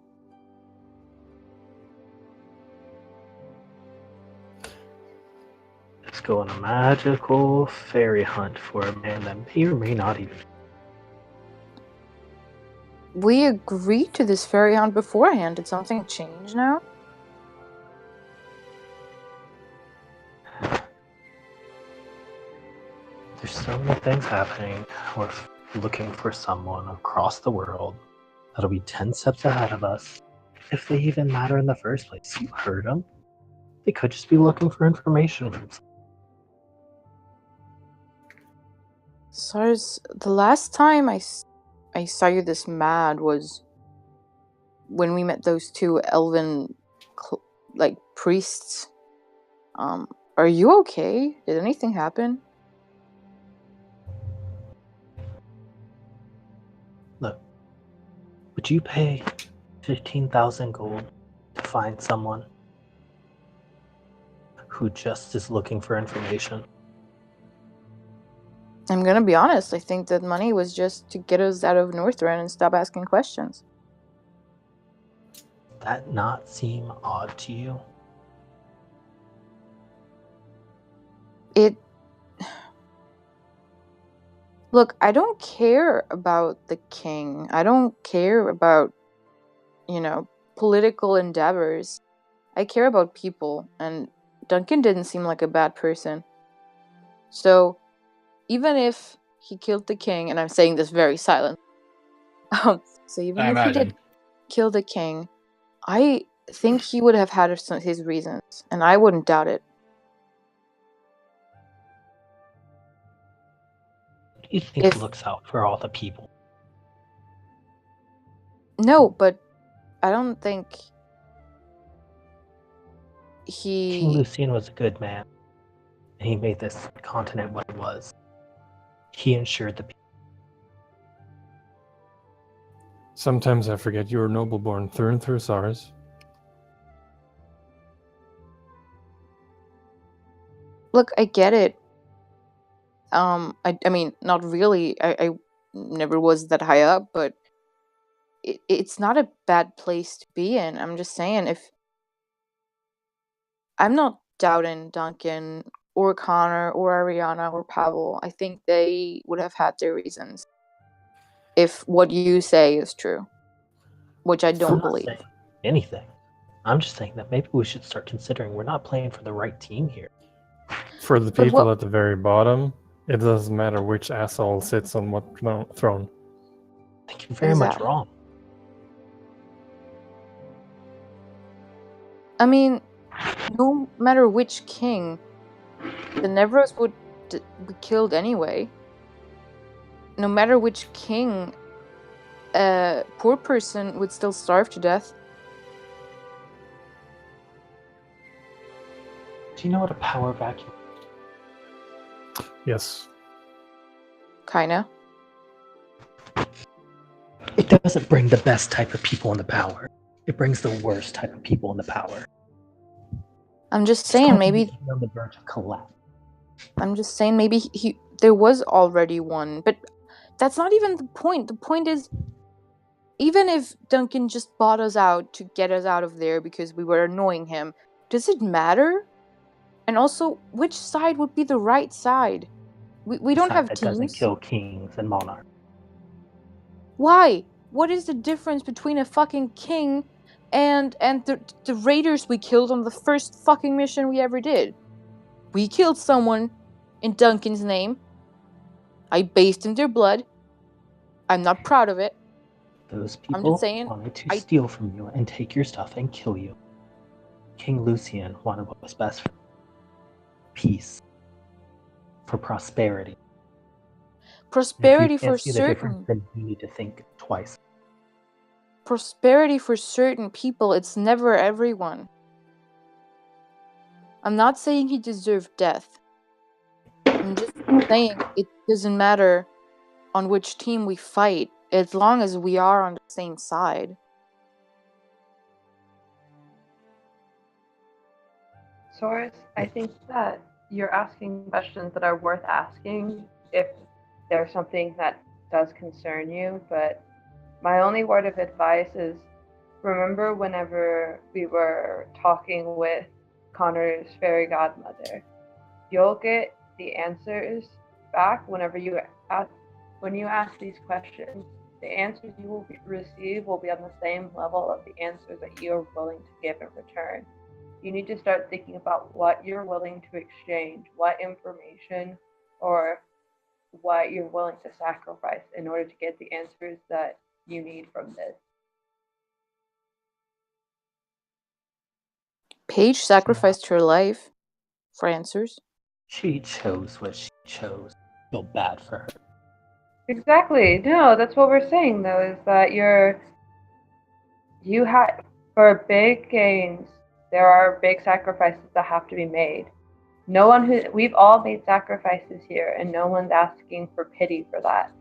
Speaker 5: Let's go on a magical fairy hunt for a man that may or may not even.
Speaker 4: We agreed to this fairy hunt beforehand. Did something change now?
Speaker 5: There's so many things happening. We're looking for someone across the world that'll be 10 steps ahead of us. If they even matter in the first place. You heard them. They could just be looking for information from someone.
Speaker 4: Cyrus, the last time I saw you this mad was when we met those two elven, priests. Are you okay? Did anything happen?
Speaker 5: Look, would you pay 15,000 gold to find someone who just is looking for information?
Speaker 4: I'm gonna be honest. I think that money was just to get us out of Northrend and stop asking questions.
Speaker 5: That not seem odd to you?
Speaker 4: Look, I don't care about the king. I don't care about, political endeavors. I care about people, and Duncan didn't seem like a bad person. So, even if he killed the king, and I'm saying this very silent, so even if he did kill the king, I think he would have had his reasons, and I wouldn't doubt it.
Speaker 5: You think he looks out for all the people?
Speaker 4: No, but I don't think
Speaker 5: King Lucien was a good man, and he made this continent what it was. He ensured the people.
Speaker 1: Sometimes I forget you were noble born through and through, Cyrus.
Speaker 4: Look, I get it. I mean, not really. I never was that high up, but it's not a bad place to be in. I'm just saying, if I'm not doubting Duncan or Connor or Ariana or Pavel, I think they would have had their reasons if what you say is true, which I
Speaker 5: I'm
Speaker 4: don't
Speaker 5: not
Speaker 4: believe.
Speaker 5: saying anything. I'm just saying that maybe we should start considering we're not playing for the right team here.
Speaker 1: For the
Speaker 4: But
Speaker 1: people
Speaker 4: what-
Speaker 1: at the very bottom, it doesn't matter which asshole sits on what throne.
Speaker 5: I think you're very much
Speaker 4: Exactly.
Speaker 5: wrong.
Speaker 4: I mean, no matter which king, the Neveros would be killed anyway. No matter which king, a poor person would still starve to death.
Speaker 5: Do you know what a power vacuum?
Speaker 1: Yes.
Speaker 4: Kinda.
Speaker 5: It doesn't bring the best type of people into power. It brings the worst type of people into power.
Speaker 4: I'm just
Speaker 5: It's
Speaker 4: saying,
Speaker 5: going to
Speaker 4: maybe.
Speaker 5: be on the verge of collapse.
Speaker 4: I'm just saying, maybe there was already one, but that's not even the point. The point is, even if Duncan just bought us out to get us out of there because we were annoying him, does it matter? And also, which side would be the right side? We don't
Speaker 5: Side
Speaker 4: have
Speaker 5: that doesn't
Speaker 4: teams.
Speaker 5: kill kings and monarchs.
Speaker 4: Why? What is the difference between a fucking king and the raiders we killed on the first fucking mission we ever did? We killed someone in Duncan's name. I bathed in their blood. I'm not proud of it.
Speaker 5: Those
Speaker 4: I'm
Speaker 5: people
Speaker 4: just saying,
Speaker 5: wanted to
Speaker 4: I-
Speaker 5: steal from you and take your stuff and kill you. King Lucian wanted what was best for peace, for prosperity. And if
Speaker 4: prosperity
Speaker 5: you
Speaker 4: for
Speaker 5: can't see the difference,
Speaker 4: certain
Speaker 5: then you need to think twice.
Speaker 4: prosperity for certain people, it's never everyone. I'm not saying he deserved death. I'm just saying it doesn't matter on which team we fight, as long as we are on the same side.
Speaker 6: Source, I think that you're asking questions that are worth asking if there's something that does concern you, but my only word of advice is remember whenever we were talking with Connor's fairy godmother, you'll get the answers back whenever you ask these questions. The answers you will receive will be on the same level of the answers that you're willing to give in return. You need to start thinking about what you're willing to exchange, what information or what you're willing to sacrifice in order to get the answers that you need from this.
Speaker 4: Paige sacrificed her life for answers.
Speaker 5: She chose what she chose. Feel bad for her.
Speaker 6: Exactly. No, that's what we're saying though, is that you have for big gains, there are big sacrifices that have to be made. We've all made sacrifices here, and no one's asking for pity for that.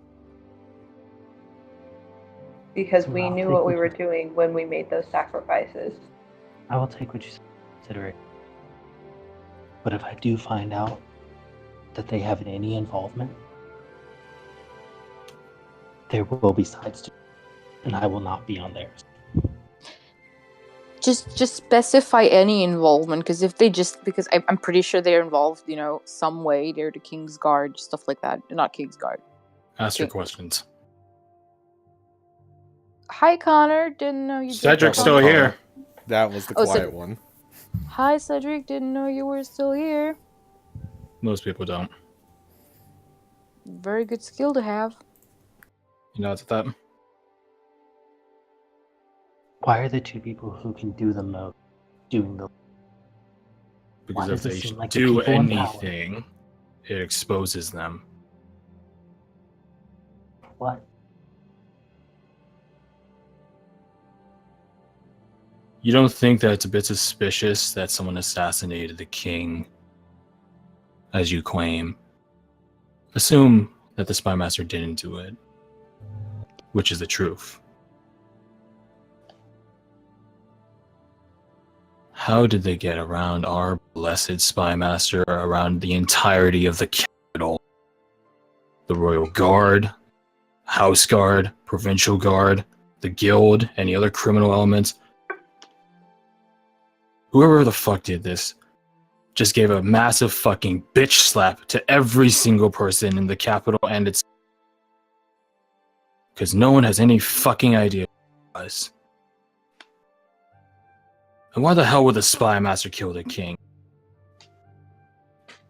Speaker 6: Because we
Speaker 5: I'll
Speaker 6: knew
Speaker 5: take
Speaker 6: what we
Speaker 5: what
Speaker 6: were
Speaker 5: you-
Speaker 6: doing when we made those sacrifices.
Speaker 5: I will take what you say into consideration. But if I do find out that they have any involvement, there will be sides to it, and I will not be on theirs.
Speaker 4: Just specify any involvement, because if they because I'm pretty sure they're involved, some way. They're the King's Guard, stuff like that. Not King's Guard.
Speaker 3: Ask your
Speaker 4: Okay.
Speaker 3: questions.
Speaker 4: Hi, Connor. Didn't know you.
Speaker 3: Cedric's
Speaker 2: That
Speaker 3: still
Speaker 2: was
Speaker 3: here.
Speaker 2: That was the
Speaker 4: Oh,
Speaker 2: quiet one.
Speaker 4: Hi, Cedric. Didn't know you were still here.
Speaker 3: Most people don't.
Speaker 4: Very good skill to have.
Speaker 3: You know, it's that.
Speaker 5: Why are the two people who can do the most doing the
Speaker 3: Because
Speaker 5: Why
Speaker 3: if
Speaker 5: does it
Speaker 3: they
Speaker 5: seem like the
Speaker 3: do
Speaker 5: people in power-
Speaker 3: anything, it exposes them.
Speaker 5: what?
Speaker 3: You don't think that it's a bit suspicious that someone assassinated the king, as you claim? Assume that the spy master didn't do it, which is the truth. How did they get around our blessed spy master, around the entirety of the capital? the Royal Guard, House Guard, Provincial Guard, the Guild, any other criminal elements. Whoever the fuck did this just gave a massive fucking bitch slap to every single person in the capital and its... Because no one has any fucking idea what it was. And why the hell would the spy master kill the king?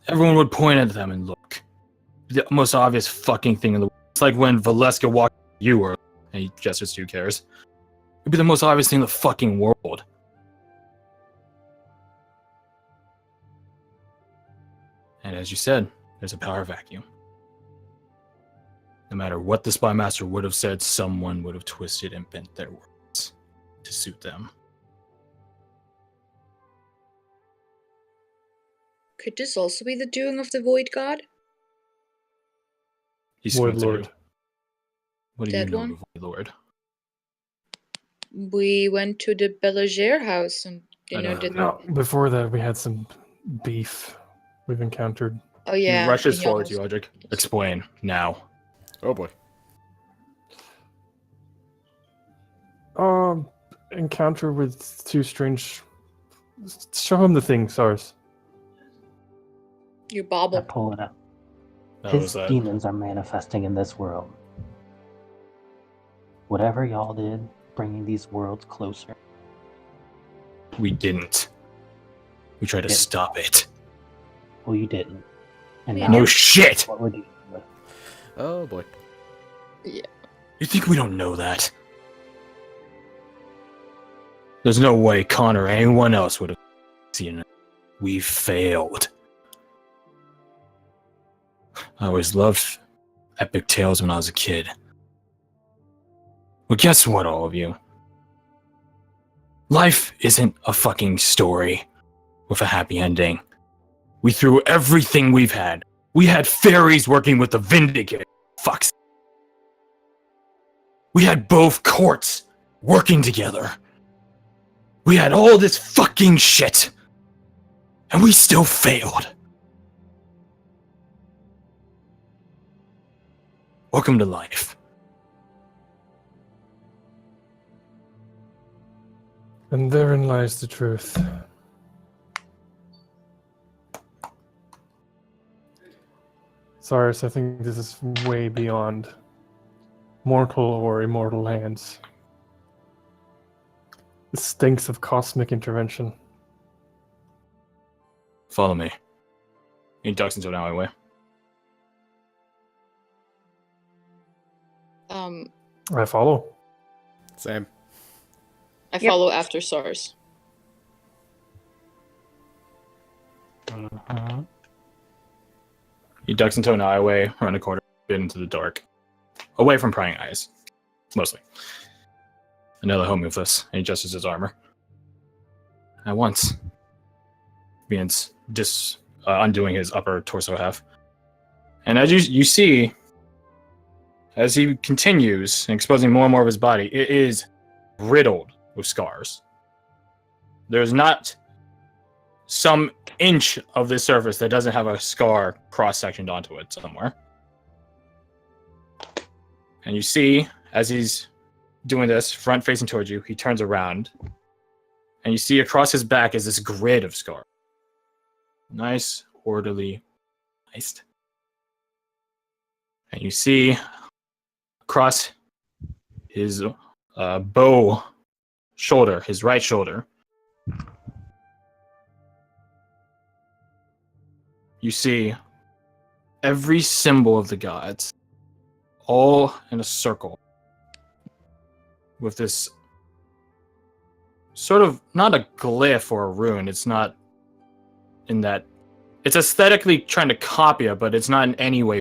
Speaker 3: Everyone would point at them and look. The most obvious fucking thing in the world. It's like when Valeska walked you or and he gestures to you, cares. It'd be the most obvious thing in the fucking world. And as you said, there's a power vacuum. No matter what the spy master would have said, someone would have twisted and bent their words to suit them.
Speaker 7: Could this also be the doing of the Void God?
Speaker 3: He
Speaker 1: Void
Speaker 3: squints at
Speaker 1: Lord.
Speaker 3: you. What do
Speaker 7: That
Speaker 3: you know
Speaker 7: one?
Speaker 3: of Void Lord?
Speaker 7: We went to the Belager house and,
Speaker 3: I know.
Speaker 7: did...
Speaker 1: No, before that, we had some beef we've encountered.
Speaker 7: Oh yeah.
Speaker 3: He rushes
Speaker 7: in your
Speaker 3: forward to you,
Speaker 7: house.
Speaker 3: Audric. Explain now.
Speaker 2: Oh boy.
Speaker 1: Encounter with two strange. Show him the thing, Sars.
Speaker 7: You
Speaker 5: I
Speaker 7: bobble.
Speaker 5: pull it up.
Speaker 3: That
Speaker 5: His
Speaker 3: was that.
Speaker 5: demons are manifesting in this world. Whatever y'all did, bringing these worlds closer.
Speaker 3: We didn't. We tried to
Speaker 5: Yeah.
Speaker 3: stop it.
Speaker 5: Well, you didn't. And
Speaker 7: We
Speaker 5: now,
Speaker 3: No shit!
Speaker 5: what we're dealing with.
Speaker 2: Oh boy.
Speaker 3: You think we don't know that? There's no way Connor or anyone else would have seen it. We failed. I always loved epic tales when I was a kid. Well, guess what, all of you? Life isn't a fucking story with a happy ending. We threw everything we've had. We had fairies working with the Vindicator. Fucks. We had both courts working together. We had all this fucking shit. And we still failed. Welcome to life.
Speaker 1: And therein lies the truth. Cyrus, I think this is way beyond mortal or immortal hands. It stinks of cosmic intervention.
Speaker 3: Follow me. He ducks into an alleyway.
Speaker 1: I follow.
Speaker 2: Same.
Speaker 7: I
Speaker 6: Yep.
Speaker 7: follow after SARS.
Speaker 5: Mhm.
Speaker 3: He ducks into an alleyway, around a corner, bit into the dark. Away from prying eyes. Mostly. Another home with us, and he adjusts his armor. At once. Begins undoing his upper torso half. And as you see, as he continues and exposing more and more of his body, it is riddled with scars. There's not some inch of this surface that doesn't have a scar cross-sectioned onto it somewhere. And you see, as he's doing this, front facing towards you, he turns around, and you see across his back is this grid of scars. Nice, orderly, nice. And you see across his bow shoulder, his right shoulder, you see every symbol of the gods, all in a circle, with this sort of, not a glyph or a rune, it's not in that, it's aesthetically trying to copy it, but it's not in any way.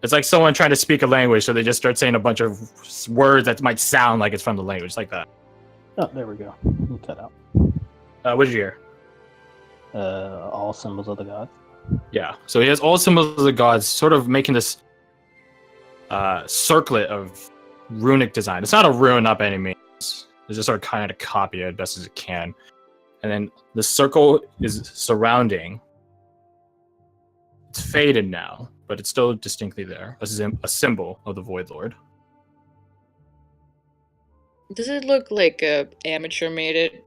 Speaker 3: It's like someone trying to speak a language, so they just start saying a bunch of words that might sound like it's from the language, like that.
Speaker 5: Oh, there we go. You cut out.
Speaker 3: What did you hear?
Speaker 5: All symbols of the gods.
Speaker 3: Yeah, so he has all symbols of the gods, sort of making this circlet of runic design. It's not a rune, not by any means. It's just sort of kind of copy it as best as it can. And then the circle is surrounding It's faded now, but it's still distinctly there. A symbol of the Void Lord.
Speaker 7: Does it look like a amateur made it?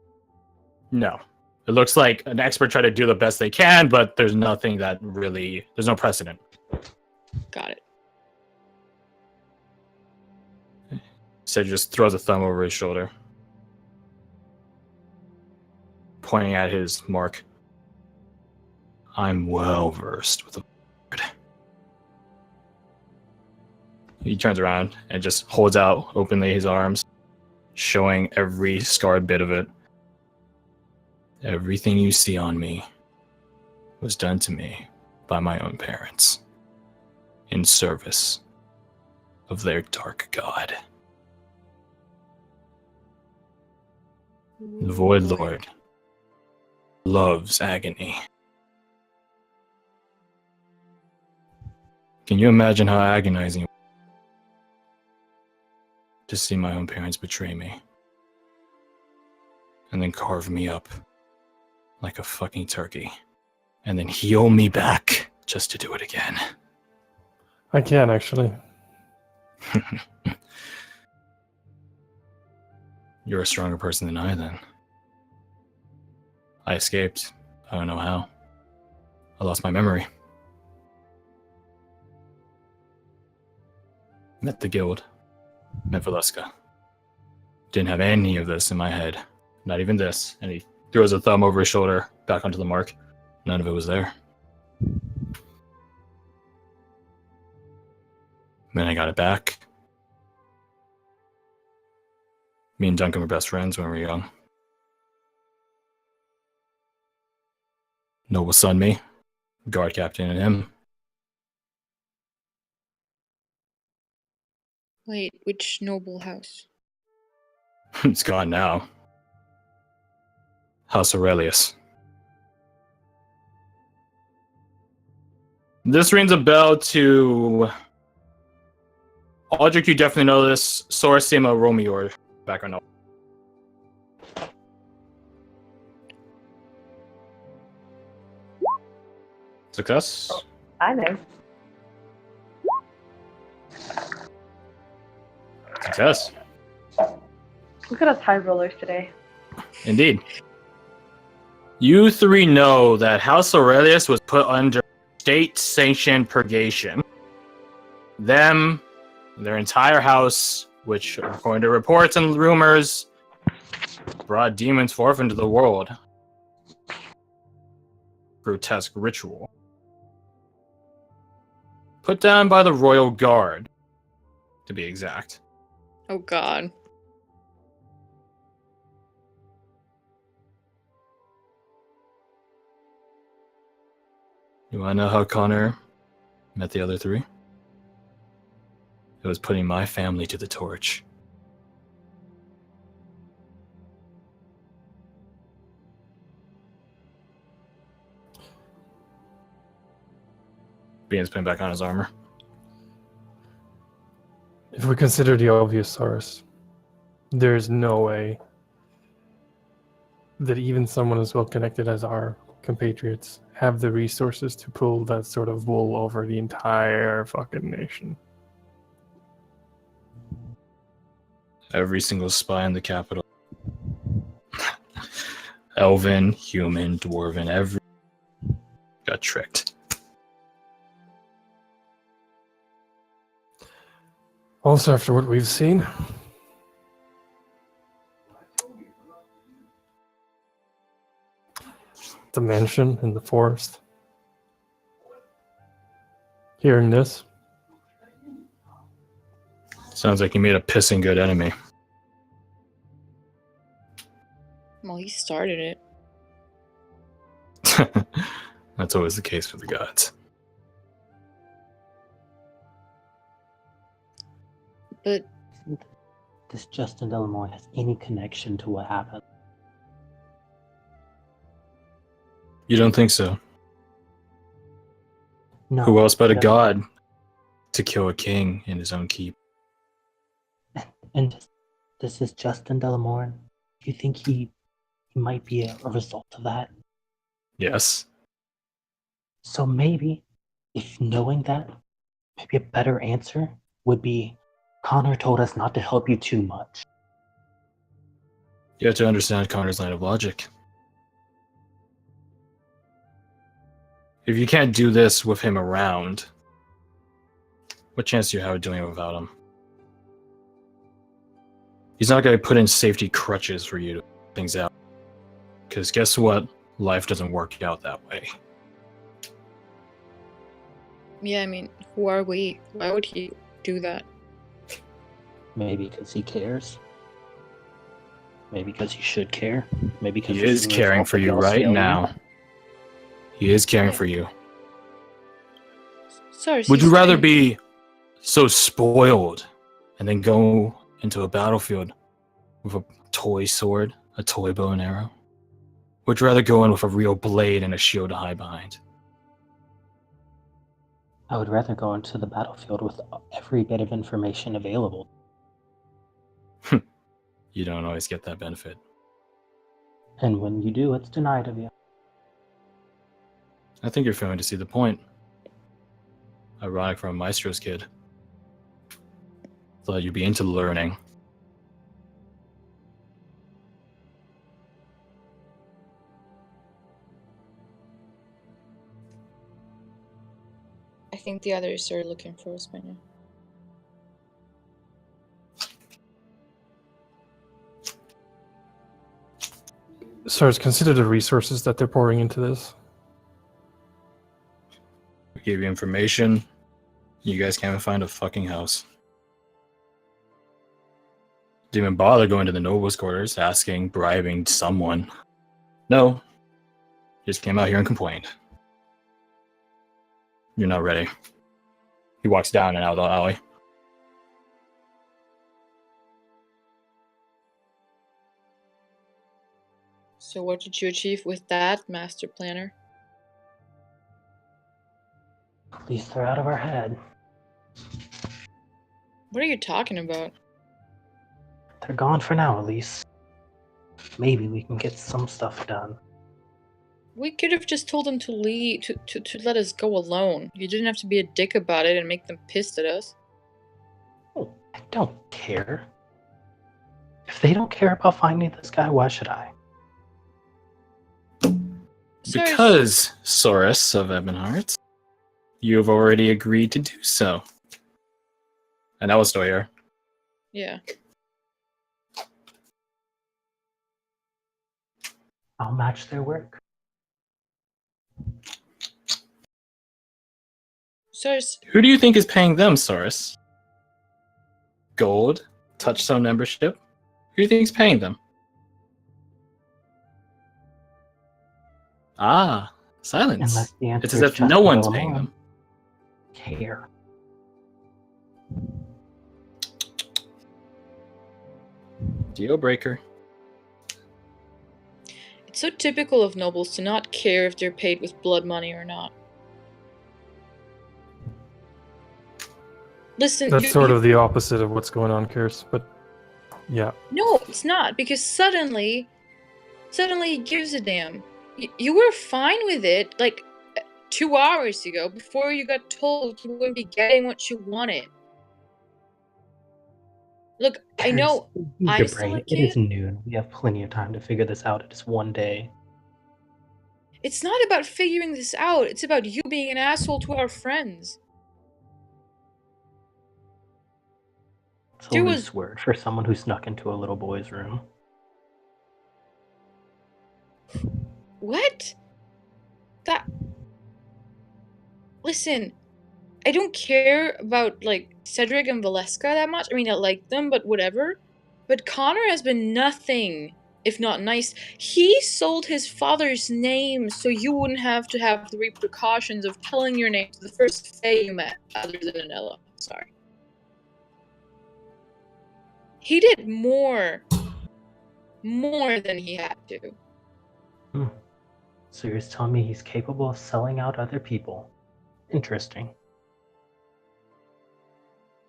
Speaker 3: No. It looks like an expert tried to do the best they can, but there's nothing that really... There's no precedent.
Speaker 7: Got it.
Speaker 3: So he just throws a thumb over his shoulder, pointing at his mark. I'm well versed with the word. He turns around and just holds out openly his arms, showing every scarred bit of it. Everything you see on me was done to me by my own parents in service of their dark god. The Void Lord loves agony. Can you imagine how agonizing it was to see my own parents betray me and then carve me up like a fucking turkey and then heal me back just to do it again?
Speaker 1: I can, actually.
Speaker 3: You're a stronger person than I, then. I escaped. I don't know how. I lost my memory. Met the guild. Met Valeska. Didn't have any of this in my head. Not even this. And he throws a thumb over his shoulder, back onto the mark. None of it was there. Then I got it back. Me and Duncan were best friends when we were young. Noble son me, guard captain and him.
Speaker 7: Wait, which noble house?
Speaker 3: It's gone now. House Aurelius. This rings a bell to... Aldrich, you definitely know this. Sorsima Romior. Background note. Success?
Speaker 6: I know.
Speaker 3: Success.
Speaker 6: Look at us high rollers today.
Speaker 3: Indeed. You three know that House Aurelius was put under state-sanctioned purgation. Them, their entire house, which, according to reports and rumors, brought demons forth into the world. Grotesque ritual. Put down by the Royal Guard, to be exact.
Speaker 7: Oh god.
Speaker 3: You wanna know how Connor met the other three? It was putting my family to the torch. Bean's putting back on his armor.
Speaker 1: If we consider the obvious source, there's no way that even someone as well connected as our compatriots have the resources to pull that sort of wool over the entire fucking nation.
Speaker 3: Every single spy in the capital. Elven, human, dwarven, every got tricked.
Speaker 1: Also, after what we've seen, the mansion in the forest, hearing this,
Speaker 3: Sounds like you made a pissing good enemy.
Speaker 7: Well, he started it.
Speaker 3: That's always the case with the gods.
Speaker 7: But
Speaker 5: This Justin Delamore has any connection to what happened.
Speaker 3: You don't think so?
Speaker 5: No.
Speaker 3: Who else but a
Speaker 5: no.
Speaker 3: god to kill a king in his own keep?
Speaker 5: And this is Justin Delamore. Do you think he might be a result of that?
Speaker 3: Yes.
Speaker 5: So maybe if knowing that, maybe a better answer would be Connor told us not to help you too much.
Speaker 3: You have to understand Connor's line of logic. If you can't do this with him around, what chance do you have of doing it without him? He's not going to put in safety crutches for you to figure things out. Because guess what? Life doesn't work out that way.
Speaker 7: Yeah, I mean, who are we? Why would he do that?
Speaker 5: Maybe because he cares. Maybe because he should care. Maybe because
Speaker 3: He
Speaker 5: this
Speaker 3: is
Speaker 5: the
Speaker 3: caring
Speaker 5: result
Speaker 3: for
Speaker 5: of
Speaker 3: you
Speaker 5: y'all's
Speaker 3: right
Speaker 5: failure.
Speaker 3: now. He is caring
Speaker 7: Yeah.
Speaker 3: for you.
Speaker 7: Sorry,
Speaker 3: Would
Speaker 7: he's
Speaker 3: you rather
Speaker 7: saying-
Speaker 3: be so spoiled and then go into a battlefield with a toy sword, a toy bow and arrow? Would you rather go in with a real blade and a shield to hide behind?
Speaker 5: I would rather go into the battlefield with every bit of information available.
Speaker 3: You don't always get that benefit.
Speaker 5: And when you do, it's denied of you.
Speaker 3: I think you're failing to see the point. Ironic for a maestro's kid. Thought you'd be into learning.
Speaker 7: I think the others are looking for us by now.
Speaker 1: Sirs, consider the resources that they're pouring into this.
Speaker 3: I gave you information. You guys can't even find a fucking house. Didn't even bother going to the nobles' quarters, asking, bribing someone. No. Just came out here and complained. You're not ready. He walks down and out of the alley.
Speaker 7: So what did you achieve with that, Master Planner?
Speaker 5: At least they're out of our head.
Speaker 7: What are you talking about?
Speaker 5: They're gone for now, at least. Maybe we can get some stuff done.
Speaker 7: We could have just told them to leave, to let us go alone. You didn't have to be a dick about it and make them pissed at us.
Speaker 5: Oh, I don't care. If they don't care about finding this guy, why should I?
Speaker 7: Sorry,
Speaker 3: Because, Saurus of Ebonheart, you have already agreed to do so. And that was still here.
Speaker 7: Yeah.
Speaker 5: I'll match their work.
Speaker 7: Sorry,
Speaker 3: Who do you think is paying them, Saurus? Gold? Touchstone membership? Who do you think is paying them? Ah, silence.
Speaker 5: Unless the answer
Speaker 3: It's as
Speaker 5: is
Speaker 3: if
Speaker 5: just
Speaker 3: no
Speaker 5: to
Speaker 3: one's
Speaker 5: go
Speaker 3: paying
Speaker 5: along.
Speaker 3: them.
Speaker 5: Care.
Speaker 3: Deal breaker.
Speaker 7: it's so typical of nobles to not care if they're paid with blood money or not. Listen,
Speaker 1: That's sort of the opposite of what's going on, Curse, but yeah.
Speaker 7: No, it's not, because suddenly he gives a damn. You were fine with it, like, 2 hours ago, before you got told you wouldn't be getting what you wanted. Look, I know
Speaker 5: Use
Speaker 7: I'm
Speaker 5: your
Speaker 7: still
Speaker 5: brain.
Speaker 7: a
Speaker 5: It is
Speaker 7: kid.
Speaker 5: noon. We have plenty of time to figure this out. It is one day.
Speaker 7: It's not about figuring this out, it's about you being an asshole to our friends.
Speaker 5: It's a
Speaker 7: There
Speaker 5: loose
Speaker 7: was-
Speaker 5: word for someone who snuck into a little boy's room.
Speaker 7: What? That. Listen, I don't care about, like, Cedric and Valeska that much. I mean, I like them, but whatever. But Connor has been nothing if not nice. He sold his father's name so you wouldn't have to have the repercussions of telling your name to the first Fae you met, other than Anella. Sorry. He did more than he had to.
Speaker 5: So you're telling me he's capable of selling out other people? Interesting.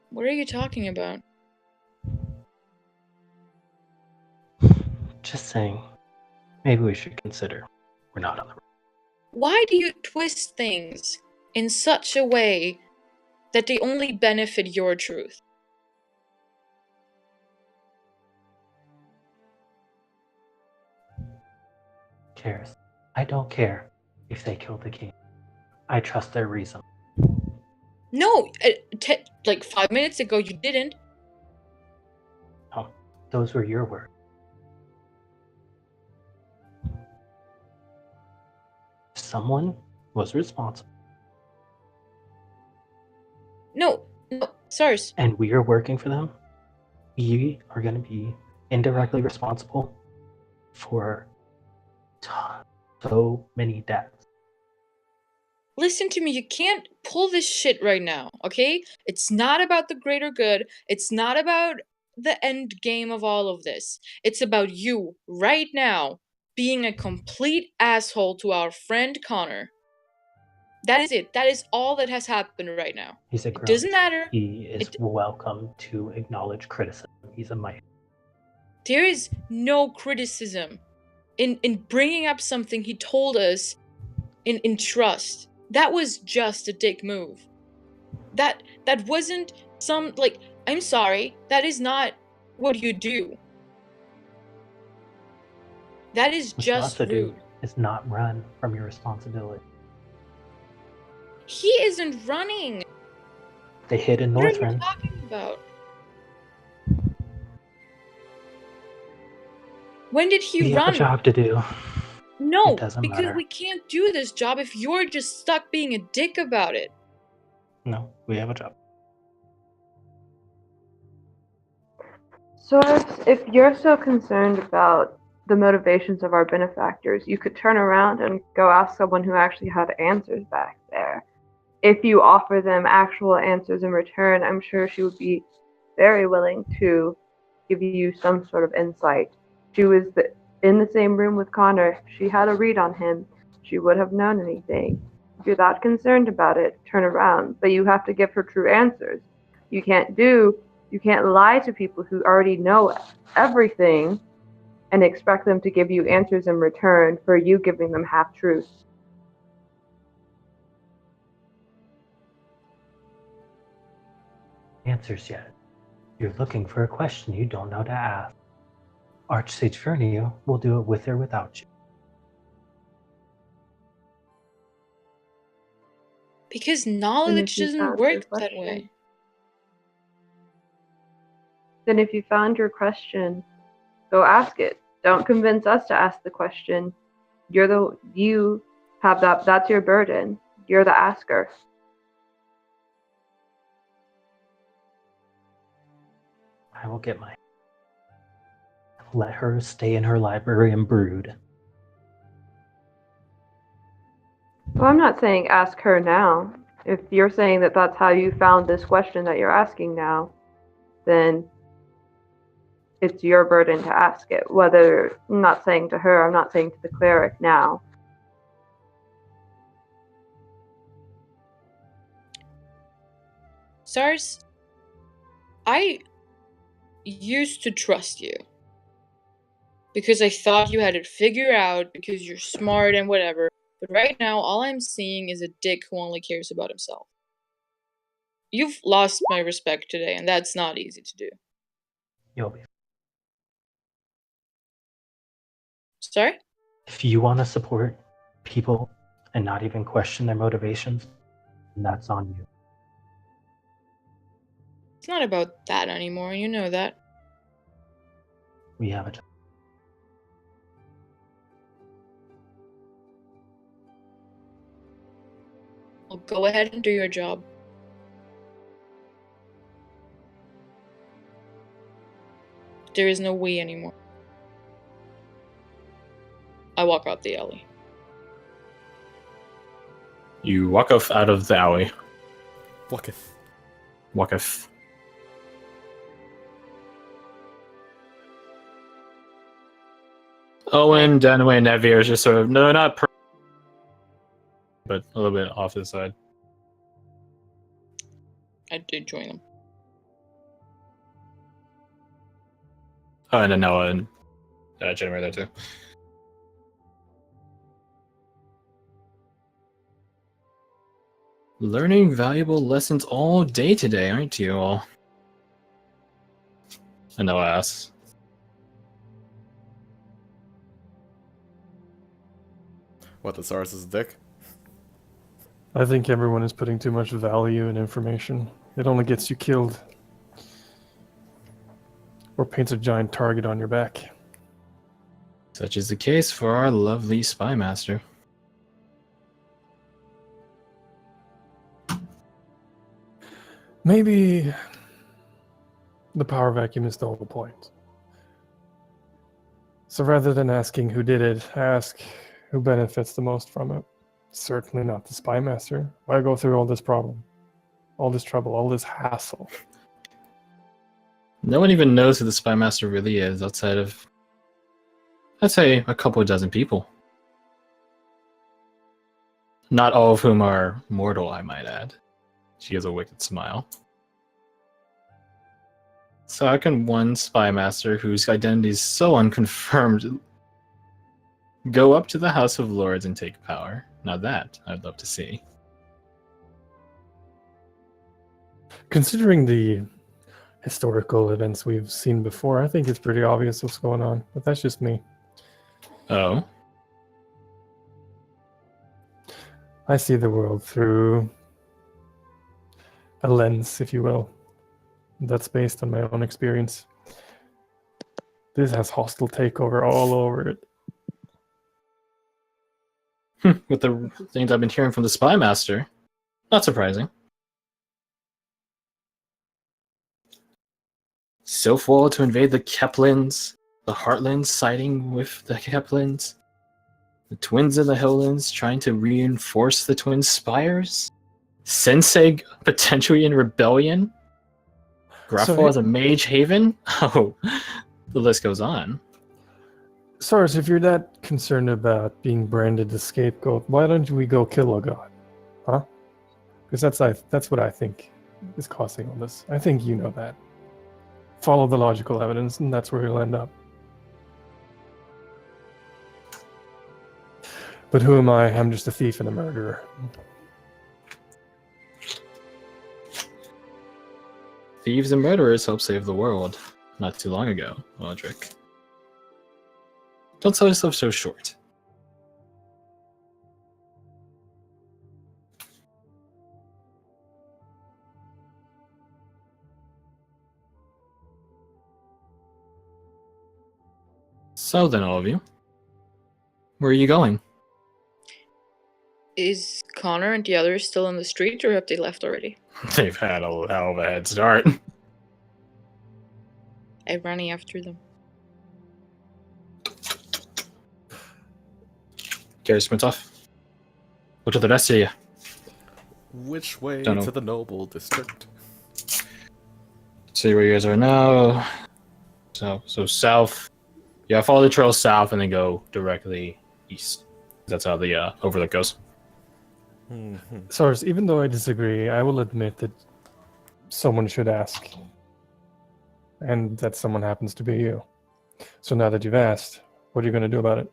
Speaker 7: What are you talking about?
Speaker 5: Just saying. Maybe we should consider. We're not on the.
Speaker 7: Why do you twist things? in such a way that they only benefit your truth.
Speaker 5: Cares. I don't care if they killed the king. I trust their reason.
Speaker 7: No, like 5 minutes ago you didn't.
Speaker 5: Oh, those were your words. Someone was responsible,
Speaker 7: No, SARS.
Speaker 5: and we are working for them. We are going to be indirectly responsible for so many deaths.
Speaker 7: Listen to me, you can't pull this shit right now, okay? It's not about the greater good. It's not about the end game of all of this. It's about you, right now, being a complete asshole to our friend Connor. That is it. That is all that has happened right now.
Speaker 5: He's a
Speaker 7: It
Speaker 5: grunt.
Speaker 7: doesn't matter.
Speaker 5: He is welcome to acknowledge criticism. He's a might.
Speaker 7: There is no criticism in bringing up something he told us in trust. That was just a dick move. That wasn't some, like, I'm sorry, that is not what you do. That is
Speaker 5: What you
Speaker 7: just
Speaker 5: also do
Speaker 7: rude.
Speaker 5: is not run from your responsibility.
Speaker 7: He isn't running.
Speaker 5: They hid in
Speaker 7: What are you
Speaker 5: Northrend.
Speaker 7: talking about? When did he
Speaker 5: We
Speaker 7: run?
Speaker 5: have a job to do.
Speaker 7: No,
Speaker 5: It doesn't
Speaker 7: because
Speaker 5: matter.
Speaker 7: we can't do this job if you're just stuck being a dick about it.
Speaker 5: No, we have a job.
Speaker 6: So if you're so concerned about the motivations of our benefactors, you could turn around and go ask someone who actually had answers back there. If you offer them actual answers in return, I'm sure she would be very willing to give you some sort of insight. She was in the same room with Connor. She had a read on him. She would have known anything. If you're that concerned about it, turn around. But you have to give her true answers. You can't lie to people who already know everything and expect them to give you answers in return for you giving them half truths.
Speaker 5: Answers yet. You're looking for a question you don't know to ask. Archsage Verniu will do it with or without you.
Speaker 7: Because knowledge
Speaker 6: you
Speaker 7: doesn't
Speaker 6: found
Speaker 7: work
Speaker 6: your
Speaker 7: that
Speaker 6: question.
Speaker 7: way.
Speaker 6: Then if you found your question, go ask it. Don't convince us to ask the question. You have that's your burden. You're the asker.
Speaker 5: I will get my. Let her stay in her library and brood.
Speaker 6: Well, I'm not saying ask her now. If you're saying that that's how you found this question that you're asking now, then it's your burden to ask it. Whether, I'm not saying to her, I'm not saying to the cleric now.
Speaker 7: SARS, I used to trust you. Because I thought you had it figured out, because you're smart and whatever. But right now, all I'm seeing is a dick who only cares about himself. You've lost my respect today, and that's not easy to do.
Speaker 5: You'll be.
Speaker 7: Sorry?
Speaker 5: If you want to support people and not even question their motivations, then that's on you.
Speaker 7: It's not about that anymore, you know that.
Speaker 5: We have a job.
Speaker 7: Well, go ahead and do your job. There is no we anymore. I walk out the alley.
Speaker 3: You walk off out of the alley.
Speaker 2: Walketh.
Speaker 3: Walketh. Owen, Danway, and Nevi are just sort of, no, not but a little bit off to the side.
Speaker 7: I did join them.
Speaker 3: Oh, and then Noah and Jen were there too. Learning valuable lessons all day today, aren't you all? And Noah asks.
Speaker 2: What, the SARS is a dick?
Speaker 1: I think everyone is putting too much value in information. It only gets you killed. Or paints a giant target on your back.
Speaker 3: Such is the case for our lovely spy master.
Speaker 1: Maybe the power vacuum is the whole point. So rather than asking who did it, ask who benefits the most from it. Certainly not the spy master. Why go through all this problem? All this trouble, all this hassle?
Speaker 3: No one even knows who the spy master really is outside of, I'd say, a couple of dozen people. Not all of whom are mortal, I might add. She has a wicked smile. So how can one spy master whose identity is so unconfirmed go up to the House of Lords and take power? Now that I'd love to see.
Speaker 1: Considering the historical events we've seen before, I think it's pretty obvious what's going on. But that's just me.
Speaker 3: Oh?
Speaker 1: I see the world through a lens, if you will, that's based on my own experience. This has hostile takeover all over it.
Speaker 3: With the things I've been hearing from the spy master, not surprising. Silphwall to invade the Keplins, the Heartlands siding with the Keplins, the Twins of the Hilllands trying to reinforce the Twin Spires, Sensei potentially in rebellion, Graffall as a mage haven. Oh, the list goes on.
Speaker 1: Soros, if you're that concerned about being branded the scapegoat, why don't we go kill a god? Huh? Because that's what I think is causing all this. I think you know that. Follow the logical evidence, and that's where you'll end up. But who am I? I'm just a thief and a murderer.
Speaker 3: Thieves and murderers helped save the world not too long ago, Audric. Don't sell yourself so short. So then, all of you, where are you going?
Speaker 7: Is Connor and the others still on the street, or have they left already?
Speaker 3: They've had a hell of a head start.
Speaker 7: I'm running after them.
Speaker 3: Gary sprints off. What to the rest of you?
Speaker 2: Which way
Speaker 3: Don't know.
Speaker 2: to the noble district?
Speaker 3: See where you guys are now. So south. Yeah, follow the trail south and then go directly east. That's how the overlook goes.
Speaker 1: Soros, even though I disagree, I will admit that someone should ask. And that someone happens to be you. So now that you've asked, what are you going to do about it?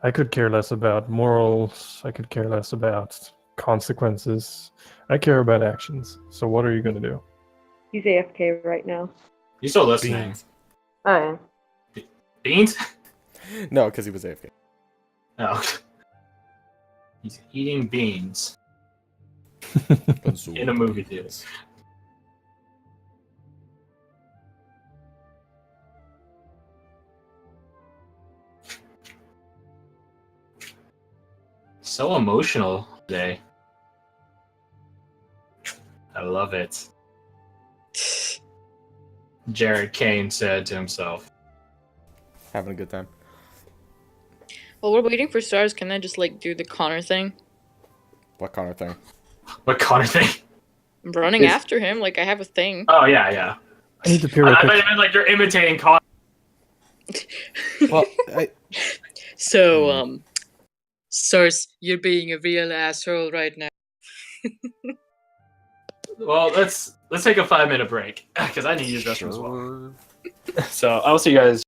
Speaker 1: I could care less about morals. I could care less about consequences. I care about actions. So what are you going to do?
Speaker 6: He's AFK right now.
Speaker 3: You still listening?
Speaker 2: Beans.
Speaker 6: Oh, yeah.
Speaker 3: Beans?
Speaker 2: No, because he was AFK.
Speaker 3: Oh. He's eating beans in a movie theater. So emotional today. I love it. Jared Kane said to himself.
Speaker 2: Having a good time.
Speaker 7: While we're waiting for stars, can I just do the Connor thing?
Speaker 2: What Connor thing?
Speaker 3: What Connor thing?
Speaker 7: I'm running after him, I have a thing.
Speaker 3: Oh, yeah.
Speaker 1: I need to peer real
Speaker 3: I
Speaker 1: quick.
Speaker 3: thought you meant you're imitating Connor.
Speaker 2: Well,
Speaker 7: So, Stars, you're being a real asshole right now.
Speaker 3: Well, let's take a 5-minute break because I need to use the restroom as well. So I'll see you guys